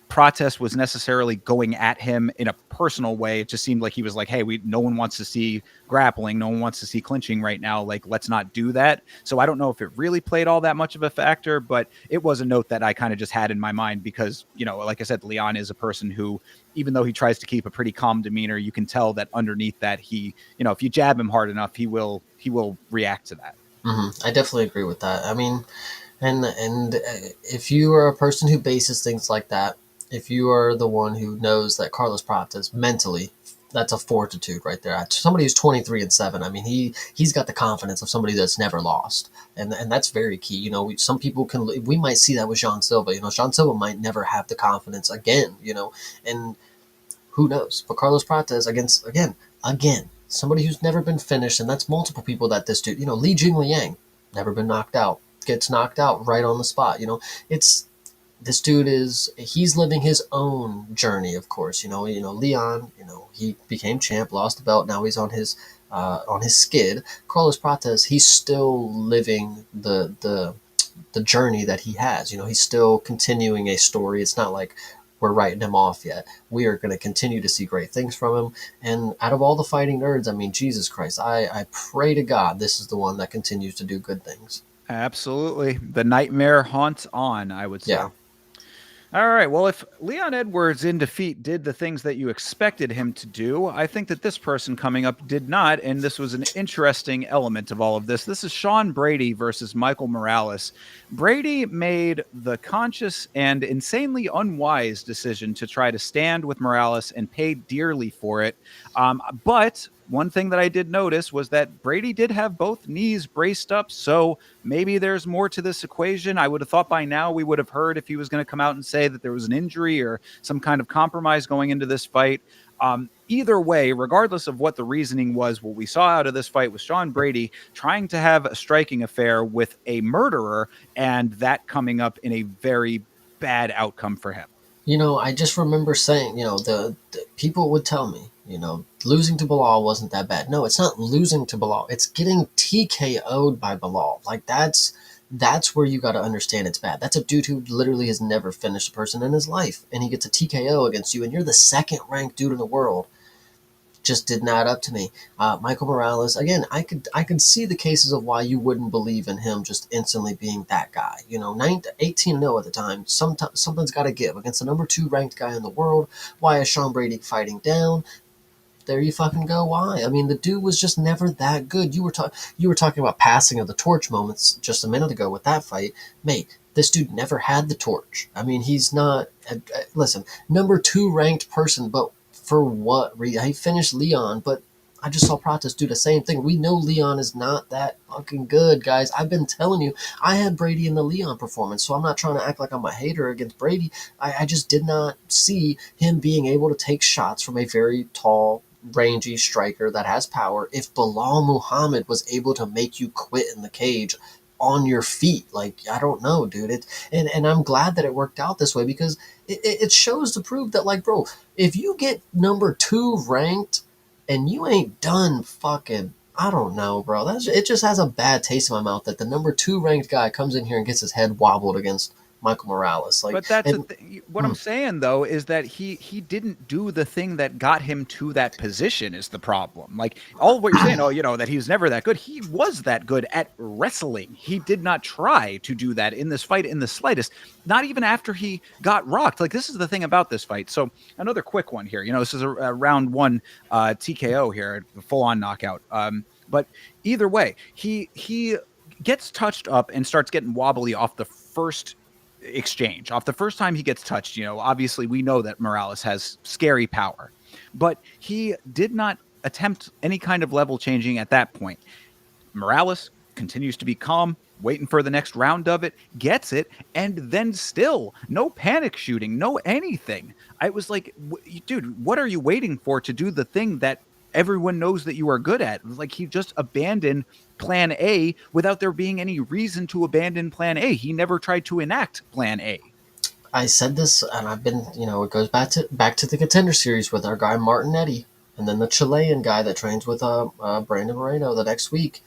Prates was necessarily going at him in a personal way. It just seemed like he was like, hey, no one wants to see grappling. No one wants to see clinching right now. Like, let's not do that. So I don't know if it really played all that much of a factor, but it was a note that I kind of just had in my mind because, like I said, Leon is a person who, even though he tries to keep a pretty calm demeanor, you can tell that underneath that he, if you jab him hard enough, he will react to that. Mm-hmm. I definitely agree with that. I mean, And if you are a person who bases things like that, if you are the one who knows that Carlos Prates mentally, that's a fortitude right there. Somebody who's 23-7. I mean, he's got the confidence of somebody that's never lost, and that's very key. You know, some people we might see that with Jean Silva. You know, Jean Silva might never have the confidence again. You know, and who knows? But Carlos Prates against again somebody who's never been finished, and that's multiple people that this dude. You know, Li Jingliang never been knocked out, gets knocked out right on the spot. You know, it's this dude is he's living his own journey, of course. Leon. You know, he became champ, lost the belt. Now he's on his skid. Carlos Prates, he's still living the journey that he has. You know, he's still continuing a story. It's not like we're writing him off yet. We are going to continue to see great things from him. And out of all the fighting nerds, I mean, Jesus Christ, I pray to God this is the one that continues to do good things. Absolutely. The nightmare haunts on, I would Yeah. say. All right. Well, if Leon Edwards in defeat did the things that you expected him to do, I think that this person coming up did not. And this was an interesting element of all of this. This is Sean Brady versus Michael Morales. Brady made the conscious and insanely unwise decision to try to stand with Morales and pay dearly for it. But one thing that I did notice was that Brady did have both knees braced up. So maybe there's more to this equation. I would have thought by now we would have heard if he was going to come out and say that there was an injury or some kind of compromise going into this fight. Either way, regardless of what the reasoning was, what we saw out of this fight was Sean Brady trying to have a striking affair with a murderer, and that coming up in a very bad outcome for him. You know, I just remember saying, the people would tell me, losing to Bilal wasn't that bad. No, it's not losing to Bilal. It's getting TKO'd by Bilal. Like that's where you got to understand it's bad. That's a dude who literally has never finished a person in his life, and he gets a TKO against you, and you're the second ranked dude in the world. Just did not up to me. Michael Morales, again, I could see the cases of why you wouldn't believe in him just instantly being that guy. 18-0 at the time. Something's got to give against the number 2 ranked guy in the world. Why is Sean Brady fighting down? There you fucking go. Why? I mean, the dude was just never that good. You were talking about passing of the torch moments just a minute ago with that fight, mate. This dude never had the torch. I mean, he's not. Listen, number 2 ranked person, but for what reason? He finished Leon, but I just saw Prates do the same thing. We know Leon is not that fucking good, guys. I've been telling you. I had Brady in the Leon performance, so I'm not trying to act like I'm a hater against Brady. I just did not see him being able to take shots from a very tall, rangy striker that has power. If Bilal Muhammad was able to make you quit in the cage on your feet, like, I don't know, dude. And I'm glad that it worked out this way, because it shows to prove that, like, bro, if you get number 2 ranked and you ain't done fucking, I don't know, bro. It just has a bad taste in my mouth that the number 2 ranked guy comes in here and gets his head wobbled against Michael Morales. Like, But that's and what I'm saying though is that he didn't do the thing that got him to that position is the problem. Like all of what you're saying, that he was never that good. He was that good at wrestling. He did not try to do that in this fight in the slightest. Not even after he got rocked. Like this is the thing about this fight. So another quick one here. This is a round 1 TKO here, full on knockout. But either way, he gets touched up and starts getting wobbly off the first exchange. Off the first time he gets touched, obviously we know that Morales has scary power, but he did not attempt any kind of level changing at that point. Morales continues to be calm, waiting for the next round of it, gets it, and then still no panic shooting, no anything. I was like, dude, what are you waiting for to do the thing that everyone knows that you are good at? Like he just abandoned plan A without there being any reason to abandon plan A. He never tried to enact plan A. I said this, and I've been, it goes back to the Contender Series with our guy Martin Eddy, and then the Chilean guy that trains with Brandon Moreno the next week.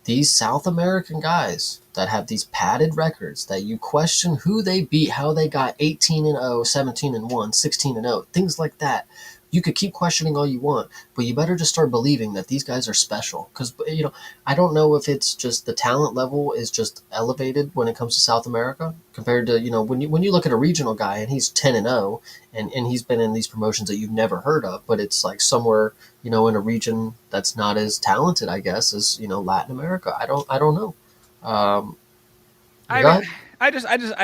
These South American guys that have these padded records that you question who they beat, how they got 18-0, 17-1, 16-0, things like that. You could keep questioning all you want, but you better just start believing that these guys are special. Because, I don't know if it's just the talent level is just elevated when it comes to South America compared to, when you look at a regional guy and he's 10-0 and he's been in these promotions that you've never heard of, but it's like somewhere, in a region that's not as talented, I guess, as, Latin America. I don't know. Um, I Go mean, ahead. I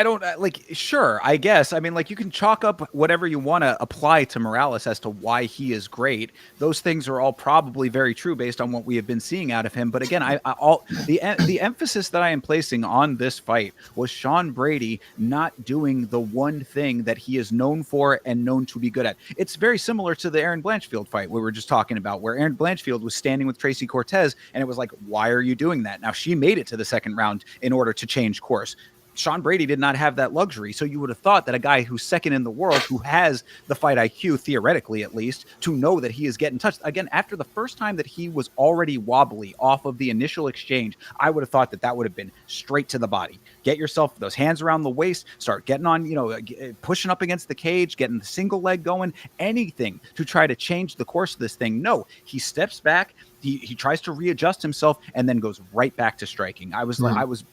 don't like. Sure, I guess. I mean, like you can chalk up whatever you want to apply to Morales as to why he is great. Those things are all probably very true based on what we have been seeing out of him. But again, I all the emphasis that I am placing on this fight was Sean Brady not doing the one thing that he is known for and known to be good at. It's very similar to the Aaron Blanchfield fight we were just talking about, where Aaron Blanchfield was standing with Tracy Cortez, and it was like, why are you doing that? Now she made it to the second round in order to change course. Sean Brady did not have that luxury. So you would have thought that a guy who's second in the world, who has the fight IQ, theoretically at least, to know that he is getting touched. Again, after the first time that he was already wobbly off of the initial exchange, I would have thought that that would have been straight to the body. Get yourself those hands around the waist, start getting on, pushing up against the cage, getting the single leg going, anything to try to change the course of this thing. No, he steps back. He tries to readjust himself and then goes right back to striking. I was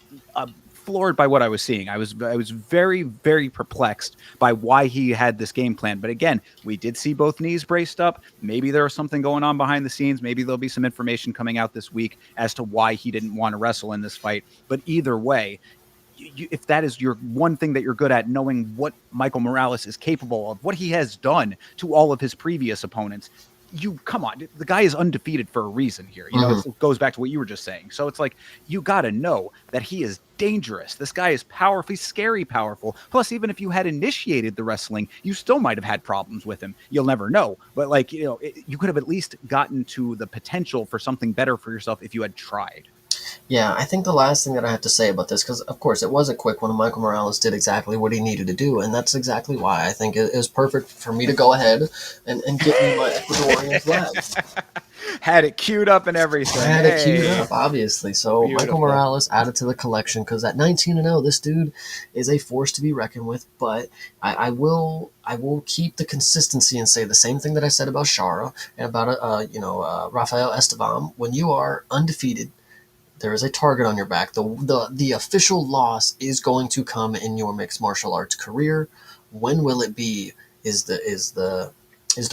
floored by what I was seeing. I was very, very perplexed by why he had this game plan. But again, we did see both knees braced up. Maybe there was something going on behind the scenes. Maybe there'll be some information coming out this week as to why he didn't want to wrestle in this fight. But either way, if that is your one thing that you're good at, knowing what Michael Morales is capable of, what he has done to all of his previous opponents, you come on, the guy is undefeated for a reason here. It goes back to what you were just saying. So it's like, you got to know that he is dangerous. This guy is powerful. He's scary powerful. Plus, even if you had initiated the wrestling, you still might have had problems with him. You'll never know. But like, you could have at least gotten to the potential for something better for yourself if you had tried. Yeah, I think the last thing that I have to say about this, because of course it was a quick one, and Michael Morales did exactly what he needed to do, and that's exactly why I think it is perfect for me to go ahead and give me my Ecuadorian flag. Had it queued up and everything. I had it queued Hey, up, obviously. So Michael beautiful. Morales added to the collection because at 19-0, this dude is a force to be reckoned with. But I will keep the consistency and say the same thing that I said about Shara and about Rafael Estevam. When you are undefeated, there is a target on your back. The official loss is going to come in your mixed martial arts career. When will it be? Is the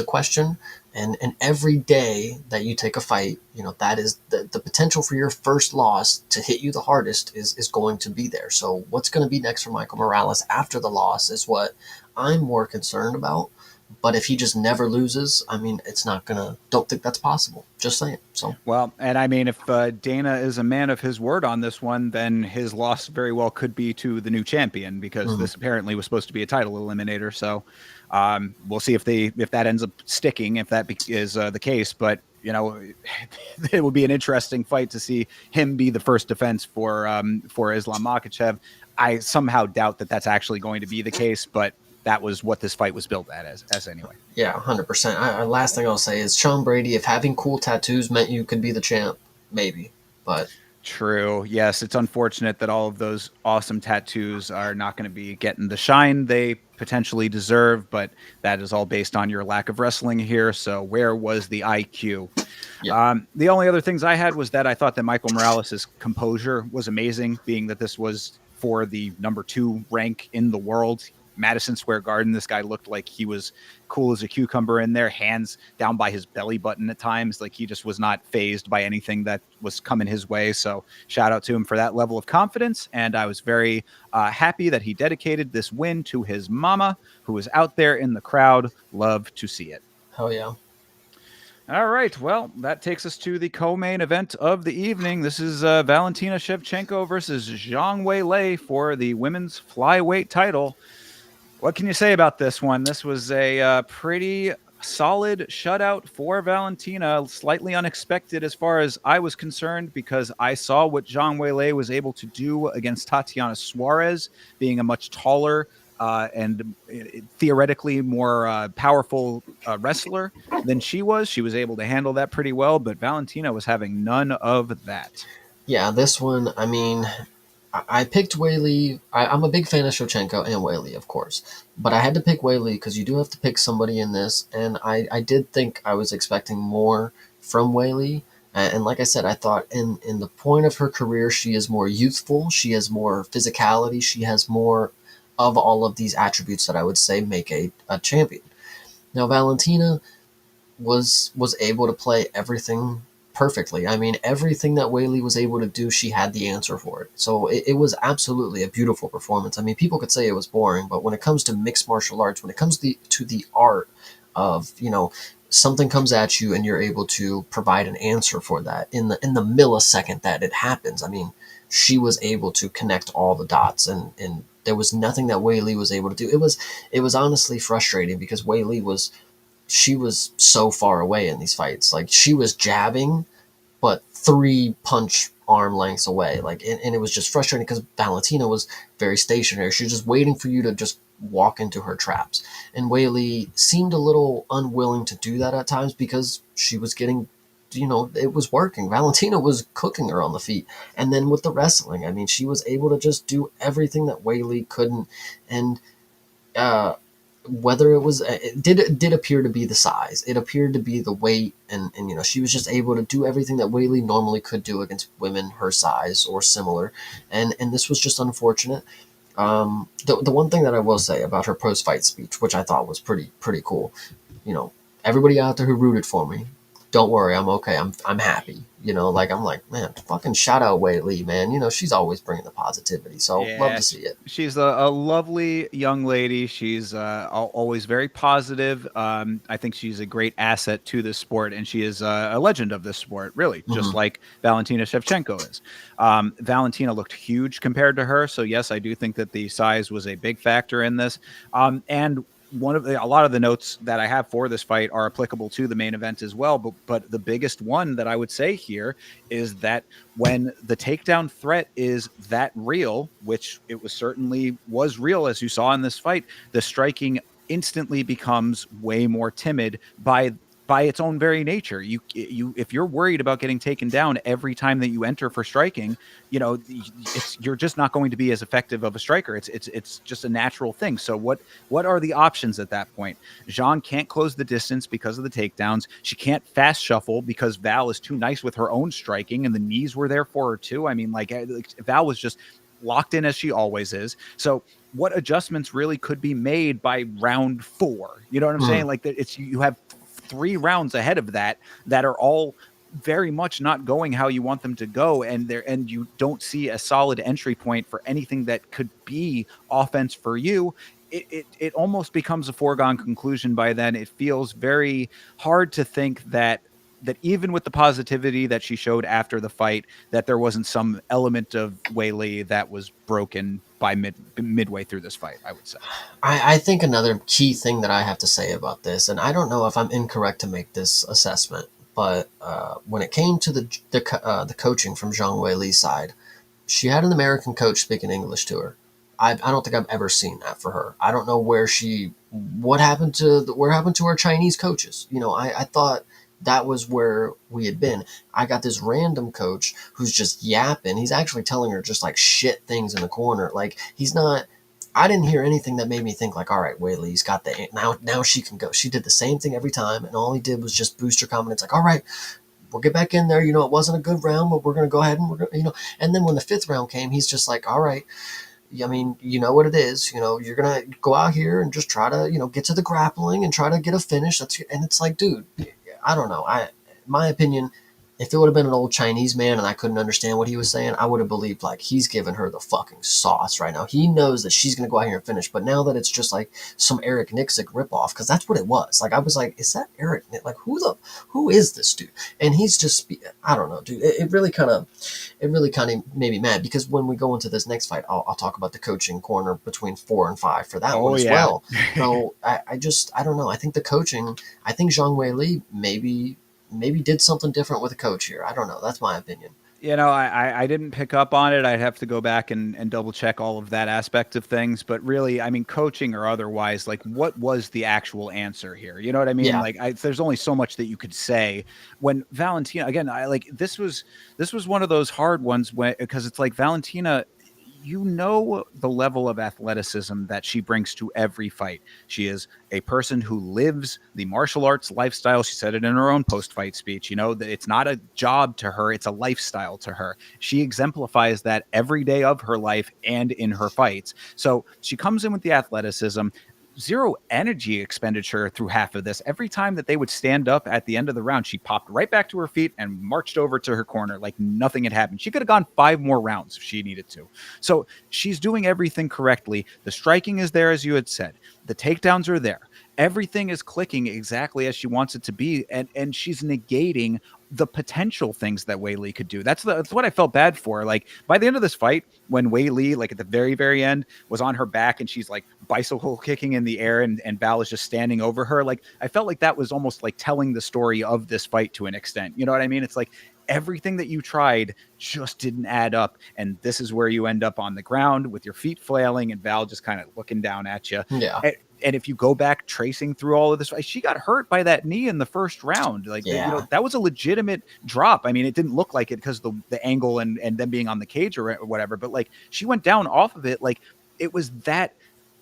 question. And every day that you take a fight, that is the potential for your first loss to hit you the hardest is going to be there. So what's going to be next for Michael Morales after the loss is what I'm more concerned about. But if he just never loses, I mean, it's not gonna. Don't think that's possible. Just saying. So Well, and I mean, if Dana is a man of his word on this one, then his loss very well could be to the new champion, because mhm. this apparently was supposed to be a title eliminator. So we'll see if that ends up sticking, if that is the case. But it would be an interesting fight to see him be the first defense for Islam Makhachev. I somehow doubt that that's actually going to be the case, but that was what this fight was built at as anyway. Yeah, 100%. Last thing I'll say is Sean Brady. If having cool tattoos meant you could be the champ, maybe. But True. Yes, it's unfortunate that all of those awesome tattoos are not going to be getting the shine they potentially deserve, but that is all based on your lack of wrestling here. So where was the IQ? yeah, The only other things I had was that I thought that Michael Morales' composure was amazing, being that this was for the number 2 rank in the world. Madison Square Garden, this guy looked like he was cool as a cucumber in there, hands down by his belly button at times. Like he just was not phased by anything that was coming his way. So shout out to him for that level of confidence. And I was very happy that he dedicated this win to his mama, who was out there in the crowd. Love to see it. hell yeah. All right. Well, that takes us to the co-main event of the evening. This is Valentina Shevchenko versus Zhang Weilei for the women's flyweight title. What can you say about this one? This was a pretty solid shutout for Valentina, slightly unexpected as far as I was concerned, because I saw what Zhang Weilei was able to do against Tatiana Suarez, being a much taller and theoretically more powerful wrestler than she was. She was able to handle that pretty well, but Valentina was having none of that. Yeah, this one. I mean, I picked Whaley. I'm a big fan of Shevchenko and Whaley, of course, but I had to pick Whaley because you do have to pick somebody in this, and I did think I was expecting more from Whaley. And like I said, I thought in the point of her career, she is more youthful. She has more physicality. She has more of all of these attributes that I would say make a champion. Now, Valentina was able to play everything perfectly. I mean, everything that Whaley was able to do, she had the answer for it. So it was absolutely a beautiful performance. I mean, people could say it was boring, but when it comes to mixed martial arts, when it comes to the art of, something comes at you and you're able to provide an answer for that in the millisecond that it happens. I mean, she was able to connect all the dots, and there was nothing that Whaley was able to do. It was honestly frustrating because Whaley was she was so far away in these fights. Like, she was jabbing, but three punch arm lengths away. Like, and it was just frustrating because Valentina was very stationary. She was just waiting for you to just walk into her traps. And Whaley seemed a little unwilling to do that at times because she was getting, it was working. Valentina was cooking her on the feet. And then with the wrestling, I mean, she was able to just do everything that Whaley couldn't. And uh, whether it did appear to be the size, it appeared to be the weight, and she was just able to do everything that Whaley normally could do against women her size or similar, and this was just unfortunate. The one thing that I will say about her post fight speech, which I thought was pretty cool, you know, everybody out there who rooted for me, don't worry, I'm okay. I'm happy. Like, I'm like, man, fucking shout out Wei Lee, man. She's always bringing the positivity, so love Yeah, to see it. she's a lovely young lady. She's always very positive. I think she's a great asset to this sport, and she is a legend of this sport, really, just Hmm. like Valentina Shevchenko is. Valentina looked huge compared to her, so yes, I do think that the size was a big factor in this. And a lot of the notes that I have for this fight are applicable to the main event as well. But the biggest one that I would say here is that when the takedown threat is that real, which it was real, as you saw in this fight, the striking instantly becomes way more timid by its own very nature. You if you're worried about getting taken down every time that you enter for striking, you're just not going to be as effective of a striker. It's just a natural thing. So what are the options at that point? Jean can't close the distance because of the takedowns. She can't fast shuffle because Val is too nice with her own striking, and the knees were there for her too. I mean, like Val was just locked in as she always is. So what adjustments really could be made by round 4? You know what I'm saying? Hmm. Like that, it's you have 3 rounds ahead of that are all very much not going how you want them to go, and you don't see a solid entry point for anything that could be offense for you. It almost becomes a foregone conclusion by then. It feels very hard to think that even with the positivity that she showed after the fight, that there wasn't some element of Whaley that was broken by midway through this fight, I would say. I think another key thing that I have to say about this, and I don't know if I'm incorrect to make this assessment, but when it came to the coaching from Zhang Wei Li's side, she had an American coach speaking English to her. I don't think I've ever seen that for her. I don't know where happened to our Chinese coaches. I thought that was where we had been. I got this random coach who's just yapping. He's actually telling her just like shit things in the corner. Like, he's not. I didn't hear anything that made me think like, all right, Whaley's got the now she can go. She did the same thing every time, and all he did was just boost her confidence. Like, all right, we'll get back in there. It wasn't a good round, but we're gonna go ahead and we're gonna. And then when the fifth round came, he's just like, all right, I mean, you know what it is. You're gonna go out here and just try to, get to the grappling and try to get a finish. And it's like, dude, I don't know. My opinion, if it would have been an old Chinese man and I couldn't understand what he was saying, I would have believed like he's giving her the fucking sauce right now. He knows that she's gonna go out here and finish. But now that it's just like some Eric Nixick ripoff, because that's what it was. Like, I was like, is that Eric? Like, who is this dude? And he's just, I don't know, dude. It really kind of made me mad because when we go into this next fight, I'll talk about the coaching corner between 4 and 5 for that one Oh as yeah. well. So I don't know. I think the coaching, I think Zhang Wei Li maybe did something different with a coach here. I don't know. That's my opinion. I didn't pick up on it. I'd have to go back and double check all of that aspect of things. But really, I mean, coaching or otherwise, like, what was the actual answer here? You know what I mean? Yeah. Like, there's only so much that you could say when Valentina. Again, I like this was one of those hard ones when because it's like Valentina. The level of athleticism that she brings to every fight. She is a person who lives the martial arts lifestyle. She said it in her own post fight speech. That it's not a job to her, it's a lifestyle to her. She exemplifies that every day of her life and in her fights. So she comes in with the athleticism. zero energy expenditure through half of this. Every time that they would stand up at the end of the round, she popped right back to her feet and marched over to her corner like nothing had happened. She could have gone 5 more rounds if she needed to. So she's doing everything correctly. The striking is there, as you had said. The takedowns are there. Everything is clicking exactly as she wants it to be, and she's negating the potential things that Wei Li could do. That's what I felt bad for. Like by the end of this fight, when Wei Li, like at the very, very end, was on her back and she's like bicycle kicking in the air and Val is just standing over her. Like I felt like that was almost like telling the story of this fight to an extent. You know what I mean? It's like everything that you tried just didn't add up. And this is where you end up on the ground with your feet flailing and Val just kind of looking down at you. Yeah. And if you go back tracing through all of this, she got hurt by that knee in the first round. Like, Yeah. that was a legitimate drop. I mean, it didn't look like it because the angle and them being on the cage or whatever, but like she went down off of it. Like it was that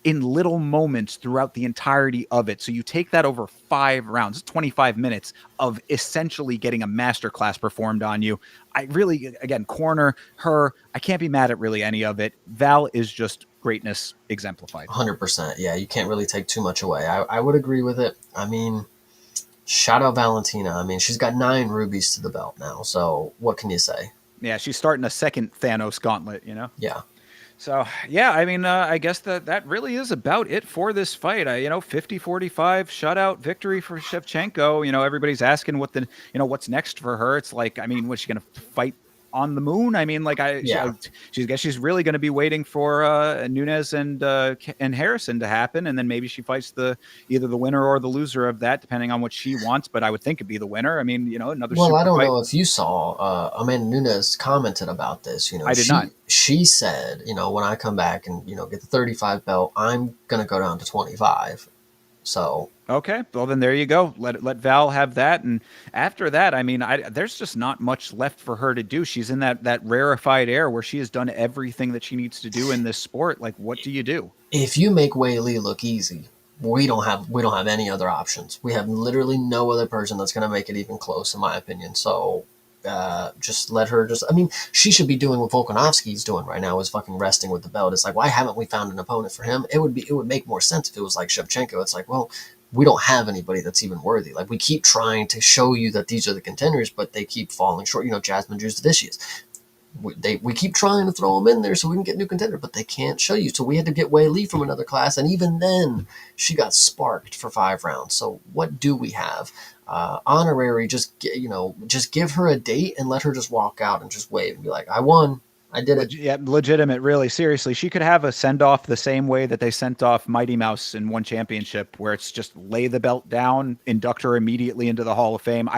in little moments throughout the entirety of it. So you take that over 5 rounds, 25 minutes of essentially getting a masterclass performed on you. I really, again, corner her. I can't be mad at really any of it. Val is just greatness exemplified. 100%. Yeah, you can't really take too much away. I would agree with it. I mean, shout out Valentina. I mean, she's got 9 rubies to the belt now. So what can you say? Yeah, she's starting a second Thanos gauntlet, Yeah. So, yeah, I mean, I guess that really is about it for this fight. 50-45 shutout victory for Shevchenko. Everybody's asking what's next for her. It's like, I mean, what's she going to fight on the moon? I mean, like, Yeah. she's really going to be waiting for Nunes and Harrison to happen, and then maybe she fights either the winner or the loser of that, depending on what she wants. But I would think it'd be the winner. I mean, another Well, super I don't fight. know if you saw Amanda Nunes commented about this. I did not. She said, when I come back and get the 35 belt, I'm gonna go down to 25. So Okay, well then there you go. Let Val have that, and after that, I mean, there's just not much left for her to do. She's in that rarefied air where she has done everything that she needs to do in this sport. Like, what do you do? if you make Wei Li look easy, we don't have any other options. We have literally no other person that's gonna make it even close, in my opinion. So just let her I mean, she should be doing what Volkanovski's doing right now, is fucking resting with the belt. It's like, why haven't we found an opponent for him? It would make more sense if it was like Shevchenko. It's like, well, we don't have anybody that's even worthy. Like, we keep trying to show you that these are the contenders, but they keep falling short. Jasmine Druzevicius. We keep trying to throw them in there so we can get new contender, but they can't show you. So we had to get Wei Li from another class, and even then, she got sparked for 5 rounds. So what do we have? Honorary, just give her a date and let her just walk out and just wave and be like, I won. I did it. Yeah, legitimate, really, seriously. She could have a send off the same way that they sent off Mighty Mouse in one championship, where it's just lay the belt down, induct her immediately into the Hall of Fame.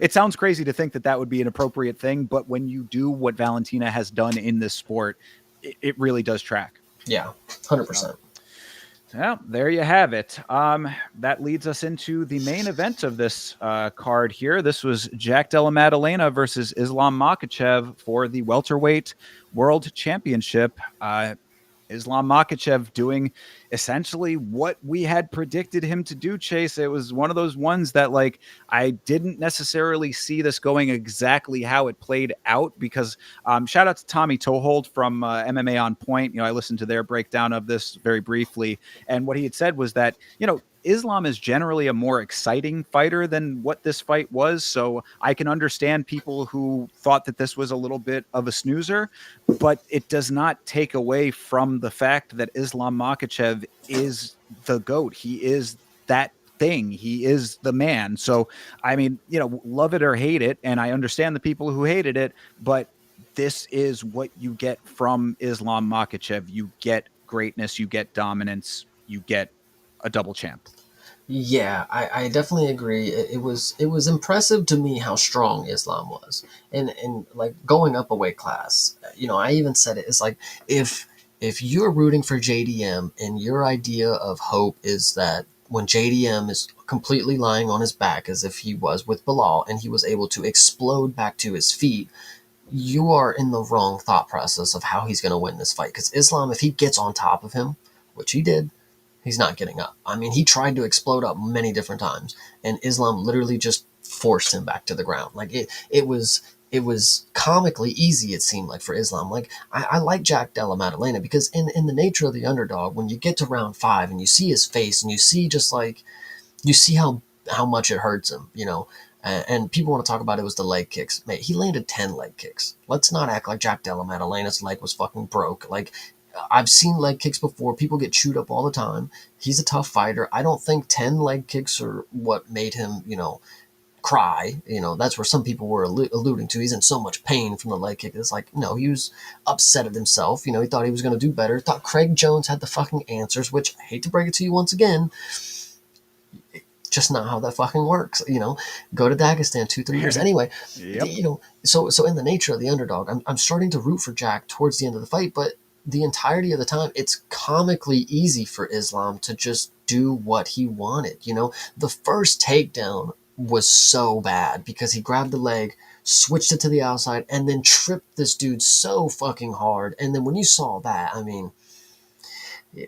It sounds crazy to think that would be an appropriate thing, but when you do what Valentina has done in this sport, it really does track. Yeah, 100%. Well, there you have it. That leads us into the main event of this card here. This was Jack Della Maddalena versus Islam Makhachev for the welterweight world championship. Islam Makhachev doing essentially what we had predicted him to do, Chase. It was one of those ones that, like, I didn't necessarily see this going exactly how it played out, because shout out to Tommy Tohold from MMA On Point. I listened to their breakdown of this very briefly, and what he had said was that, Islam is generally a more exciting fighter than what this fight was. So I can understand people who thought that this was a little bit of a snoozer, but it does not take away from the fact that Islam Makhachev is the GOAT. He is that thing. He is the man. So, I mean, love it or hate it. And I understand the people who hated it, but this is what you get from Islam Makhachev. You get greatness, you get dominance, you get a double champ. Yeah, I definitely agree. It was impressive to me how strong Islam was, and like going up a weight class. I even said it. It's like, if you're rooting for JDM and your idea of hope is that when JDM is completely lying on his back as if he was with Bilal and he was able to explode back to his feet, you are in the wrong thought process of how he's going to win this fight. Because Islam, if he gets on top of him, which he did, he's not getting up. I mean, he tried to explode up many different times, and Islam literally just forced him back to the ground. Like, it was it was comically easy, it seemed like, for Islam. Like, I like Jack Della Maddalena because in the nature of the underdog, when you get to round 5 and you see his face and you see just like, you see how much it hurts him, you know. And people want to talk about it was the leg kicks. Mate, he landed 10 leg kicks. Let's not act like Jack Della Maddalena's leg was fucking broke. Like, I've seen leg kicks before. People get chewed up all the time. He's a tough fighter. I don't think 10 leg kicks are what made him, you know, cry. You know, that's where some people were alluding to. He's in so much pain from the leg kick. It's like, no, he was upset at himself. You know, he thought he was going to do better. Thought Craig Jones had the fucking answers, which I hate to break it to you once again, just not how that fucking works. You know, go to Dagestan 2-3 years anyway. Yep. You know, so in the nature of the underdog, I'm starting to root for Jack towards the end of the fight, but the entirety of the time, it's comically easy for Islam to just do what he wanted. You know, the first takedown was so bad because he grabbed the leg, switched it to the outside, and then tripped this dude so fucking hard. And then when you saw that, I mean,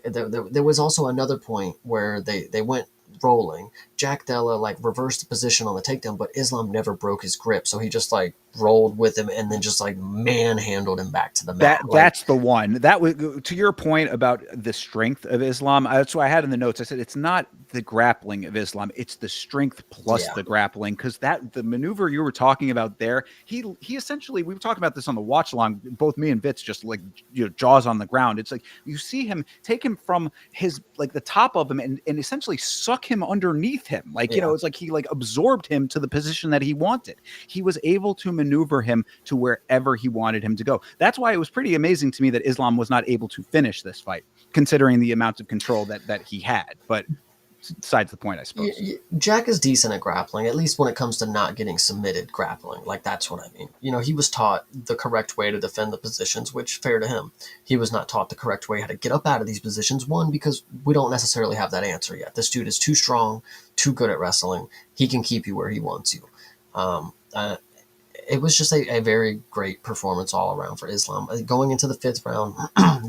there was also another point where they went rolling. Jack Della like reversed the position on the takedown, but Islam never broke his grip, so he just like rolled with him and then just like manhandled him back to the mat. That's the one. That was, to your point about the strength of Islam. That's why I had in the notes. I said it's not the grappling of Islam; it's the strength plus Yeah. the grappling. Because that the maneuver you were talking about there, he essentially, we were talking about this on the watch along. Both me and Vitz just like, you know, jaws on the ground. It's like you see him take him from his like the top of him and essentially suck him underneath him. Like, you know, it's like he like absorbed him to the position that he wanted. He was able to maneuver him to wherever he wanted him to go. That's why it was pretty amazing to me that Islam was not able to finish this fight, considering the amount of control that he had. But besides the point, I suppose. Jack is decent at grappling, at least when it comes to not getting submitted grappling. Like, that's what I mean. You know, he was taught the correct way to defend the positions, which, fair to him. He was not taught the correct way how to get up out of these positions. One, because we don't necessarily have that answer yet. This dude is too strong, too good at wrestling. He can keep you where he wants you. Um, uh, it was just a very great performance all around for Islam. Going into the 5th round,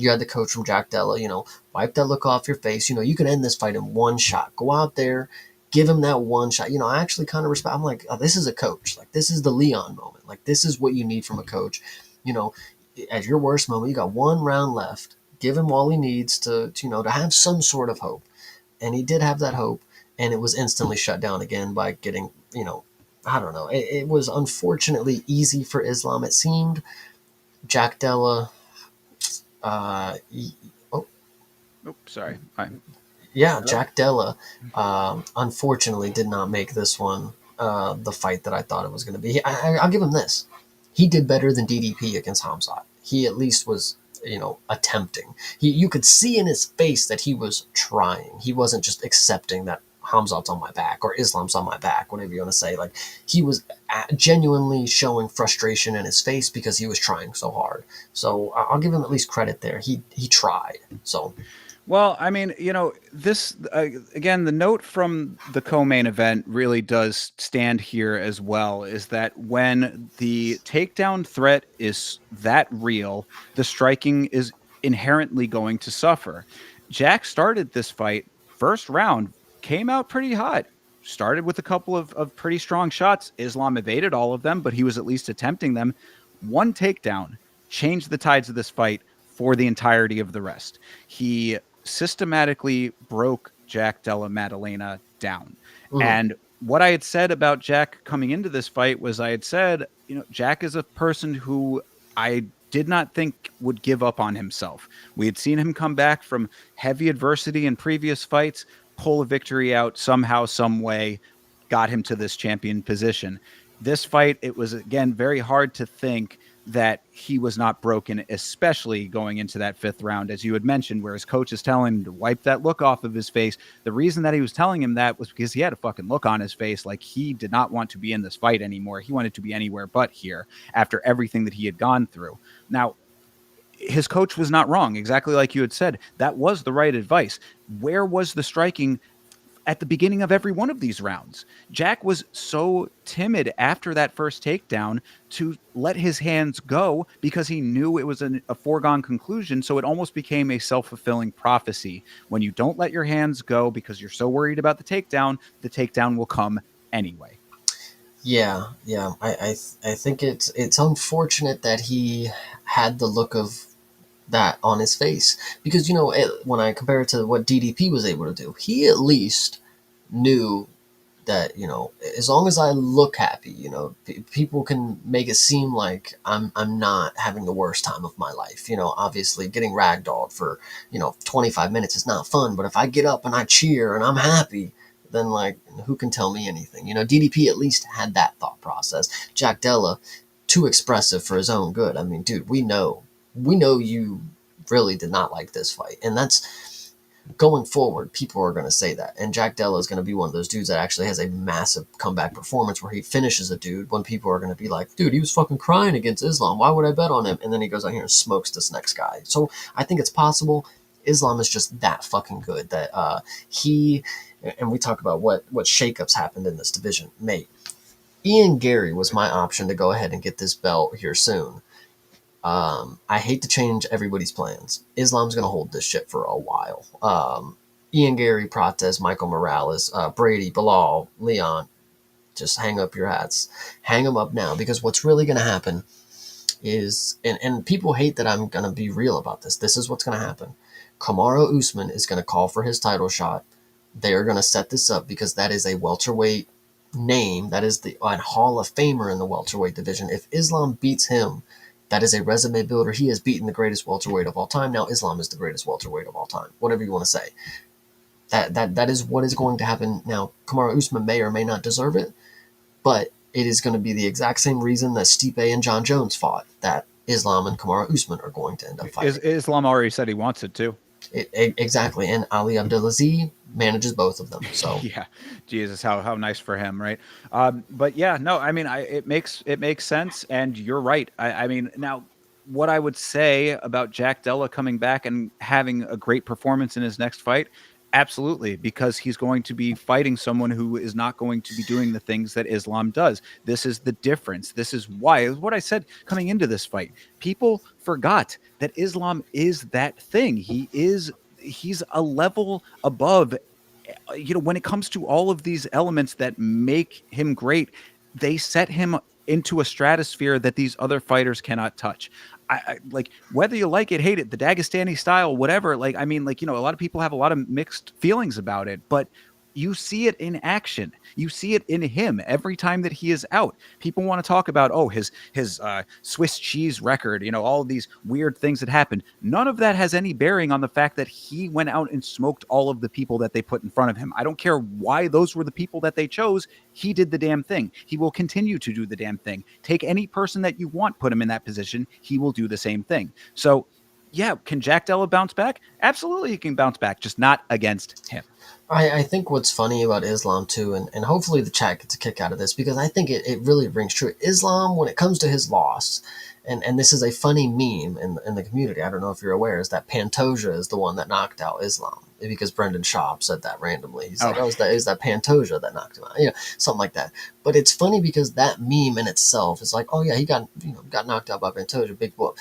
you had the coach from Jack Della, you know, wipe that look off your face. You know, you can end this fight in one shot. Go out there, give him that one shot. You know, I actually kind of respect, I'm like, oh, this is a coach. Like, this is the Leon moment. Like, this is what you need from a coach. You know, at your worst moment, you got one round left. Give him all he needs to you know, to have some sort of hope. And he did have that hope, and it was instantly shut down again by getting, you know, I don't know. It was unfortunately easy for Islam, it seemed. Jack Della, uh, oh, Sorry. yeah, Jack Della, unfortunately did not make this one the fight that I thought it was going to be. I'll give him this. He did better than DDP against Hamzat. He at least was, you know, attempting. You could see in his face that he was trying. He wasn't just accepting that Hamzat's on my back or Islam's on my back, whatever you want to say. Like, he was genuinely showing frustration in his face because he was trying so hard. So I'll give him at least credit there. He tried. So Well, I mean, you know, this again, the note from the co-main event really does stand here as well, is that when the takedown threat is that real, the striking is inherently going to suffer. Jack started this fight first round, came out pretty hot. Started with a couple of pretty strong shots. Islam evaded all of them, but he was at least attempting them. One takedown changed the tides of this fight for the entirety of the rest. He systematically broke Jack Della Maddalena down. And what I had said about Jack coming into this fight was I had said, you know, Jack is a person who I did not think would give up on himself. We had seen him come back from heavy adversity in previous fights, pull a victory out somehow, some way, got him to this champion position. This fight, it was again very hard to think that he was not broken, especially going into that 5th round, as you had mentioned, where his coach is telling him to wipe that look off of his face. The reason that he was telling him that was because he had a fucking look on his face like he did not want to be in this fight anymore. He wanted to be anywhere but here after everything that he had gone through. Now, his coach was not wrong. Exactly like you had said, that was the right advice. Where was the striking at the beginning of every one of these rounds? Jack was so timid after that first takedown to let his hands go because he knew it was a foregone conclusion. So it almost became a self-fulfilling prophecy. When you don't let your hands go because you're so worried about the takedown will come anyway. Yeah. I think it's unfortunate that he had the look of that on his face because when I compare it to what DDP was able to do, he at least knew that as long as I look happy, people can make it seem like I'm not having the worst time of my life. Obviously getting ragdolled for 25 minutes is not fun, but if I get up and I cheer and I'm happy, then like who can tell me anything? DDP at least had that thought process. Jack Della, too expressive for his own good. I mean, dude, we know you really did not like this fight, and that's going forward, people are going to say that. And Jack Della is going to be one of those dudes that actually has a massive comeback performance where he finishes a dude when people are going to be like, dude, he was fucking crying against Islam. Why would I bet on him? And then he goes out here and smokes this next guy. So I think it's possible. Islam is just that fucking good that he, and we talk about what shakeups happened in this division. Mate, Ian Gary was my option to go ahead and get this belt here soon. I hate to change everybody's plans. Islam's going to hold this shit for a while. Ian Gary, Prates, Michael Morales, Brady, Bilal, Leon, just hang up your hats. Hang them up now because what's really going to happen is, and people hate that I'm going to be real about this. This is what's going to happen. Kamaru Usman is going to call for his title shot. They are going to set this up because that is a welterweight name. That is the Hall of Famer in the welterweight division. If Islam beats him, that is a resume builder. He has beaten the greatest welterweight of all time. Now Islam is the greatest welterweight of all time. Whatever you want to say. That is what is going to happen. Now Kamaru Usman may or may not deserve it, but it is going to be the exact same reason that Stipe and John Jones fought. That Islam and Kamaru Usman are going to end up fighting. Islam already said he wants it too. Exactly, and Ali Abdelaziz manages both of them. So Yeah, Jesus, how nice for him, right? But yeah, no, I mean, it makes sense, and you're right. I mean, now what I would say about Jack Della coming back and having a great performance in his next fight, absolutely, because he's going to be fighting someone who is not going to be doing the things that Islam does. This is the difference. This is why, what I said coming into this fight. People forgot that Islam is that thing. He's a level above, when it comes to all of these elements that make him great, they set him into a stratosphere that these other fighters cannot touch. I like, whether you like it, hate it, the Dagestani style, whatever. Like, I mean, like, a lot of people have a lot of mixed feelings about it, but you see it in action. You see it in him every time that he is out. People want to talk about, oh, his Swiss cheese record, all of these weird things that happened. None of that has any bearing on the fact that he went out and smoked all of the people that they put in front of him. I don't care why those were the people that they chose. He did the damn thing. He will continue to do the damn thing. Take any person that you want, put him in that position. He will do the same thing. So, yeah, can Jack Della bounce back? Absolutely, he can bounce back, just not against him. I think what's funny about Islam too, and hopefully the chat gets a kick out of this because I think it really rings true. Islam, when it comes to his loss, and this is a funny meme in the community, I don't know if you're aware, is that Pantoja is the one that knocked out Islam because Brendan Schaub said that randomly. He's like, Oh, oh, is that Pantoja that knocked him out? Something like that. But it's funny because that meme in itself is like, oh yeah, he got knocked out by Pantoja, big whoop.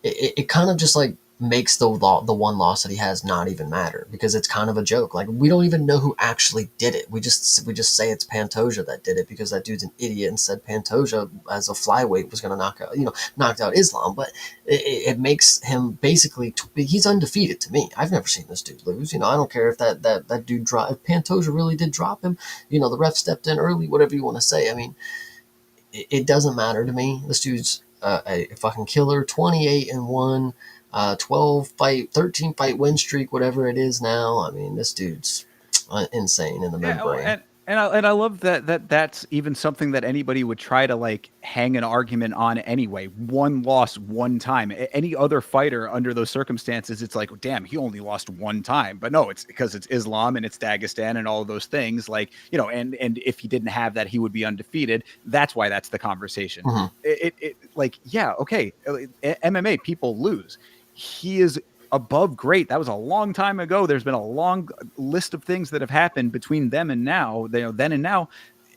It kind of just like makes the one loss that he has not even matter because it's kind of a joke. Like we don't even know who actually did it. We just say it's Pantoja that did it because that dude's an idiot and said Pantoja as a flyweight was going to knocked out Islam. But it makes him basically he's undefeated to me. I've never seen this dude lose. I don't care if that dude if Pantoja really did drop him. The ref stepped in early. Whatever you want to say. I mean, it doesn't matter to me. This dude's a fucking killer. 28-1, 13 fight win streak, whatever it is now. I mean, this dude's insane in the yeah, oh, membrane. and I love that's even something that anybody would try to like hang an argument on anyway. One loss one time. Any other fighter under those circumstances, it's like, damn, he only lost one time. But no, it's because it's Islam and it's Dagestan and all of those things. Like, and if he didn't have that, he would be undefeated. That's why that's the conversation. Mm-hmm. It like, yeah, okay, MMA people lose. He is above great. That was a long time ago. There's been a long list of things that have happened between them and now. Then and now.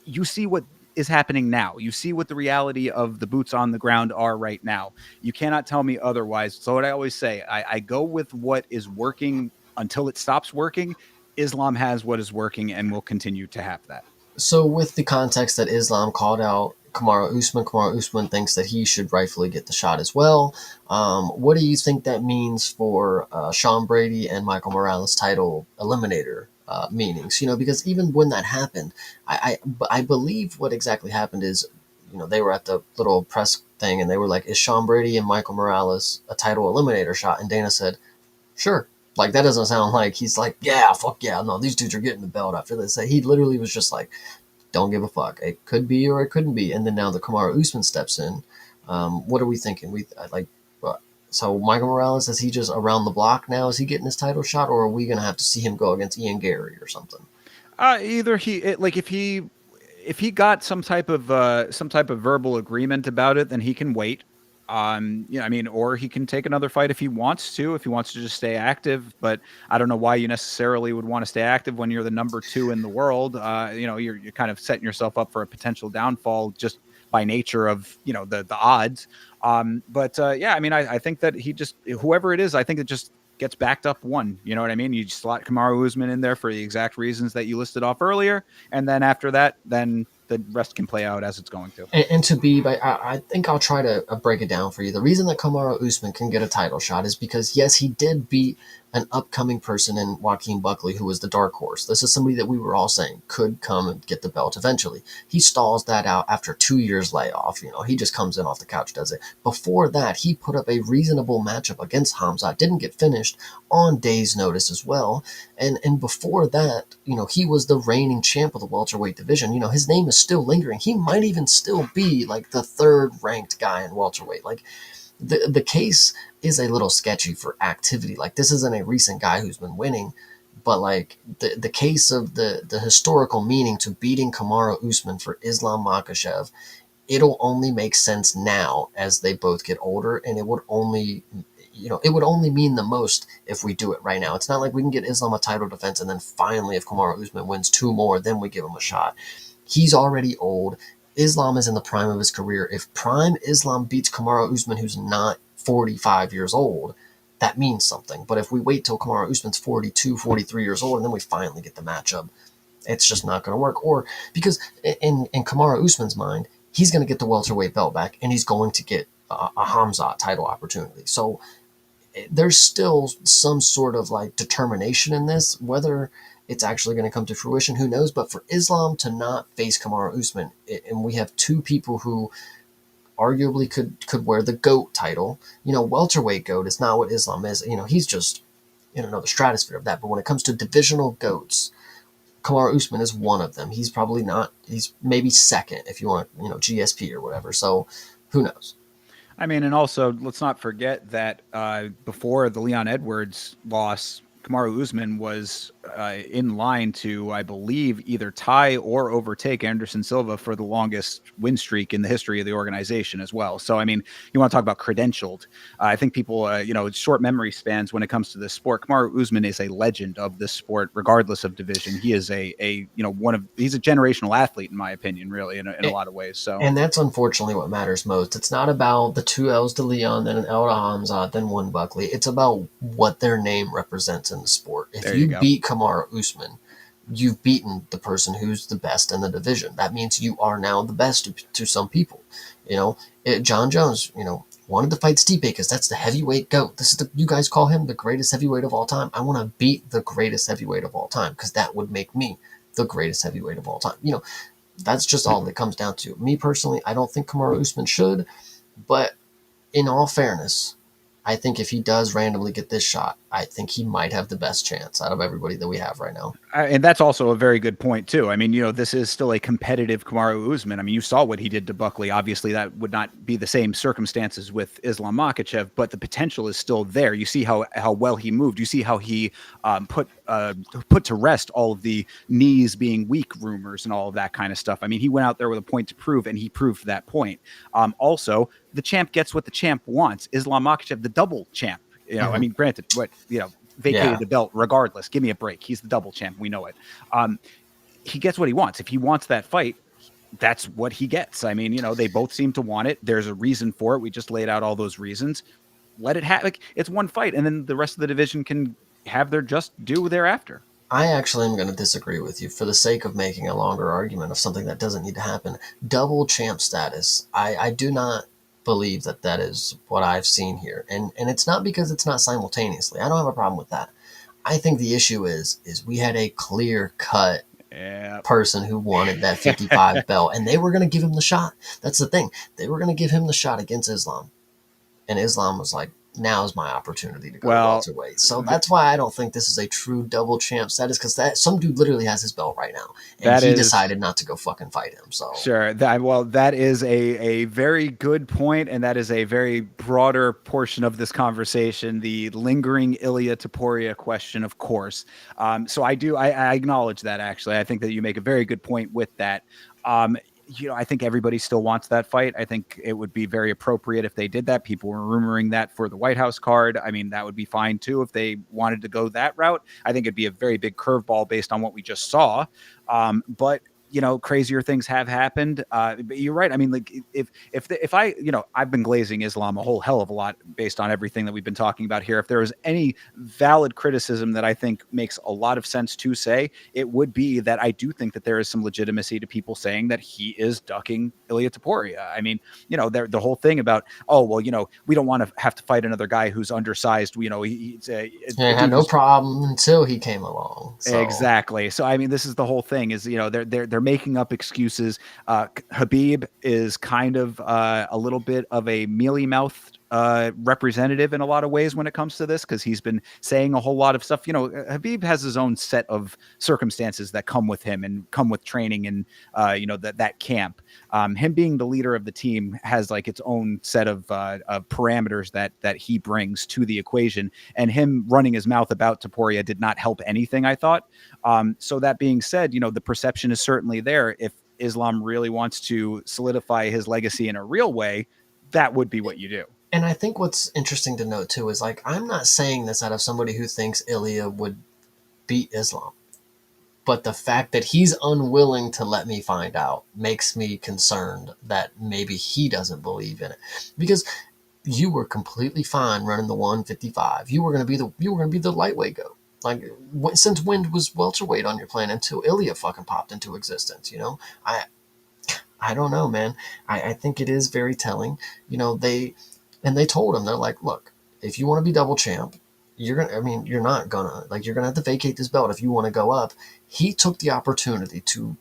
You see what is happening now. You see what the reality of the boots on the ground are right now. You cannot tell me otherwise. So what I always say, I go with what is working until it stops working. Islam has what is working and will continue to have that. So, with the context that Islam called out Kamaru Usman thinks that he should rightfully get the shot as well. What do you think that means for Sean Brady and Michael Morales title eliminator meanings? Because even when that happened, I believe what exactly happened is, they were at the little press thing and they were like, "Is Sean Brady and Michael Morales a title eliminator shot?" And Dana said, "Sure." Like, that doesn't sound like he's like, "Yeah, fuck yeah, no, these dudes are getting the belt after this." He literally was just like, don't give a fuck. It could be or it couldn't be. And then now the Kamaru Usman steps in. What are we thinking? So Michael Morales, is he just around the block now? Is he getting his title shot, or are we gonna have to see him go against Ian Gary or something? Either like if he got some type of verbal agreement about it, then he can wait. I mean, or he can take another fight if he wants to just stay active. But I don't know why you necessarily would want to stay active when you're the number two in the world. You're kind of setting yourself up for a potential downfall just by nature of the odds. Yeah, I mean, I think that he just whoever it is, I think it just gets backed up one. You know what I mean? You slot Kamaru Usman in there for the exact reasons that you listed off earlier, and then after that, then the rest can play out as it's going to. And to be, I think I'll try to break it down for you. The reason that Kamaru Usman can get a title shot is because, yes, he did beat an upcoming person in Joaquin Buckley, who was the dark horse. This is somebody that we were all saying could come and get the belt eventually. He stalls that out after 2 years layoff. He just comes in off the couch, does it. Before that, he put up a reasonable matchup against Hamza. Didn't get finished on day's notice as well. And before that, he was the reigning champ of the welterweight division. His name is still lingering. He might even still be like the third ranked guy in welterweight. Like, the case is a little sketchy for activity. Like, this isn't a recent guy who's been winning, but like the case of the historical meaning to beating Kamaru Usman for Islam Makhachev, it'll only make sense now as they both get older, and it would only mean the most if we do it right now. It's not like we can get Islam a title defense and then finally, if Kamaru Usman wins two more, then we give him a shot. He's already old. Islam is in the prime of his career. If prime Islam beats Kamaru Usman, who's not 45 years old, that means something. But if we wait till Kamaru Usman's 42, 43 years old, and then we finally get the matchup, it's just not going to work. Or because in Kamaru Usman's mind, he's going to get the welterweight belt back, and he's going to get a Hamzat title opportunity. So there's still some sort of like determination in this. Whether it's actually going to come to fruition, who knows? But for Islam to not face Kamaru Usman, and we have two people who arguably could wear the GOAT title. Welterweight GOAT is not what Islam is. He's just in another stratosphere of that. But when it comes to divisional GOATs, Kamaru Usman is one of them. He's probably not. He's maybe second if you want, GSP or whatever. So who knows? I mean, and also let's not forget that before the Leon Edwards loss, Kamaru Usman was in line to, I believe, either tie or overtake Anderson Silva for the longest win streak in the history of the organization as well. So, I mean, you want to talk about credentialed. I think people, short memory spans when it comes to this sport. Kamaru Usman is a legend of this sport, regardless of division. He is he's a generational athlete, in my opinion, really, in a lot of ways. So, And that's unfortunately what matters most. It's not about the two L's to Leon, then an L to Hamza, then one Buckley. It's about what their name represents in the sport. If there you you go. beat Kamaru Usman, you've beaten the person who's the best in the division. That means you are now the best to some people. John Jones, wanted to fight Stipe because that's the heavyweight GOAT. You guys call him the greatest heavyweight of all time. I want to beat the greatest heavyweight of all time because that would make me the greatest heavyweight of all time. That's just all it comes down to. Me personally, I don't think Kamaru Usman should, but in all fairness, I think if he does randomly get this shot, I think he might have the best chance out of everybody that we have right now. And that's also a very good point too. I mean, this is still a competitive Kamaru Usman. I mean, you saw what he did to Buckley. Obviously, that would not be the same circumstances with Islam Makhachev, but the potential is still there. You see how well he moved. You see how he put to rest all of the knees being weak rumors and all of that kind of stuff. I mean, he went out there with a point to prove, and he proved that point. Also, the champ gets what the champ wants. Islam Makhachev, the double champ. I mean, granted, vacated the belt regardless. Give me a break. He's the double champ. We know it. He gets what he wants. If he wants that fight, that's what he gets. I mean, they both seem to want it. There's a reason for it. We just laid out all those reasons. Let it happen. It's one fight, and then the rest of the division can have their just due thereafter. I actually am going to disagree with you for the sake of making a longer argument of something that doesn't need to happen. Double champ status. I do not believe that that is what I've seen here. And it's not because it's not simultaneously. I don't have a problem with that. I think the issue is we had a clear cut Yeah. person who wanted that 55 belt and they were going to give him the shot. That's the thing. They were going to give him the shot against Islam. And Islam was like, now's my opportunity to go to Well, welterweight. So that's why I don't think this is a true double champ status, because that some dude literally has his belt right now, and that he is decided not to go fucking fight him. So sure. That is a very good point, and that is a very broader portion of this conversation. The lingering Ilya Taporia question, of course. So I acknowledge that. Actually, I think that you make a very good point with that. Um, I think everybody still wants that fight. I think it would be very appropriate if they did that. People were rumoring that for the White House card. I mean, that would be fine too if they wanted to go that route. I think it'd be a very big curveball based on what we just saw. But crazier things have happened. But you're right. I mean, like if I, I've been glazing Islam a whole hell of a lot based on everything that we've been talking about here. If there was any valid criticism that I think makes a lot of sense to say, it would be that I do think that there is some legitimacy to people saying that he is ducking Ilia Topuria. I mean, the whole thing about, oh, well, we don't want to have to fight another guy who's undersized. He's a had dude no who's problem until he came along. So exactly. So I mean, this is the whole thing. Is they're making up excuses. Habib is kind of a little bit of a mealy mouthed representative in a lot of ways when it comes to this, because he's been saying a whole lot of stuff. Habib has his own set of circumstances that come with him and come with training and that camp. Him being the leader of the team has like its own set of parameters that he brings to the equation, and him running his mouth about Taporia did not help anything, I thought. So that being said, the perception is certainly there. If Islam really wants to solidify his legacy in a real way, that would be what you do. and I think what's interesting to note too is, like, I'm not saying this out of somebody who thinks Ilya would beat Islam. But the fact that he's unwilling to let me find out makes me concerned that maybe he doesn't believe in it. Because you were completely fine running the 155. You were going to be the lightweight goat. Like, since when was welterweight on your plan until Ilya fucking popped into existence? I don't know, man. I think it is very telling. They told him, they're like, look, if you want to be double champ, you're not gonna, like, you're gonna have to vacate this belt if you want to go up. He took the opportunity to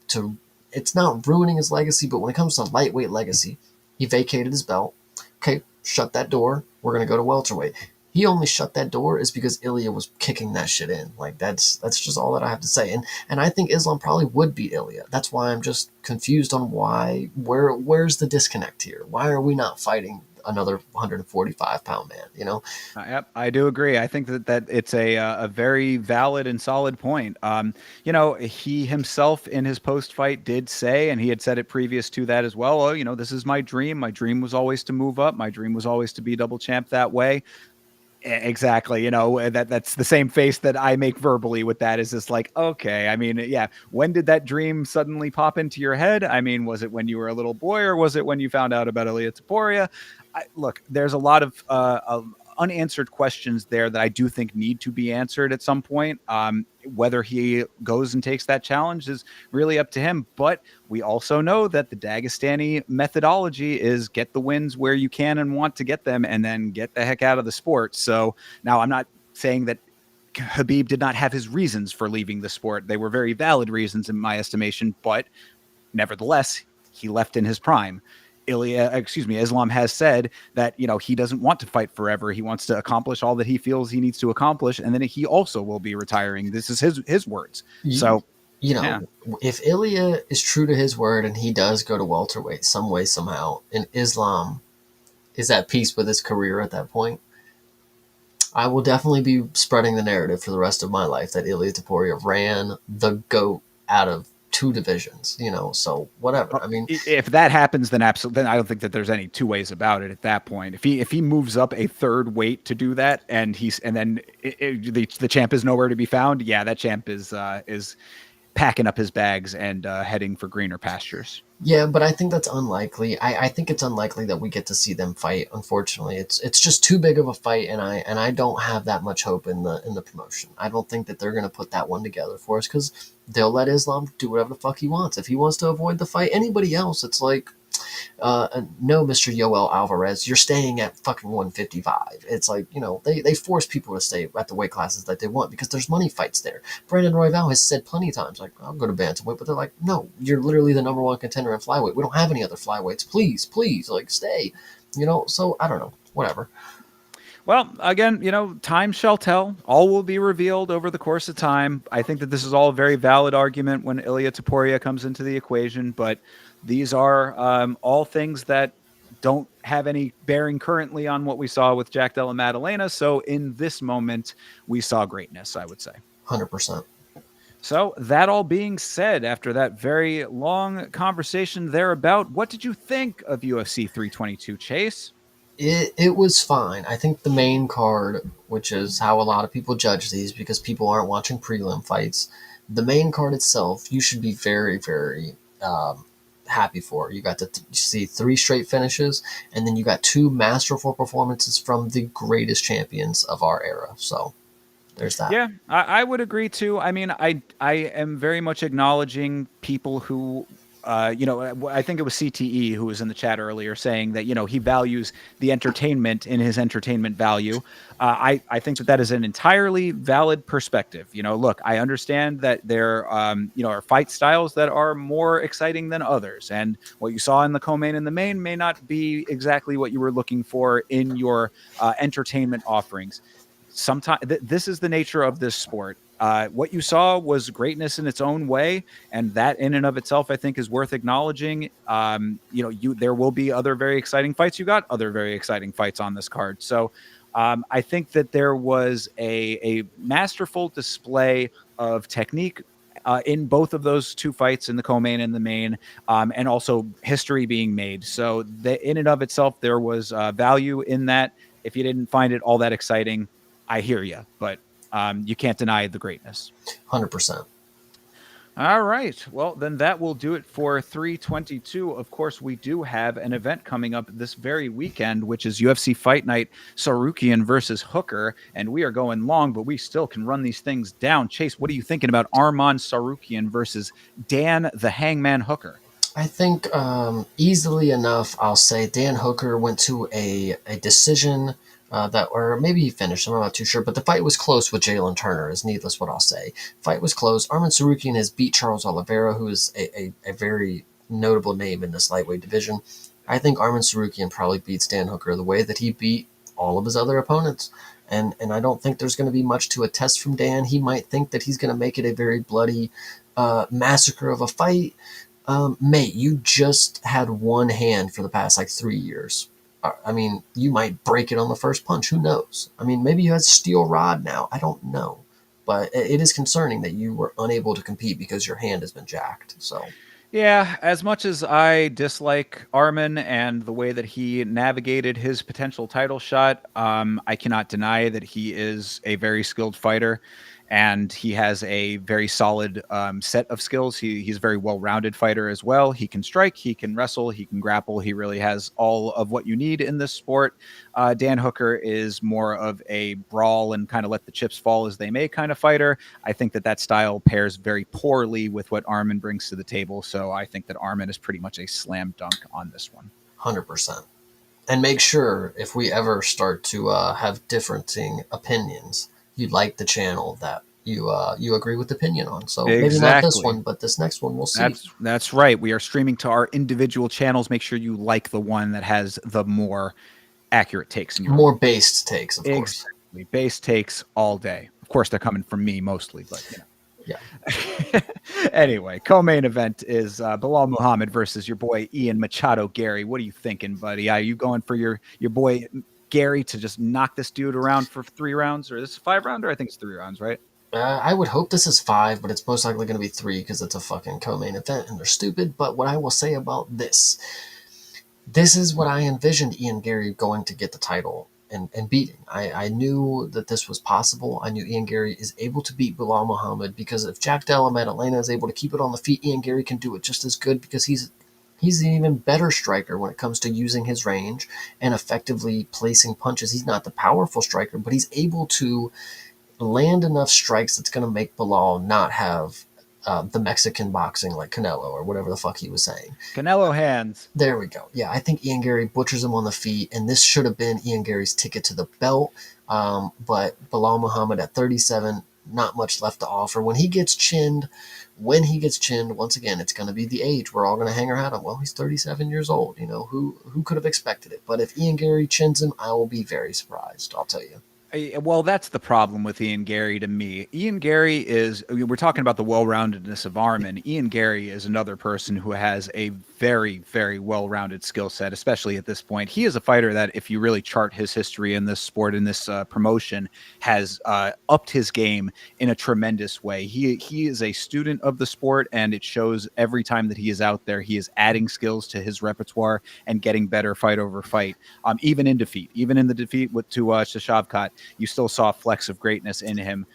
it's not ruining his legacy, but when it comes to lightweight legacy, he vacated his belt. Okay, shut that door. We're gonna go to welterweight. He only shut that door is because Ilya was kicking that shit in. Like, that's just all that I have to say. And I think Islam probably would beat Ilya. That's why I'm just confused on where's the disconnect here? Why are we not fighting another 145-pound man? Yep, I do agree. I think that it's a very valid and solid point. He himself in his post fight did say, and he had said it previous to that as well. Oh, this is my dream. My dream was always to move up. My dream was always to be double champ that way. Exactly. That's the same face that I make verbally with that. Is just like, okay, I mean, yeah, when did that dream suddenly pop into your head? I mean, was it when you were a little boy, or was it when you found out about Ilia Taporia? Look, there's a lot of unanswered questions there that I do think need to be answered at some point. Whether he goes and takes that challenge is really up to him. But we also know that the Dagestani methodology is get the wins where you can and want to get them, and then get the heck out of the sport. So now I'm not saying that Habib did not have his reasons for leaving the sport. They were very valid reasons in my estimation, but nevertheless, he left in his prime. Islam has said that, he doesn't want to fight forever. He wants to accomplish all that he feels he needs to accomplish. And then he also will be retiring. This is his words. So, yeah. If Ilya is true to his word and he does go to welterweight some way, somehow, and Islam is at peace with his career at that point, I will definitely be spreading the narrative for the rest of my life that Ilia Topuria ran the GOAT out of two divisions, so whatever. I mean, if that happens, then absolutely, then I don't think that there's any two ways about it at that point. If he moves up a third weight to do that, and then the champ is nowhere to be found, yeah, that champ is packing up his bags and heading for greener pastures. Yeah, but I think that's unlikely. I think it's unlikely that we get to see them fight. Unfortunately, it's just too big of a fight, and I don't have that much hope in the promotion. I don't think that they're gonna put that one together for us because they'll let Islam do whatever the fuck he wants. If he wants to avoid the fight, anybody else, it's like no, Mr. Yoel Alvarez, you're staying at fucking 155. It's like, they force people to stay at the weight classes that they want because there's money fights there. Brandon Royval has said plenty of times, like, I'll go to bantamweight, but they're like, no, you're literally the number one contender in flyweight. We don't have any other flyweights. Please, please, like, stay. So I don't know. Whatever. Well, again, time shall tell. All will be revealed over the course of time. I think that this is all a very valid argument when Ilya Taporia comes into the equation, but these are all things that don't have any bearing currently on what we saw with Jack Della Maddalena. So in this moment, we saw greatness, I would say. 100%. So that all being said, after that very long conversation thereabout, what did you think of UFC 322, Chase? It was fine. I think the main card, which is how a lot of people judge these because people aren't watching prelim fights, the main card itself, you should be very, very happy for. You got to see three straight finishes, and then you got two masterful performances from the greatest champions of our era. So there's that. Yeah, I would agree too. I mean, I am very much acknowledging people who, I think it was CTE who was in the chat earlier saying that he values the entertainment in his entertainment value. I think that is an entirely valid perspective. Look, I understand that there are fight styles that are more exciting than others, and what you saw in the co-main and the main may not be exactly what you were looking for in your entertainment offerings. Sometimes this is the nature of this sport. What you saw was greatness in its own way, and that in and of itself, I think, is worth acknowledging. There will be other very exciting fights. You got other very exciting fights on this card, so I think that there was a masterful display of technique in both of those two fights, in the co-main and the main, and also history being made. So in and of itself, there was value in that. If you didn't find it all that exciting, I hear you, but you can't deny the greatness. 100%. All right. Well, then that will do it for 322. Of course, we do have an event coming up this very weekend, which is UFC Fight Night Sarukian versus Hooker. And we are going long, but we still can run these things down. Chase, what are you thinking about Arman Sarukian versus Dan the Hangman Hooker? I think easily enough, I'll say Dan Hooker went to a decision or maybe he finished. I'm not too sure, but the fight was close with Jalen Turner. Is needless what I'll say. Fight was close. Arman Sarukian has beat Charles Oliveira, who is a very notable name in this lightweight division. I think Arman Sarukian probably beats Dan Hooker the way that he beat all of his other opponents. And I don't think there's going to be much to attest from Dan. He might think that he's going to make it a very bloody massacre of a fight. Mate, you just had one hand for the past 3 years. I mean, you might break it on the first punch. Who knows? I mean, maybe you have a steel rod now. I don't know. But it is concerning that you were unable to compete because your hand has been jacked. So, yeah, as much as I dislike Arman and the way that he navigated his potential title shot, I cannot deny that he is a very skilled fighter. And he has a very solid set of skills. He's a very well-rounded fighter as well. He can strike, he can wrestle, he can grapple. He really has all of what you need in this sport. Dan Hooker is more of a brawl and kind of let the chips fall as they may kind of fighter. I think that style pairs very poorly with what Arman brings to the table. So I think that Arman is pretty much a slam dunk on this one. 100%. And make sure if we ever start to have differing opinions, you like the channel that you agree with the opinion on. So maybe not this one, but this next one, we'll see. That's right. We are streaming to our individual channels. Make sure you like the one that has the more accurate takes. In your more based takes, of course. Exactly. Based takes all day. Of course, they're coming from me mostly, but Yeah. Anyway, co-main event is Bilal Muhammad versus your boy Ian Machado Gary. What are you thinking, buddy? Are you going for your boy Gary to just knock this dude around for 3 rounds, or is this a 5-rounder? I think it's 3 rounds, right? I would hope this is 5, but it's most likely going to be 3 because it's a fucking co-main event and they're stupid. But what I will say about this is what I envisioned Ian Gary going to get the title and beating. I knew that this was possible. I knew Ian Gary is able to beat Bilal Muhammad because if Jack Della Maddalena is able to keep it on the feet, Ian Gary can do it just as good because he's He's an even better striker when it comes to using his range and effectively placing punches. He's not the powerful striker, but he's able to land enough strikes that's going to make Bilal not have the Mexican boxing like Canelo or whatever the fuck he was saying. Canelo hands. There we go. Yeah, I think Ian Gary butchers him on the feet, and this should have been Ian Gary's ticket to the belt. But Bilal Muhammad at 37, not much left to offer. When he gets chinned, once again, it's going to be the age. We're all going to hang our hat on. Well, he's 37 years old. You know, who could have expected it? But if Ian Gary chins him, I will be very surprised. I'll tell you. Well, that's the problem with Ian Gary to me. Ian Gary is, I mean, we're talking about the well-roundedness of Arman. Ian Gary is another person who has a very, very well-rounded skill set, especially at this point. He is a fighter that, if you really chart his history in this sport, in this promotion, has upped his game in a tremendous way. He is a student of the sport, and it shows every time that he is out there. He is adding skills to his repertoire and getting better fight over fight, even in defeat. Even in the defeat to Shavkat, you still saw flecks of greatness in him.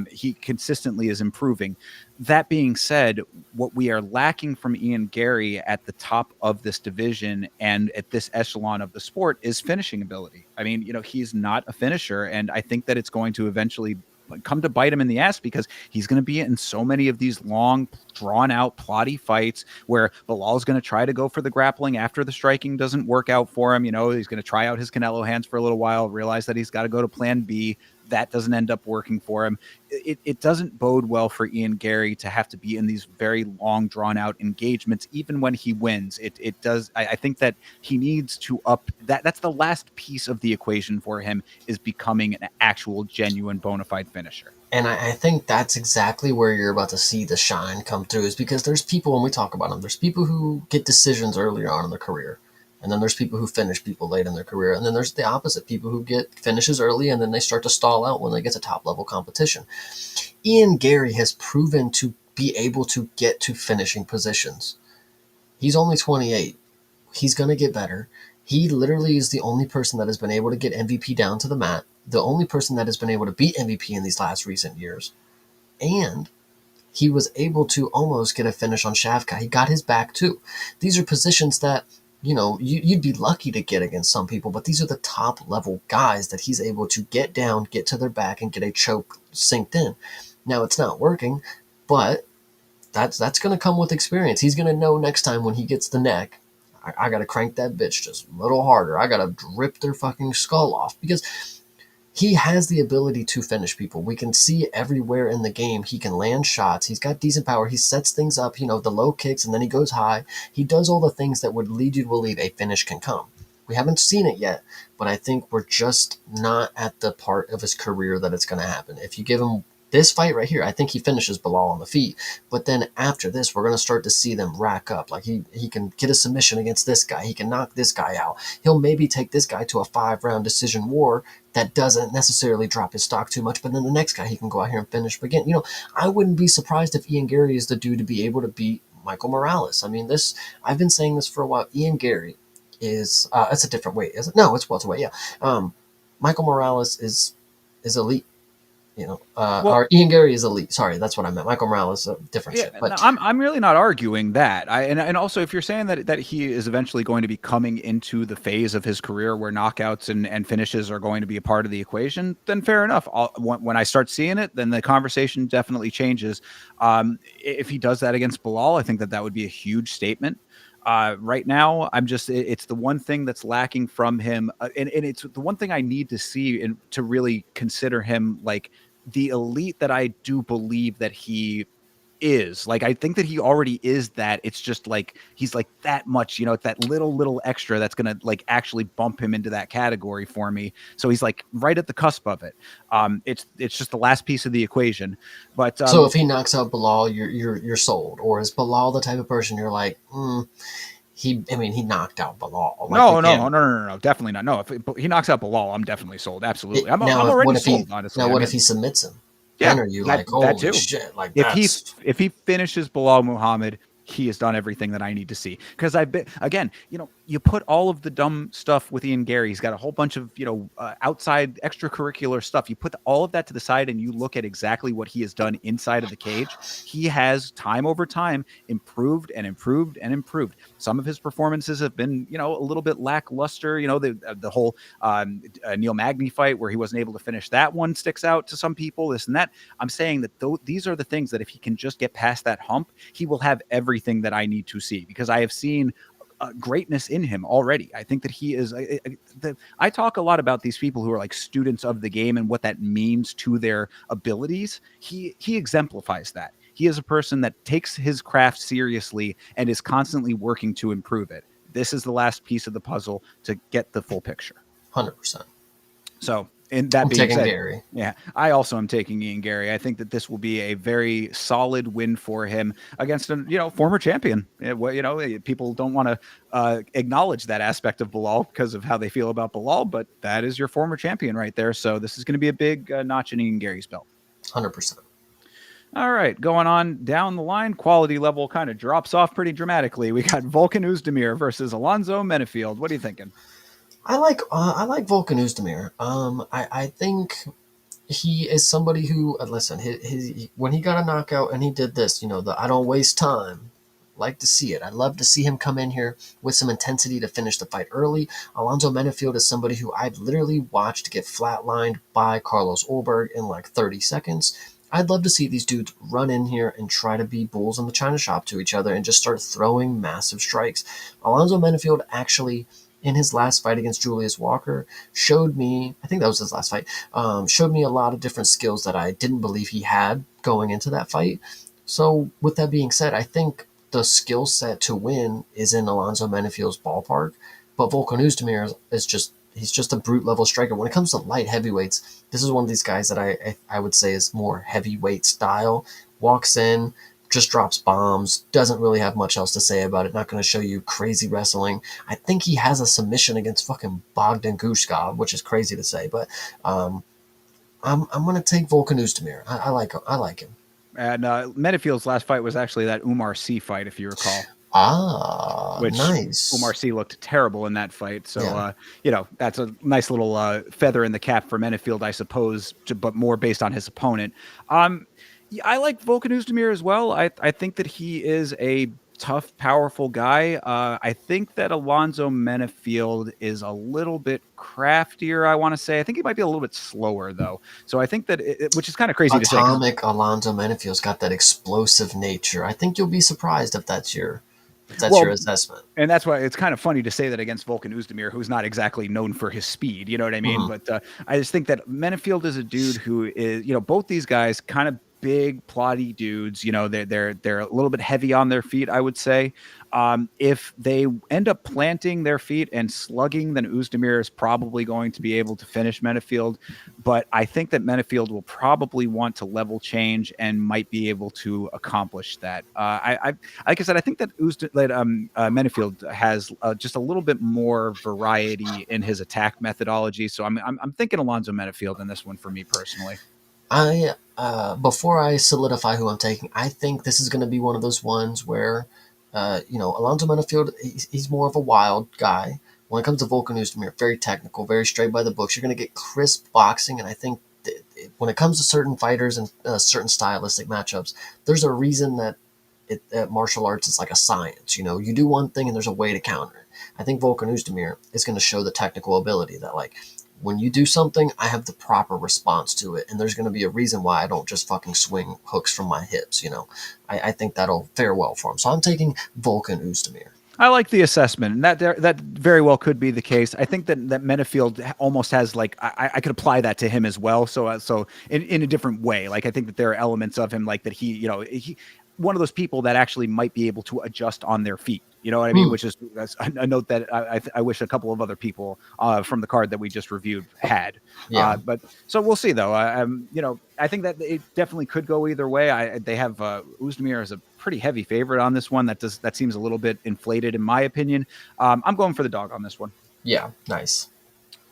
He consistently is improving. That being said, what we are lacking from Ian Gary at the top of this division and at this echelon of the sport is finishing ability. I mean, he's not a finisher, and I think that it's going to eventually come to bite him in the ass, because he's going to be in so many of these long, drawn out, plotty fights where Bilal's going to try to go for the grappling after the striking doesn't work out for him. He's going to try out his Canelo hands for a little while, realize that he's got to go to plan B. That doesn't end up working for him. It doesn't bode well for Ian Gary to have to be in these very long, drawn out engagements, even when he wins. It does. I think that he needs to up that. That's the last piece of the equation for him, is becoming an actual, genuine, bona fide finisher. And I think that's exactly where you're about to see the shine come through, is because there's people, when we talk about them, there's people who get decisions earlier on in their career. And then there's people who finish people late in their career. And then there's the opposite, people who get finishes early and then they start to stall out when they get to top level competition. Ian Gary has proven to be able to get to finishing positions. He's only 28. He's going to get better. He literally is the only person that has been able to get MVP down to the mat, the only person that has been able to beat MVP in these last recent years. And he was able to almost get a finish on Shavkat. He got his back too. These are positions that, you'd be lucky to get against some people, but these are the top level guys that he's able to get down, get to their back, and get a choke synced in. Now, it's not working, but that's going to come with experience. He's going to know next time when he gets the neck, I got to crank that bitch just a little harder. I got to rip their fucking skull off, because he has the ability to finish people. We can see everywhere in the game. He can land shots. He's got decent power. He sets things up, the low kicks, and then he goes high. He does all the things that would lead you to believe a finish can come. We haven't seen it yet, but I think we're just not at the part of his career that it's going to happen. If you give him this fight right here, I think he finishes Bilal on the feet. But then after this, we're going to start to see them rack up. Like he can get a submission against this guy. He can knock this guy out. He'll maybe take this guy to a 5-round decision war that doesn't necessarily drop his stock too much. But then the next guy, he can go out here and finish again. I wouldn't be surprised if Ian Gary is the dude to be able to beat Michael Morales. I mean, I've been saying this for a while. Ian Gary is, it's a different weight, is it? No, it's welterweight, yeah. Michael Morales is elite. Or Ian Gary is elite. Sorry, that's what I meant. Michael Morales, different shit. But no, I'm really not arguing that. And also, if you're saying that he is eventually going to be coming into the phase of his career where knockouts and finishes are going to be a part of the equation, then fair enough. When I start seeing it, then the conversation definitely changes. If he does that against Bilal, I think that would be a huge statement. Right now, it's the one thing that's lacking from him. And it's the one thing I need to see and to really consider him like the elite that I do believe that he is. Like, I think that he already is that. It's just like, he's like that much, it's that little extra that's going to like actually bump him into that category for me. So he's like right at the cusp of it. It's just the last piece of the equation. But so if he knocks out Bilal, you're sold, or is Bilal the type of person you're like, he knocked out Bilal. Like no, definitely not. No, if he knocks out Bilal, I'm definitely sold. Absolutely. I'm already sold, honestly. Now, what if he submits him? Yeah, then are you like, holy shit? Like, if he finishes Bilal Muhammad, he has done everything that I need to see. Because I've been, again, you put all of the dumb stuff with Ian Gary. He's got a whole bunch of, outside extracurricular stuff. You put all of that to the side and you look at exactly what he has done inside of the cage. He has time over time improved and improved and improved. Some of his performances have been, a little bit lackluster. The whole Neil Magny fight where he wasn't able to finish, that one sticks out to some people, this and that. I'm saying that these are the things that if he can just get past that hump, he will have everything that I need to see, because I have seen greatness in him already. I think that he is. I talk a lot about these people who are like students of the game and what that means to their abilities. He exemplifies that. He is a person that takes his craft seriously and is constantly working to improve it. This is the last piece of the puzzle to get the full picture. 100%. So, in that I'm being taking said, Gary. yeah, I also am taking Ian Gary. I think that this will be a very solid win for him against a former champion. People don't want to acknowledge that aspect of Bilal because of how they feel about Bilal, but that is your former champion right there. So this is going to be a big notch in Ian Gary's belt. 100%. All right, going on down the line, quality level kind of drops off pretty dramatically. We got Volkan Oezdemir versus Alonzo Menefield. What are you thinking? I like Volkan Oezdemir. I think he is somebody who listen. His when he got a knockout and he did this, the I don't waste time. Like to see it. I'd love to see him come in here with some intensity to finish the fight early. Alonzo Menefield is somebody who I've literally watched get flatlined by Carlos Ulberg in like 30 seconds. I'd love to see these dudes run in here and try to be bulls in the china shop to each other and just start throwing massive strikes. Alonzo Menefield actually, in his last fight against Julius Walker, showed me, I think that was his last fight, showed me a lot of different skills that I didn't believe he had going into that fight. So with that being said, I think the skill set to win is in Alonzo Menefield's ballpark, but Volkan Oezdemir he's just a brute level striker. When it comes to light heavyweights, this is one of these guys that I would say is more heavyweight style. Walks in, just drops bombs, doesn't really have much else to say about it, not going to show you crazy wrestling. I think he has a submission against fucking Bogdan Gushkov, which is crazy to say, but I'm going to take Volkan Oezdemir. I like him. And Menefield's last fight was actually that Umar Sy fight, if you recall. Which nice. Umar Sy looked terrible in that fight. So, yeah. That's a nice little feather in the cap for Menefield, I suppose, but more based on his opponent. I like Volkan Oezdemir as well. I think that he is a tough, powerful guy. I think that Alonzo Menefield is a little bit craftier, I want to say. I think he might be a little bit slower, though. So I think that, which is kind of crazy to say. Atomic Alonzo Menefield's got that explosive nature. I think you'll be surprised if that's your assessment. And that's why it's kind of funny to say that against Volkan Oezdemir, who's not exactly known for his speed. You know what I mean? Mm-hmm. But I just think that Menefield is a dude who is, both these guys kind of big, plotty dudes. They're a little bit heavy on their feet, I would say. If they end up planting their feet and slugging, then Oezdemir is probably going to be able to finish Menefield. But I think that Menefield will probably want to level change and might be able to accomplish that. Like I said, I think that Menefield has just a little bit more variety in his attack methodology. So I'm thinking Alonzo Menefield in this one for me personally. Before I solidify who I'm taking, I think this is going to be one of those ones where, Alonzo Menefield, he's more of a wild guy. When it comes to Volkan Oezdemir, very technical, very straight by the books. You're going to get crisp boxing, and I think when it comes to certain fighters and certain stylistic matchups, there's a reason that martial arts is like a science. You do one thing and there's a way to counter it. I think Volkan Oezdemir is going to show the technical ability that, like, when you do something, I have the proper response to it, and there's going to be a reason why I don't just fucking swing hooks from my hips. I think that'll fare well for him. So I'm taking Volkan Oezdemir. I like the assessment, and that very well could be the case. I think that Menefield almost has, like, I could apply that to him as well. So in a different way. Like, I think that there are elements of him, like, that he one of those people that actually might be able to adjust on their feet. You know what I mean? Which is a note that I wish a couple of other people from the card that we just reviewed had. Yeah. But so we'll see, though. I think that it definitely could go either way. They have Oezdemir as a pretty heavy favorite on this one. That seems a little bit inflated, in my opinion. I'm going for the dog on this one. Yeah, nice.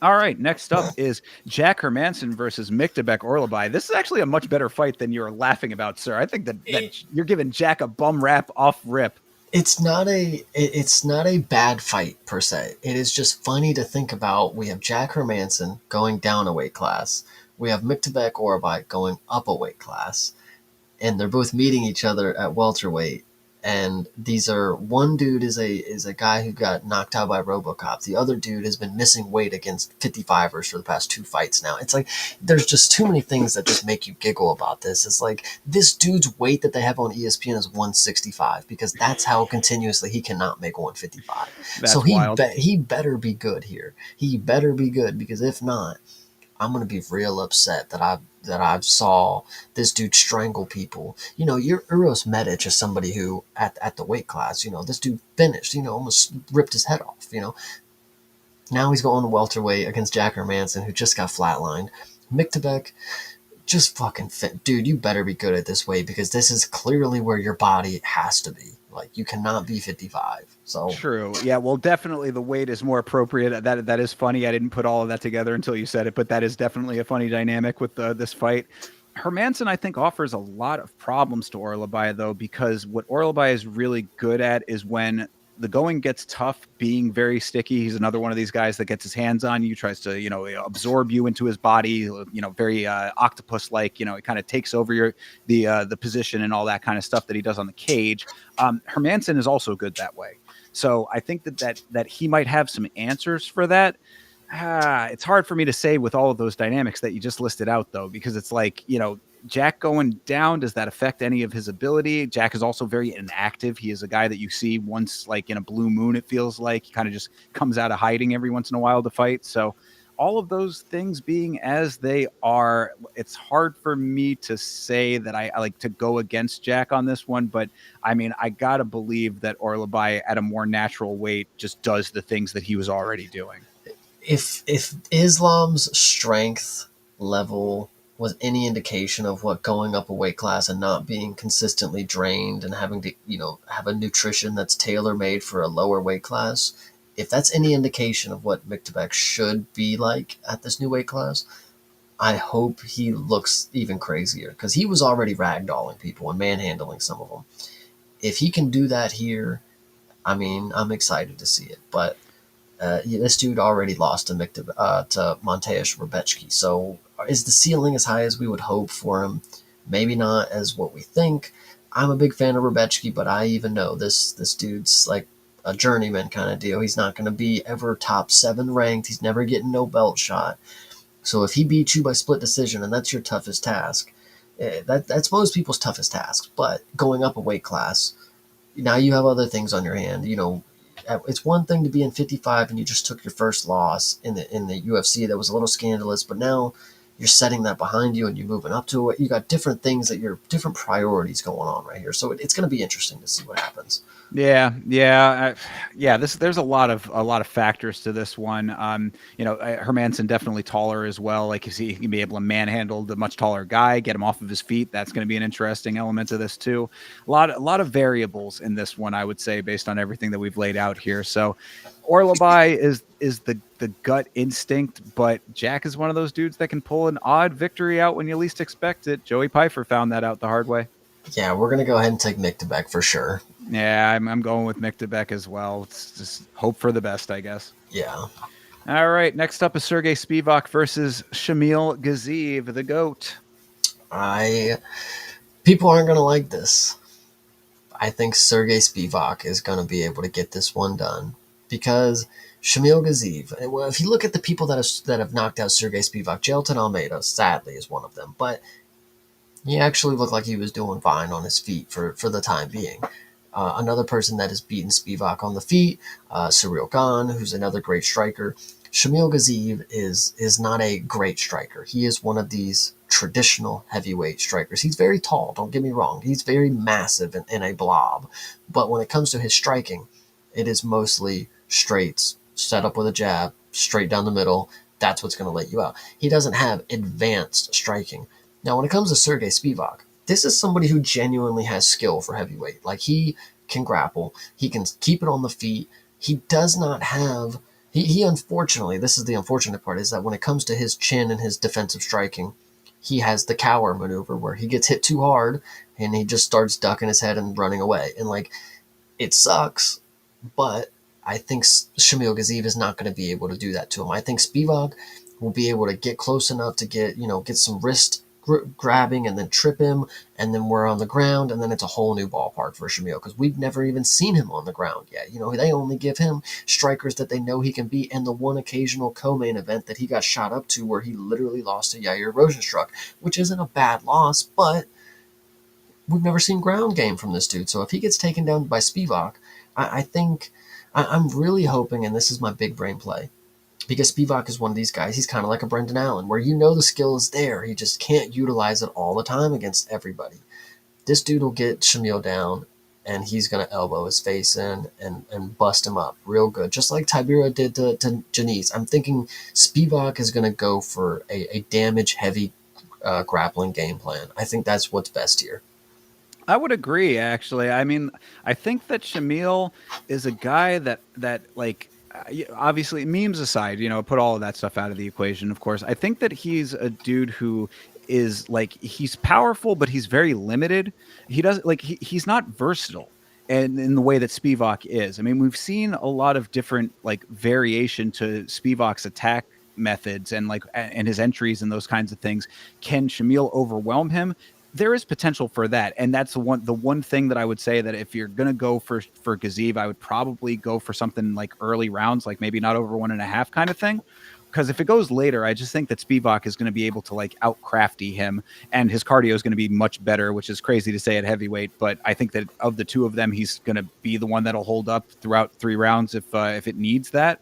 All right, next up is Jack Hermanson versus Miktabek Orlabai. This is actually a much better fight than you're laughing about, sir. I think that you're giving Jack a bum rap off rip. it's not a bad fight per se. It is just funny to think about. We have Jack Hermanson going down a weight class. We have Miktabek Orabite going up a weight class, and they're both meeting each other at welterweight. And these are one dude is a guy who got knocked out by RoboCop. The other dude has been missing weight against 55ers for the past two fights now. It's like there's just too many things that just make you giggle about this. It's like this dude's weight that they have on ESPN is 165 because that's how continuously he cannot make 155. So That's wild. he better be good here. He better be good because if not, I'm gonna be real upset that I saw this dude strangle people. You know, your Uros Medic is somebody who at the weight class, you know, this dude finished, you know, almost ripped his head off, you know. Now he's going to welterweight against Jack Hermanson, who just got flatlined. Miktabek, just fucking fit. Dude, you better be good at this weight because this is clearly where your body has to be. Like, you cannot be 55. So, True. Yeah. Well, definitely the weight is more appropriate. That is funny. I didn't put all of that together until you said it, but that is definitely a funny dynamic with this fight. Hermanson, I think, offers a lot of problems to Orlabai, though, because what Orlabai is really good at is when the going gets tough, being very sticky. He's another one of these guys that gets his hands on you, tries to, absorb you into his body, very octopus like, he kind of takes over the position and all that kind of stuff that he does on the cage. Hermanson is also good that way. So I think that he might have some answers for that. It's hard for me to say with all of those dynamics that you just listed out, though, because it's like, Jack going down, does that affect any of his ability? Jack is also very inactive. He is a guy that you see once, like in a blue moon, it feels like he kind of just comes out of hiding every once in a while to fight. So all of those things being as they are, it's hard for me to say that I like to go against Jack on this one. But I mean, I got to believe that Orlabai at a more natural weight just does the things that he was already doing. if Islam's strength level was any indication of what going up a weight class and not being consistently drained and having to, have a nutrition that's tailor made for a lower weight class, if that's any indication of what Miktabek should be like at this new weight class, I hope he looks even crazier because he was already ragdolling people and manhandling some of them. If he can do that here, I mean, I'm excited to see it. But this dude already lost to Mateusz Rebecki. So is the ceiling as high as we would hope for him? Maybe not as what we think. I'm a big fan of Rebecki, but I even know this dude's like a journeyman kind of deal. He's not going to be ever top 7 ranked. He's never getting no belt shot. So if he beats you by split decision, and that's your toughest task, that's most people's toughest task. But going up a weight class, now you have other things on your hand. It's one thing to be in 55 and you just took your first loss in the UFC that was a little scandalous, but now you're setting that behind you and you're moving up to it. You got different things different priorities going on right here. So it's going to be interesting to see what happens. Yeah. There's a lot of factors to this one. Hermanson definitely taller as well. Like he can be able to manhandle the much taller guy, get him off of his feet. That's going to be an interesting element to this too. A lot of variables in this one, I would say, based on everything that we've laid out here. So, Orlabai is the gut instinct, but Jack is one of those dudes that can pull an odd victory out when you least expect it. Joey Pfeiffer found that out the hard way. Yeah, we're going to go ahead and take Miktabek for sure. Yeah, I'm going with Miktabek as well. It's just hope for the best, I guess. Yeah. All right. Next up is Sergey Spivak versus Shamil Gaziev, the GOAT. People aren't going to like this. I think Sergey Spivak is going to be able to get this one done because Shamil Gaziev. Well, if you look at the people that have knocked out Sergey Spivak, Jelton Almeida, sadly, is one of them. But he actually looked like he was doing fine on his feet for the time being. Another person that has beaten Spivak on the feet, Cyril Gane, who's another great striker. Shamil Gaziev is not a great striker. He is one of these traditional heavyweight strikers. He's very tall, don't get me wrong. He's very massive and a blob. But when it comes to his striking, it is mostly straights, set up with a jab, straight down the middle. That's what's going to let you out. He doesn't have advanced striking. Now, when it comes to Sergey Spivak, this is somebody who genuinely has skill for heavyweight. Like, he can grapple. He can keep it on the feet. He does not have... He unfortunately, this is the unfortunate part, is that when it comes to his chin and his defensive striking, he has the cower maneuver where he gets hit too hard and he just starts ducking his head and running away. And, like, It sucks, but I think Shamil Gaziv is not going to be able to do that to him. I think Spivak will be able to get close enough to get some wrist grabbing and then trip him, and then we're on the ground, and then it's a whole new ballpark for Shamil because we've never even seen him on the ground yet. They only give him strikers that they know he can beat, and the one occasional co-main event that he got shot up to where he literally lost to Yair Rozenstruik, which isn't a bad loss, but we've never seen ground game from this dude. So if he gets taken down by Spivak, I think I'm really hoping, and this is my big brain play, because Spivak is one of these guys. He's kind of like a Brendan Allen, where the skill is there. He just can't utilize it all the time against everybody. This dude will get Shamil down, and he's going to elbow his face in and bust him up real good, just like Tibera did to Janice. I'm thinking Spivak is going to go for a damage-heavy grappling game plan. I think that's what's best here. I would agree, actually. I mean, I think that Shamil is a guy that like obviously memes aside, put all of that stuff out of the equation, of course. I think that he's a dude who is like he's powerful, but he's very limited. He doesn't like he's not versatile. And in the way that Spivak is. I mean, we've seen a lot of different like variation to Spivak's attack methods and like and his entries and those kinds of things. Can Shamil overwhelm him? There is potential for that, and that's the one thing that I would say that if you're gonna go for Gaziv, I would probably go for something like early rounds, like maybe not over 1.5 kind of thing. Because if it goes later, I just think that Spivak is going to be able to like out crafty him, and his cardio is going to be much better, which is crazy to say at heavyweight. But I think that of the two of them, he's going to be the one that'll hold up throughout 3 rounds if it needs that.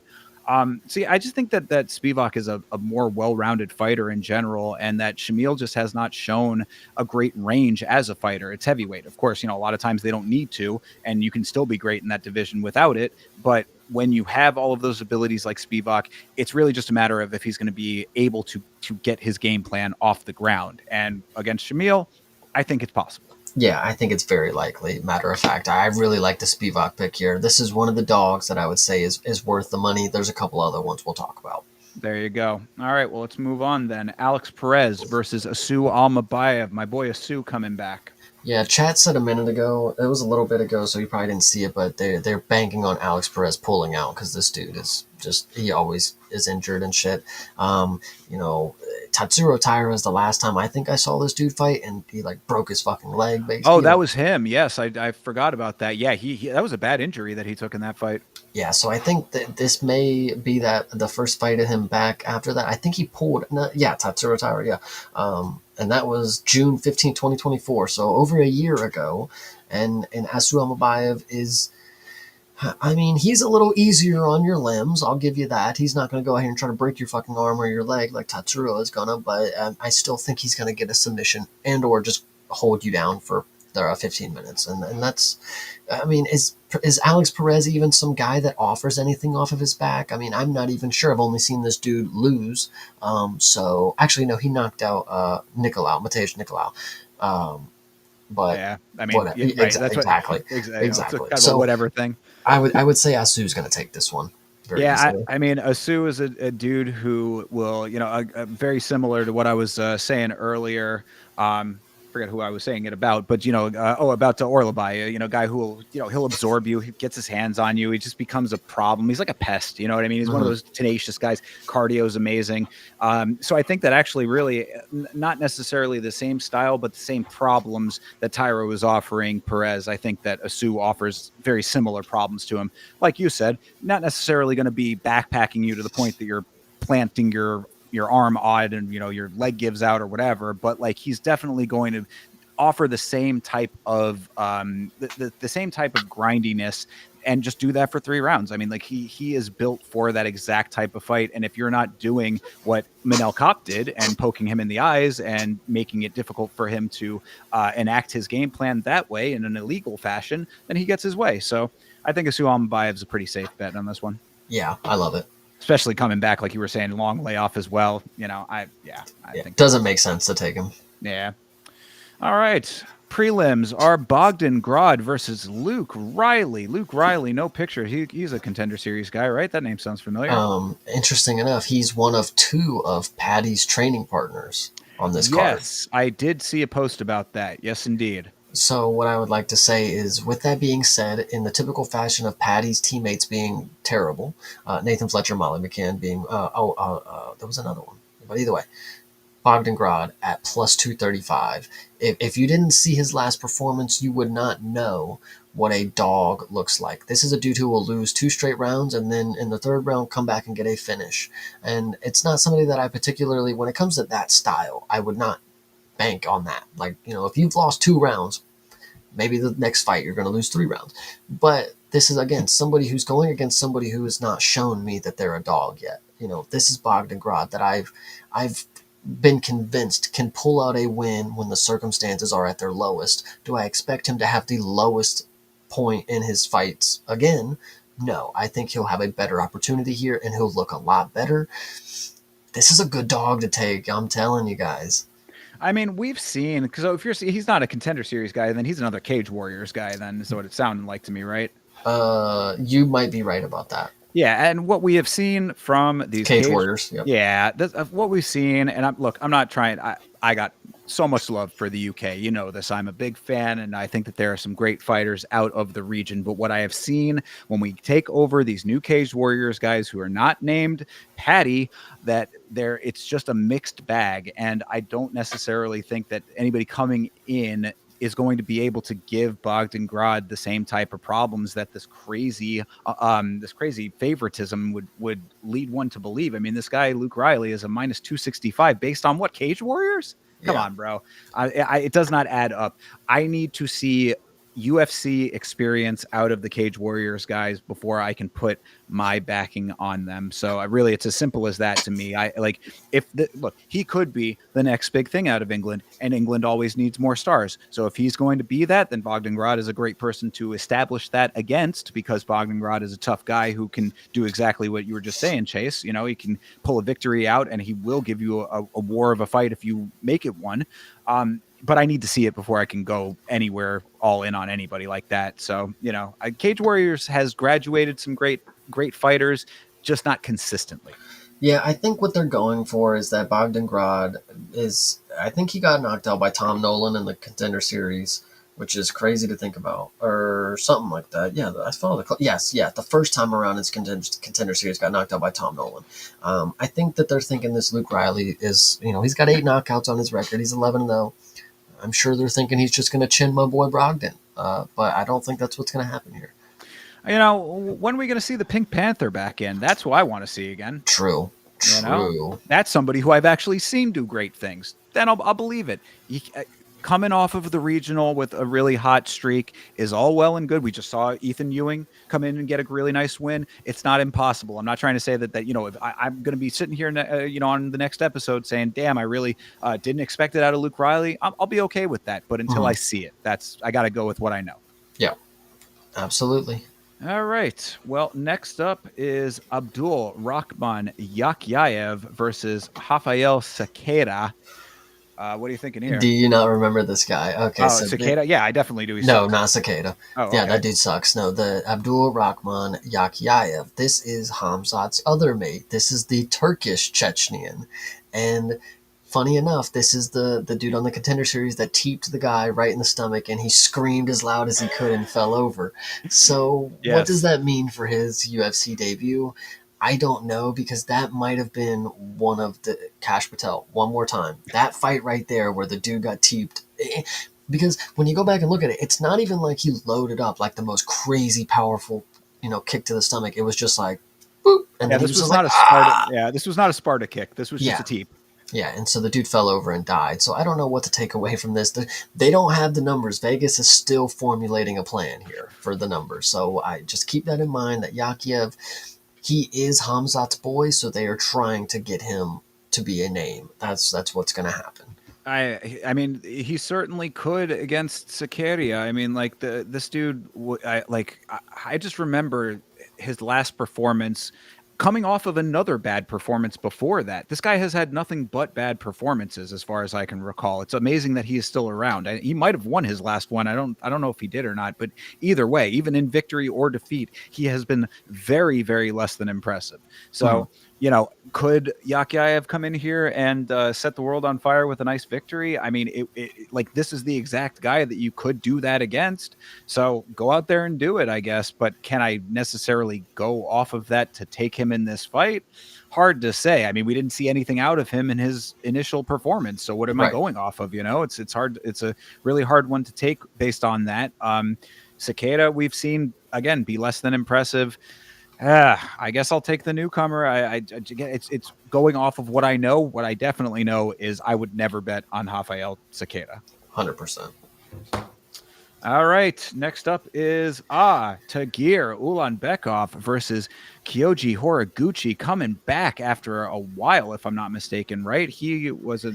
See, I just think that Spivak is a more well-rounded fighter in general, and that Shamil just has not shown a great range as a fighter. It's heavyweight, of course. A lot of times they don't need to, and you can still be great in that division without it. But when you have all of those abilities like Spivak, it's really just a matter of if he's going to be able to get his game plan off the ground. And against Shamil, I think it's possible. Yeah, I think it's very likely. Matter of fact, I really like the Spivak pick here. This is one of the dogs that I would say is worth the money. There's a couple other ones we'll talk about. There you go. All right, well, let's move on then. Alex Perez versus Asu Almabayev. My boy Asu coming back. Yeah, chat said a minute ago. It was a little bit ago, so you probably didn't see it. But they're banking on Alex Perez pulling out because this dude is he always is injured and shit. You know, Tatsuro Taira is the last time I think I saw this dude fight, and he like broke his fucking leg. Basically, Oh, that was him. Yes, I forgot about that. Yeah, he that was a bad injury that he took in that fight. yeah. So I think that this may be that the first fight of him back after that. I think he pulled. No, yeah, Tatsuro Taira. Yeah. And that was June 15th, 2024. So over a year ago. And Asu Almabayev is, I mean, he's a little easier on your limbs. I'll give you that. He's not going to go ahead and try to break your fucking arm or your leg like Tatsuro is gonna. But I still think he's going to get a submission and or just hold you down for 15 minutes. And that's, I mean, is Alex Perez even some guy that offers anything off of his back? I mean, I'm not even sure. I've only seen this dude lose. So actually, no, he knocked out Mateusz Nicolau. But Yeah, I mean, what, yeah, right. That's what exactly, It's a exactly. kind of a So whatever thing. I would say Asu's going to take this one very Yeah, easily. I mean, Asu is a dude who will, very similar to what I was saying earlier. Forget who I was saying it about, but about Orlabai, guy who will, he'll absorb you. He gets his hands on you. He just becomes a problem. He's like a pest. You know what I mean? He's one of Mhm. those tenacious guys. Cardio is amazing. So I think that actually really not necessarily the same style, but the same problems that Tyro was offering Perez. I think that Asu offers very similar problems to him. Like you said, not necessarily going to be backpacking you to the point that you're planting your arm odd and your leg gives out or whatever, but like he's definitely going to offer the same type of the same type of grindiness and just do that for 3 rounds. I mean, like he is built for that exact type of fight. And if you're not doing what Manel Kopp did and poking him in the eyes and making it difficult for him to enact his game plan that way in an illegal fashion, then he gets his way. So I think Asu Almabayev is a pretty safe bet on this one, Yeah, I love it. especially coming back, like you were saying, long layoff as well. I Yeah, think doesn't make sense to take him. yeah. All right. Prelims are Bogdan Grod versus Luke Riley. Luke Riley, no picture. He's a Contender Series guy, right? That name sounds familiar. Interesting enough, he's one of two of Patty's training partners on this card. Yes, I did see a post about that. Yes, indeed. So what I would like to say is, with that being said, in the typical fashion of Patty's teammates being terrible, Nathan Fletcher, Molly McCann being, there was another one, but either way, Bogdangrad at plus 235. If you didn't see his last performance, you would not know what a dog looks like. This is a dude who will lose two straight rounds and then in the third round come back and get a finish. And it's not somebody that I particularly, when it comes to that style, I would not bank on that. Like, if you've lost two rounds, maybe the next fight you're going to lose three rounds. But this is, again, somebody who's going against somebody who has not shown me that they're a dog yet. This is Bogdangrad that I've been convinced can pull out a win when the circumstances are at their lowest. Do I expect him to have the lowest point in his fights again? No, I think he'll have a better opportunity here and he'll look a lot better. This is a good dog to take, I'm telling you guys. I mean, we've seen, because if he's not a Contender Series guy, then he's another Cage Warriors guy. Then is what it sounded like to me, right? You might be right about that. Yeah, and what we have seen from these Cage Warriors, yep. Yeah, what we've seen, and I'm not trying. I got so much love for the UK. You know this. I'm a big fan, and I think that there are some great fighters out of the region. But what I have seen when we take over these new Cage Warriors guys who are not named Patty, that it's just a mixed bag, and I don't necessarily think that anybody coming in is going to be able to give Bogdangrad the same type of problems that this crazy favoritism would lead one to believe. I mean, this guy Luke Riley is a minus 265 based on what, Cage Warriors? Come on, bro. It does not add up. I need to see UFC experience out of the Cage Warriors guys before I can put my backing on them. So it's as simple as that to me. Look, he could be the next big thing out of England, and England always needs more stars. So if he's going to be that, then Bogdangrad is a great person to establish that against, because Bogdangrad is a tough guy who can do exactly what you were just saying, Chase. He can pull a victory out, and he will give you a war of a fight if you make it one. But I need to see it before I can go anywhere all in on anybody like that. So, Cage Warriors has graduated some great fighters, just not consistently. Yeah, I think what they're going for is that Bogdangrad I think he got knocked out by Tom Nolan in the Contender Series, which is crazy to think about, or something like that. Yeah, I follow the first time around his Contender Series got knocked out by Tom Nolan. I think that they're thinking this Luke Riley is, he's got 8 knockouts on his record. He's 11-0. I'm sure they're thinking he's just going to chin my boy Brogdon, but I don't think that's what's going to happen here. When are we going to see the Pink Panther back in? That's who I want to see again. True. That's somebody who I've actually seen do great things. Then I'll believe it. Coming off of the regional with a really hot streak is all well and good. We just saw Ethan Ewing come in and get a really nice win. It's not impossible. I'm not trying to say that if I'm going to be sitting here, on the next episode saying, damn, I really didn't expect it out of Luke Riley. I'll be okay with that. But until I see it, I got to go with what I know. Yeah, absolutely. All right. Well, next up is Abdul Rahman Yakhyayev versus Rafael Sequeira. What are you thinking here? Do you not remember this guy? Okay, so Cicada? Yeah, I definitely do. No, not Cicada. Oh, okay. Yeah, that dude sucks. No, the Abdul Rahman Yakhyayev. This is Hamzat's other mate. This is the Turkish Chechenian. And funny enough, this is the dude on the Contender Series that teeped the guy right in the stomach, and he screamed as loud as he could and fell over. So What does that mean for his UFC debut? I don't know, because that might have been one of the Cash Patel. One more time. That fight right there where the dude got teeped. Because when you go back and look at it, it's not even like he loaded up like the most crazy powerful, kick to the stomach. It was just like, boop. And this was not a Sparta. Yeah, this was not a Sparta kick. This was just a teep. Yeah, and so the dude fell over and died. So I don't know what to take away from this. They don't have the numbers. Vegas is still formulating a plan here for the numbers. So I just keep that in mind, that Yakhyayev, he is Hamzat's boy, so they are trying to get him to be a name. That's what's going to happen. I mean, he certainly could against Sequeira. I mean, like this dude. I just remember his last performance, coming off of another bad performance before that. This guy has had nothing but bad performances, as far as I can recall. It's amazing that he is still around. He might have won his last one. I don't know if he did or not, but either way, even in victory or defeat, he has been very, very less than impressive. So Could Yakyaev come in here and set the world on fire with a nice victory? I mean, like this is the exact guy that you could do that against. So go out there and do it, I guess. But can I necessarily go off of that to take him in this fight? Hard to say. I mean, we didn't see anything out of him in his initial performance. So what am I Right. going off of? It's hard. It's a really hard one to take based on that. Cicada, we've seen again be less than impressive. I guess I'll take the newcomer. It's going off of what I know. What I definitely know is I would never bet on Rafael Cicada. 100%. All right, next up is Tagir Ulanbekov versus Kyoji Horiguchi, coming back after a while, if I'm not mistaken. Right?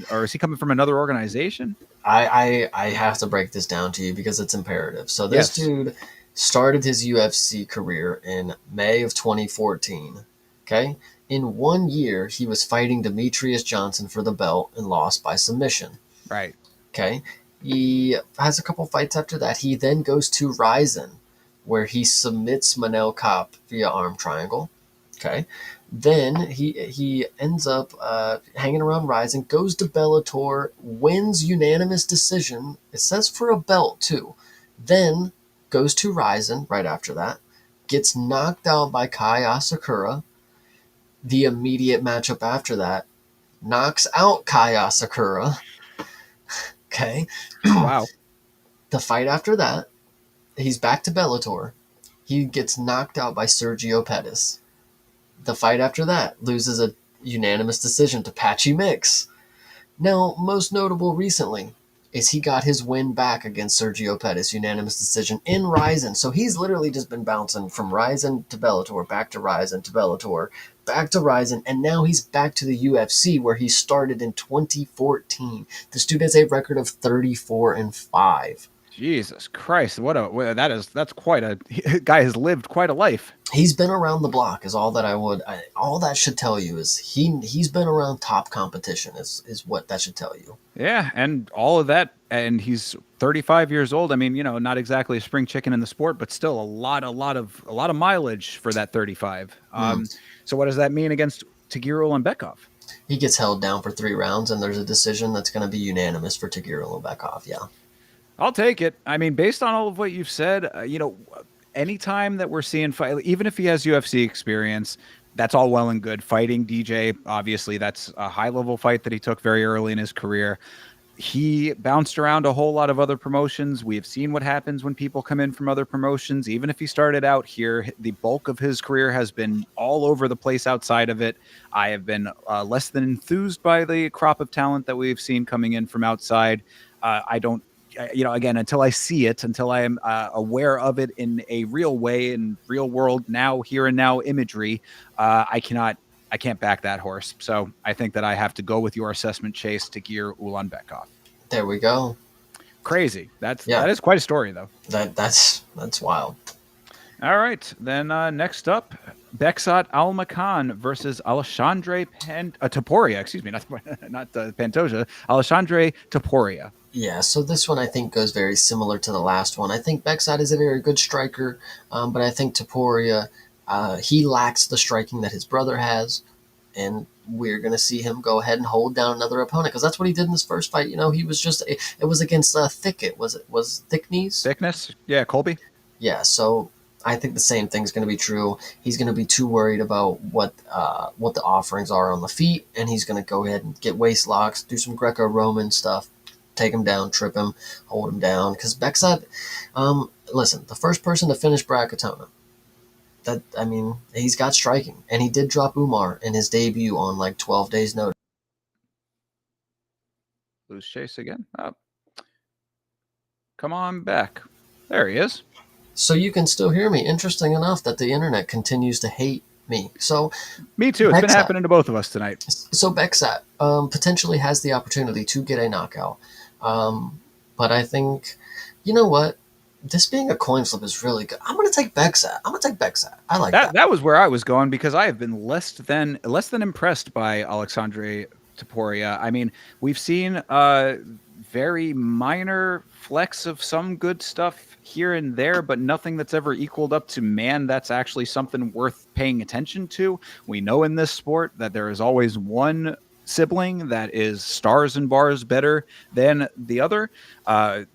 Or is he coming from another organization? I have to break this down to you because it's imperative. So this Yes. dude started his UFC career in May of 2014. Okay? In 1 year, he was fighting Demetrius Johnson for the belt and lost by submission. Right. Okay? He has a couple fights after that. He then goes to Ryzen, where he submits Manel Kape via arm triangle. Okay? Then he ends up hanging around Ryzen, goes to Bellator, wins unanimous decision. It says for a belt too. Then goes to Ryzen right after that, gets knocked out by Kai Asakura. The immediate matchup after that knocks out Kai Asakura. Okay. Wow. The fight after that, he's back to Bellator. He gets knocked out by Sergio Pettis. The fight after that, loses a unanimous decision to Patchy Mix. Now, most notable recently is he got his win back against Sergio Pettis, unanimous decision in Ryzen. So he's literally just been bouncing from Ryzen to Bellator, back to Ryzen to Bellator, back to Ryzen, and now he's back to the UFC where he started in 2014. This dude has a record of 34-5. Jesus Christ! That's quite a guy has lived quite a life. He's been around the block is all that all that should tell you is he's been around top competition is what that should tell you. Yeah, and all of that, and he's 35 years old. I mean, not exactly a spring chicken in the sport, but still a lot of mileage for that 35. So what does that mean against Tagir Ulanbekov? He gets held down for 3 rounds, and there's a decision that's going to be unanimous for Tagir Ulanbekov. Yeah. I'll take it. I mean, based on all of what you've said, anytime that we're seeing fight, even if he has UFC experience, that's all well and good. Fighting DJ, obviously, that's a high level fight that he took very early in his career. He bounced around a whole lot of other promotions. We have seen what happens when people come in from other promotions. Even if he started out here, the bulk of his career has been all over the place outside of it. I have been less than enthused by the crop of talent that we've seen coming in from outside. I don't again, until I see it, until I am aware of it in a real way, in real world, now, here and now imagery, I can't back that horse. So I think that I have to go with your assessment, Chase, Tagir Ulanbekov. There we go. Crazy. That is quite a story, though. That's wild. All right. Then next up, Beksat Almakhan versus Alexandre Topuria. Excuse me, not Pantoja. Alexandre Topuria. Yeah, so this one I think goes very similar to the last one. I think Beksat is a very good striker, but I think Topuria, he lacks the striking that his brother has, and we're going to see him go ahead and hold down another opponent because that's what he did in this first fight. He was it was against Thicket. Was Thick Knees? Thickness? Yeah, Colby? Yeah, so I think the same thing's going to be true. He's going to be too worried about what the offerings are on the feet, and he's going to go ahead and get waist locks, do some Greco-Roman stuff, take him down, trip him, hold him down. Because Beksat, listen, the first person to finish Bracatona, he's got striking. And he did drop Umar in his debut on like 12 days' notice. Lose Chase again. Oh. Come on back. There he is. So you can still hear me. Interesting enough that the internet continues to hate me. So me too. It's been happening to both of us tonight. So Beksat potentially has the opportunity to get a knockout. But I think, you know what? This being a coin flip is really good. I'm going to take Beksat. I like that. That was where I was going because I have been less than impressed by Alexandre Topuria. I mean, we've seen very minor flecks of some good stuff here and there, but nothing that's ever equaled up to, man, that's actually something worth paying attention to. We know in this sport that there is always one sibling that is stars and bars better than the other.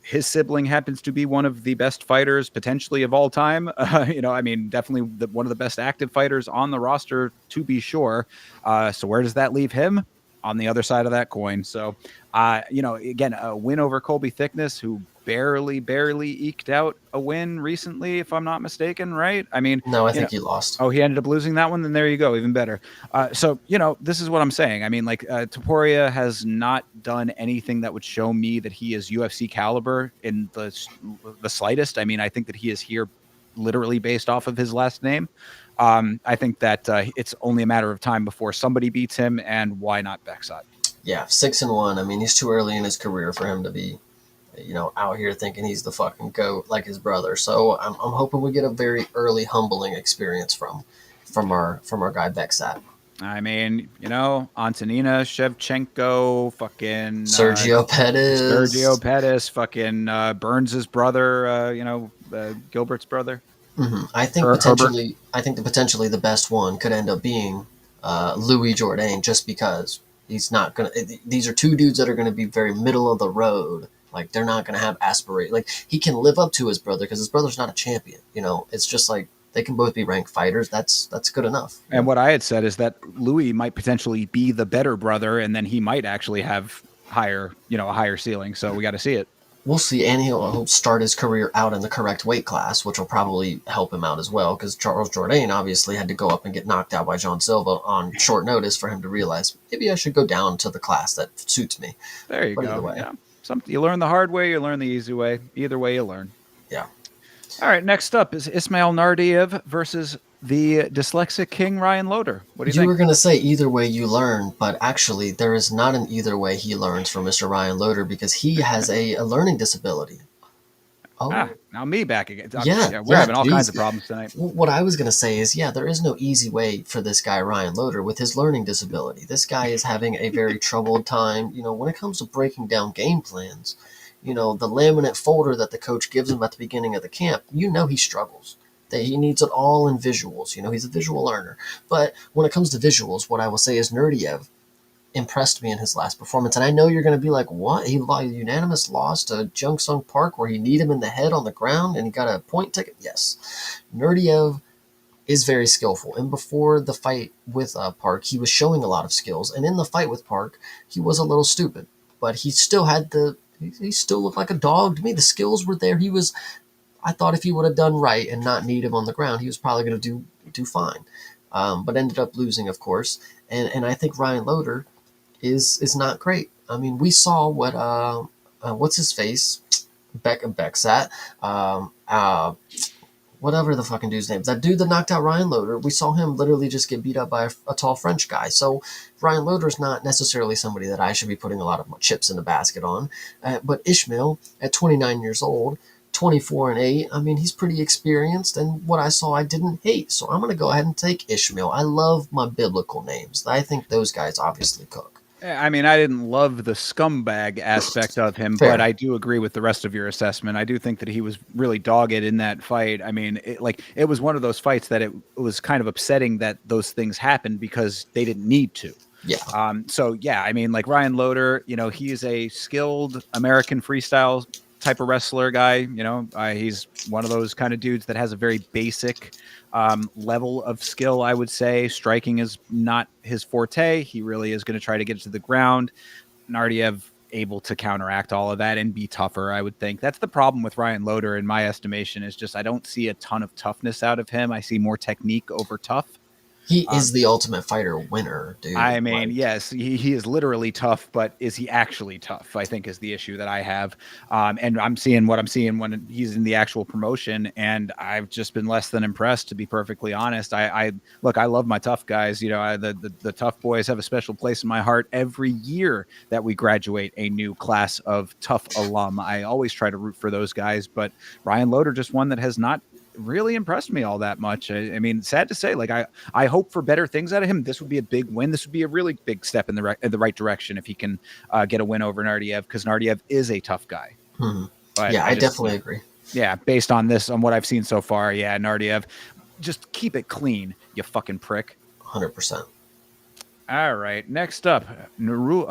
His sibling happens to be one of the best fighters potentially of all time. I mean, definitely one of the best active fighters on the roster, to be sure. So where does that leave him? On the other side of that coin. So, again, a win over Colby Thickness, who barely eked out a win recently, if I'm not mistaken, right? I mean, No, I think he lost. oh, he ended up losing that one. Then there you go, even better. So this is what I'm saying. I mean, like Topuria has not done anything that would show me that he is UFC caliber in the slightest. I mean, I think that he is here literally based off of his last name. I think that it's only a matter of time before somebody beats him, and why not Beksat? Yeah, 6-1. I mean, he's too early in his career for him to be, out here thinking he's the fucking GOAT like his brother. So I'm hoping we get a very early humbling experience from our guy Beksat. I mean, Antonina Shevchenko, fucking Sergio Pettis, fucking Burns' brother, Gilbert's brother. Mm-hmm. I think potentially the best one could end up being Louis Jourdain, just because he's not gonna. These are two dudes that are gonna be very middle of the road. Like they're not gonna have aspiration. Like he can live up to his brother because his brother's not a champion. It's just like they can both be ranked fighters. That's good enough. And what I had said is that Louis might potentially be the better brother, and then he might actually have a higher ceiling. So we got to see it. We'll see, and he'll start his career out in the correct weight class, which will probably help him out as well, because Charles Jourdain obviously had to go up and get knocked out by John Silva on short notice for him to realize, maybe I should go down to the class that suits me. There you go. Yeah. You learn the hard way, you learn the easy way. Either way, you learn. Yeah. All right, next up is Ismail Nardiev versus the dyslexic king Ryan Loder. What do you think? You were going to say either way you learn, but actually there is not an either way he learns from Mr. Ryan Loder, because he has a learning disability. Oh, now me back again. We're having all kinds of problems tonight. What I was going to say is, there is no easy way for this guy, Ryan Loder, with his learning disability. This guy is having a very troubled time, when it comes to breaking down game plans. The laminate folder that the coach gives him at the beginning of the camp, he struggles. That he needs it all in visuals. He's a visual learner. But when it comes to visuals, what I will say is Nurdiev impressed me in his last performance. And I know you're going to be like, what? He unanimous loss to Jung Sung Park where he kneed him in the head on the ground and he got a point ticket? Yes. Nurdiev is very skillful. And before the fight with Park, he was showing a lot of skills. And in the fight with Park, he was a little stupid. But he still had he still looked like a dog to me. The skills were there. I thought if he would have done right and not need him on the ground, he was probably going to do fine. But ended up losing, of course. And I think Ryan Loder is not great. I mean, we saw what what's his face, Beksat, whatever the fucking dude's name is, that dude that knocked out Ryan Loder. We saw him literally just get beat up by a tall French guy. So Ryan Loder is not necessarily somebody that I should be putting a lot of chips in the basket on. But Ishmael, at 29 years old, 24-8. I mean, he's pretty experienced, and what I saw, I didn't hate. So I'm going to go ahead and take Ishmael. I love my biblical names. I think those guys obviously cook. I mean, I didn't love the scumbag aspect of him, Fair. but I do agree with the rest of your assessment. I do think that he was really dogged in that fight. I mean, it was one of those fights that it was kind of upsetting that those things happened because they didn't need to. Yeah. So, yeah, I mean, like Ryan Loder, he is a skilled American freestyle type of wrestler guy. He's one of those kind of dudes that has a very basic level of skill. I would say striking is not his forte. He really is going to try to get it to the ground. Nardiev able to counteract all of that and be tougher. I would think that's the problem with Ryan Loder in my estimation, is just I don't see a ton of toughness out of him. I see more technique over tough. He is the ultimate fighter winner, dude. I mean, yes, he is literally tough, but is he actually tough? I think is the issue that I have. And I'm seeing what I'm seeing when he's in the actual promotion, and I've just been less than impressed, to be perfectly honest. I love my tough guys. The tough boys have a special place in my heart every year that we graduate a new class of tough alum. I always try to root for those guys, but Ryan Loder just one that has not really impressed me all that much. I mean, sad to say, like I hope for better things out of him. This would be a big win. This would be a really big step in the right direction if he can get a win over Nardiev, because Nardiev is a tough guy. But yeah, I definitely agree. Yeah, based on this, on what I've seen so far, yeah, Nardiev, just keep it clean, you fucking prick. 100%. All right, next up, Narulo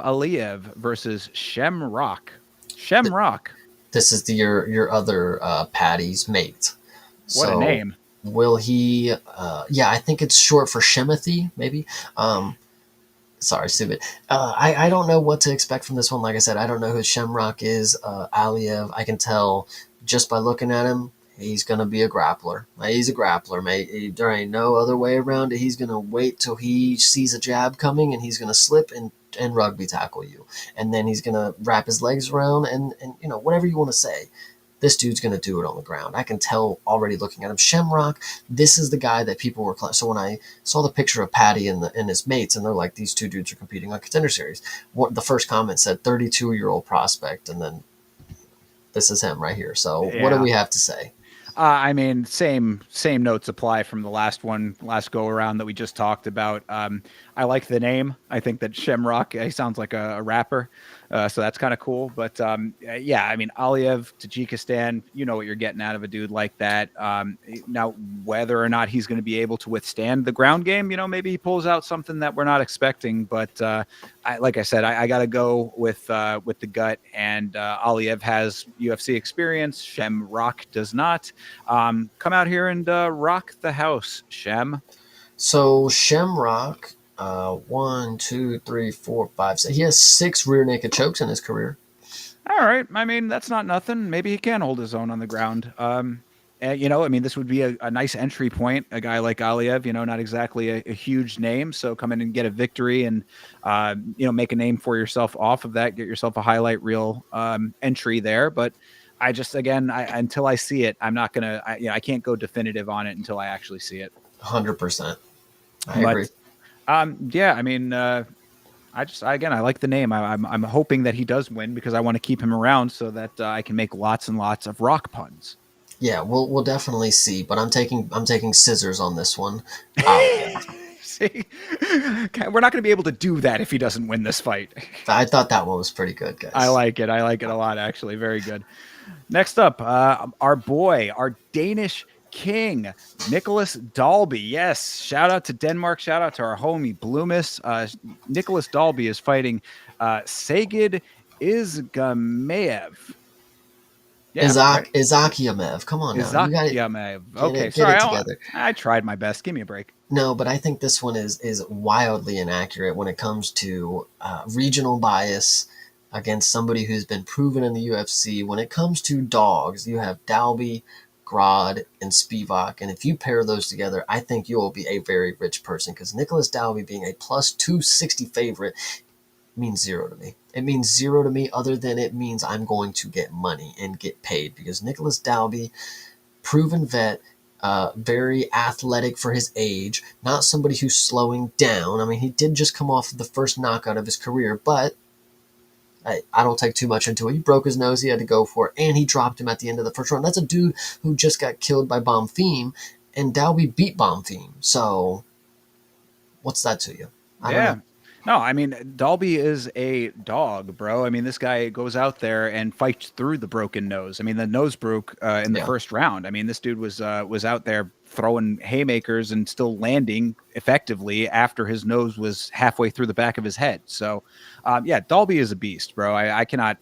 Aliyev versus Shamrock. Shamrock, This is your other Patty's mate. what a So name. will he? Yeah, I think it's short for Shemothy, maybe. Um, Sorry, stupid. I don't know what to expect from this one. Like I said, I don't know who Shemrock is. Aliev, I can tell just by looking at him, he's gonna be a grappler. He's a grappler, mate. There ain't no other way around it. He's gonna wait till he sees a jab coming, and he's gonna slip and rugby tackle you, and then he's gonna wrap his legs around, and you know whatever you want to say. This dude's going to do it on the ground. I can tell already looking at him. Shamrock, this is the guy that people were. So when I saw the picture of Patty and his mates, and they're like, these two dudes are competing on Contender Series. What the first comment said, 32-year-old prospect, and then this is him right here. So what do Yeah. we have to say? I mean, same notes apply from the last go around that we just talked about. I like the name. I think that Shamrock he sounds like a rapper, so that's kind of cool. But yeah, I mean, Aliyev, Tajikistan, you know what you're getting out of a dude like that. Now, whether or not he's going to be able to withstand the ground game, you know, maybe he pulls out something that we're not expecting. But like I said, I got to go with the gut. And Aliyev has UFC experience. Shamrock does not. Come out here and rock the house, Shem. So Shamrock, 1, 2, 3, 4, 5, 6. He has 6 rear naked chokes in his career. All right. I mean, that's not nothing. Maybe he can hold his own on the ground. You know, I mean, this would be a nice entry point. A guy like Aliyev, you know, not exactly a huge name. So come in and get a victory and, you know, make a name for yourself off of that. Get yourself a highlight reel entry there. But I just, again, until I see it, I'm not going to, you know, I can't go definitive on it until I actually see it. 100%. I agree. But yeah, I mean, again, I like the name. I'm hoping that he does win because I want to keep him around so that I can make lots and lots of rock puns. Yeah, we'll definitely see. But I'm taking scissors on this one. Aliev. See, we're not going to be able to do that if he doesn't win this fight. I thought that one was pretty good, I guys. like it. I like it a lot, actually. Very good. Next up, our boy, our Danish king, Nicholas Dalby. Yes, shout out to Denmark. Shout out to our homie Bloomis. Nicholas Dalby is fighting Sagid Izgamev. Yeah, right. Izakiamev. Come on now, you got it. Izakyamev. Get Okay, it. Get sorry. it together. I tried my best. Give me a break. No, but I think this one is wildly inaccurate when it comes to regional bias against somebody who's been proven in the UFC. When it comes to dogs, you have Dalby, Grod, and Spivak, and if you pair those together, I think you will be a very rich person because Nicholas Dalby being a plus 260 favorite means zero to me. It means zero to me, other than it means I'm going to get money and get paid because Nicholas Dalby, proven vet, very athletic for his age, not somebody who's slowing down. I mean, he did just come off the first knockout of his career, but I don't take too much into it. He broke his nose, he had to go for it, and he dropped him at the end of the first round. That's a dude who just got killed by Bomb Theme, and Dalby beat Bomb Theme. So, what's that to you? I don't know. Yeah. No, I mean, Dalby is a dog, bro. I mean, this guy goes out there and fights through the broken nose. I mean, the nose broke in the Yeah. first round. I mean, this dude was out there throwing haymakers and still landing effectively after his nose was halfway through the back of his head. So, yeah, Dalby is a beast, bro. I cannot,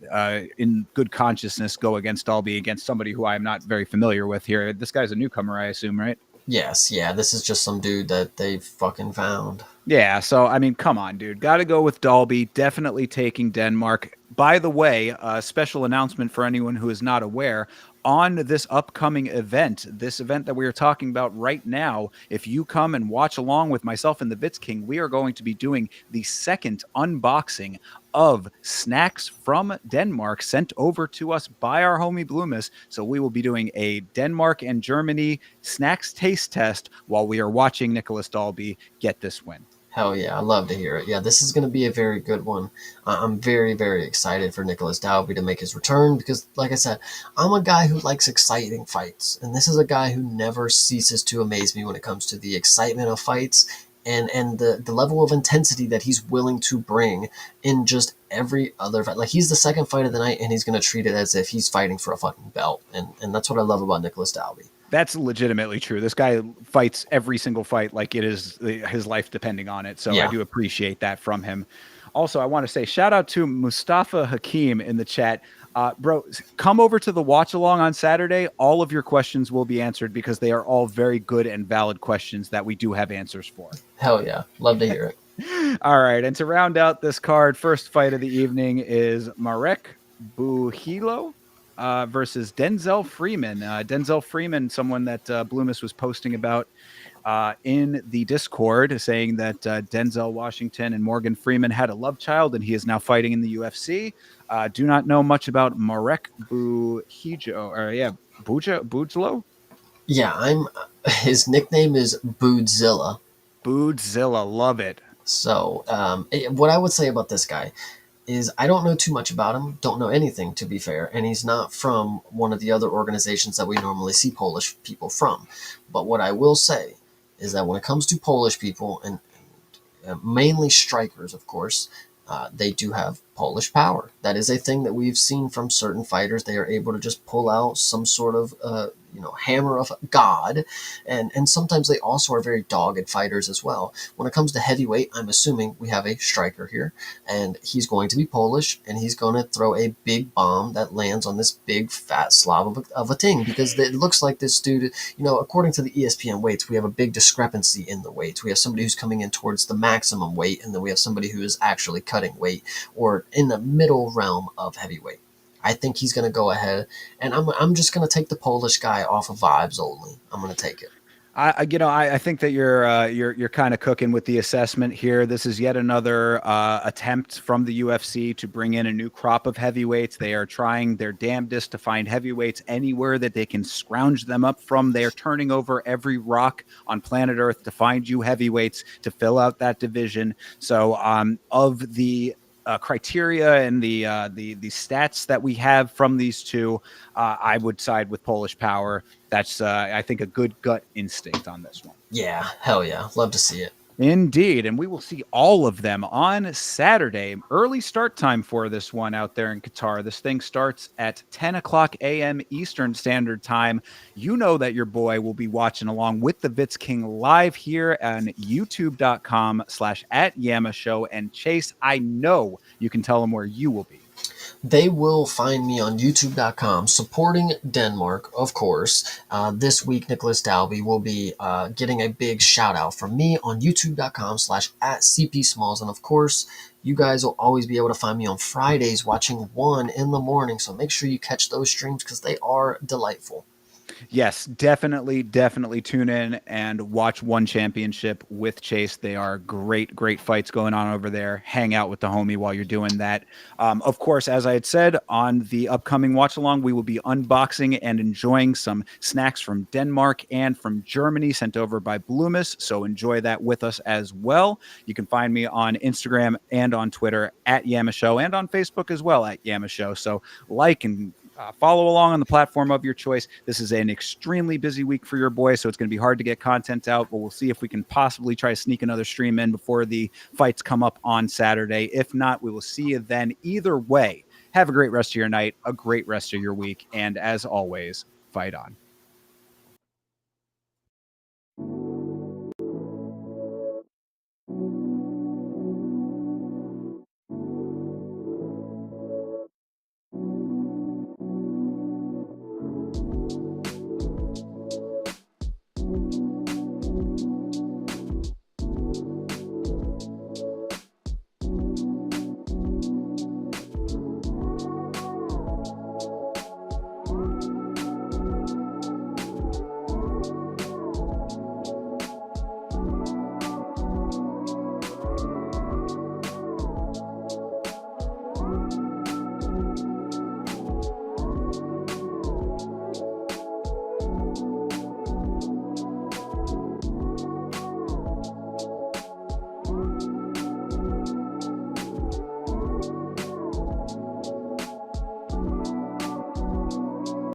in good consciousness, go against Dalby against somebody who I'm not very familiar with here. This guy's a newcomer, I assume, right? Yes, yeah, this is just some dude that they fucking found. Yeah, so I mean, come on, dude. Got to go with Dalby. Definitely taking Denmark. By the way, a special announcement for anyone who is not aware on this upcoming event, this event that we are talking about right now. If you come and watch along with myself and the Vitz King, we are going to be doing the second unboxing of snacks from Denmark sent over to us by our homie Bloomis. So we will be doing a Denmark and Germany snacks taste test while we are watching Nicholas Dalby get this win. Hell yeah, I love to hear it. Yeah, this is going to be a very good one. I'm very, very excited for Nicholas Dalby to make his return because, like I said, I'm a guy who likes exciting fights. And this is a guy who never ceases to amaze me when it comes to the excitement of fights and the level of intensity that he's willing to bring in just every other fight. Like, he's the second fight of the night, and he's going to treat it as if he's fighting for a fucking belt. And that's what I love about Nicholas Dalby. That's legitimately true. This guy fights every single fight like it is his life depending on it. So I Yeah. do appreciate that from him. Also, I want to say shout out to Mustafa Hakim in the chat. Bro, come over to the watch along on Saturday. All of your questions will be answered because they are all very good and valid questions that we do have answers for. Hell yeah. Love to hear it. All right. And to round out this card, first fight of the evening is Marek Buhilo versus Denzel Freeman. Denzel Freeman, someone that Bloomis was posting about in the Discord, saying that Denzel Washington and Morgan Freeman had a love child, and he is now fighting in the UFC. Do not know much about Marek Buhijo, or Bujlo? Yeah, his nickname is Boodzilla. Boodzilla, love it. So, what I would say about this guy is I don't know too much about him, don't know anything, to be fair, and he's not from one of the other organizations that we normally see Polish people from. But what I will say is that when it comes to Polish people, and mainly strikers, of course, they do have Polish power. That is a thing that we've seen from certain fighters. They are able to just pull out some sort of hammer of God, and sometimes they also are very dogged fighters as well. When it comes to heavyweight, I'm assuming we have a striker here, and he's going to be Polish, and he's going to throw a big bomb that lands on this big fat slob of a thing, because it looks like this dude, according to the ESPN weights, we have a big discrepancy in the weights. We have somebody who's coming in towards the maximum weight, and then we have somebody who is actually cutting weight or in the middle realm of heavyweight. I think he's going to go ahead, and I'm just going to take the Polish guy off of vibes only. I'm going to take it. I think that you're kind of cooking with the assessment here. This is yet another attempt from the UFC to bring in a new crop of heavyweights. They are trying their damnedest to find heavyweights anywhere that they can scrounge them up from. They are turning over every rock on planet Earth to find you heavyweights to fill out that division. So, of the criteria and the stats that we have from these two, I would side with Polish Power. That's I think a good gut instinct on this one. Yeah, hell yeah, love to see it. Indeed, and we will see all of them on Saturday. Early start time for this one out there in Qatar. This thing starts at 10 o'clock a.m. Eastern Standard Time. You know that your boy will be watching along with the Vitz King live here on youtube.com/@YamaShow. And Chase, I know you can tell them where you will be. They will find me on youtube.com supporting Denmark, of course. This week, Nicholas Dalby will be getting a big shout out from me on youtube.com/@CPSmalls. And of course, you guys will always be able to find me on Fridays watching 1 in the morning. So make sure you catch those streams because they are delightful. Yes, definitely tune in and watch One Championship with Chase. They are great fights going on over there. Hang out with the homie while you're doing that. Of course, as I had said, on the upcoming watch along, we will be unboxing and enjoying some snacks from Denmark and from Germany sent over by Bloomis. So enjoy that with us as well. You can find me on Instagram and on Twitter @YamaShow and on Facebook as well @YamaShow. So like and follow along on the platform of your choice. This is an extremely busy week for your boy, so it's going to be hard to get content out, but we'll see if we can possibly try to sneak another stream in before the fights come up on Saturday. If not, we will see you then. Either way, have a great rest of your night, a great rest of your week, and as always, fight on.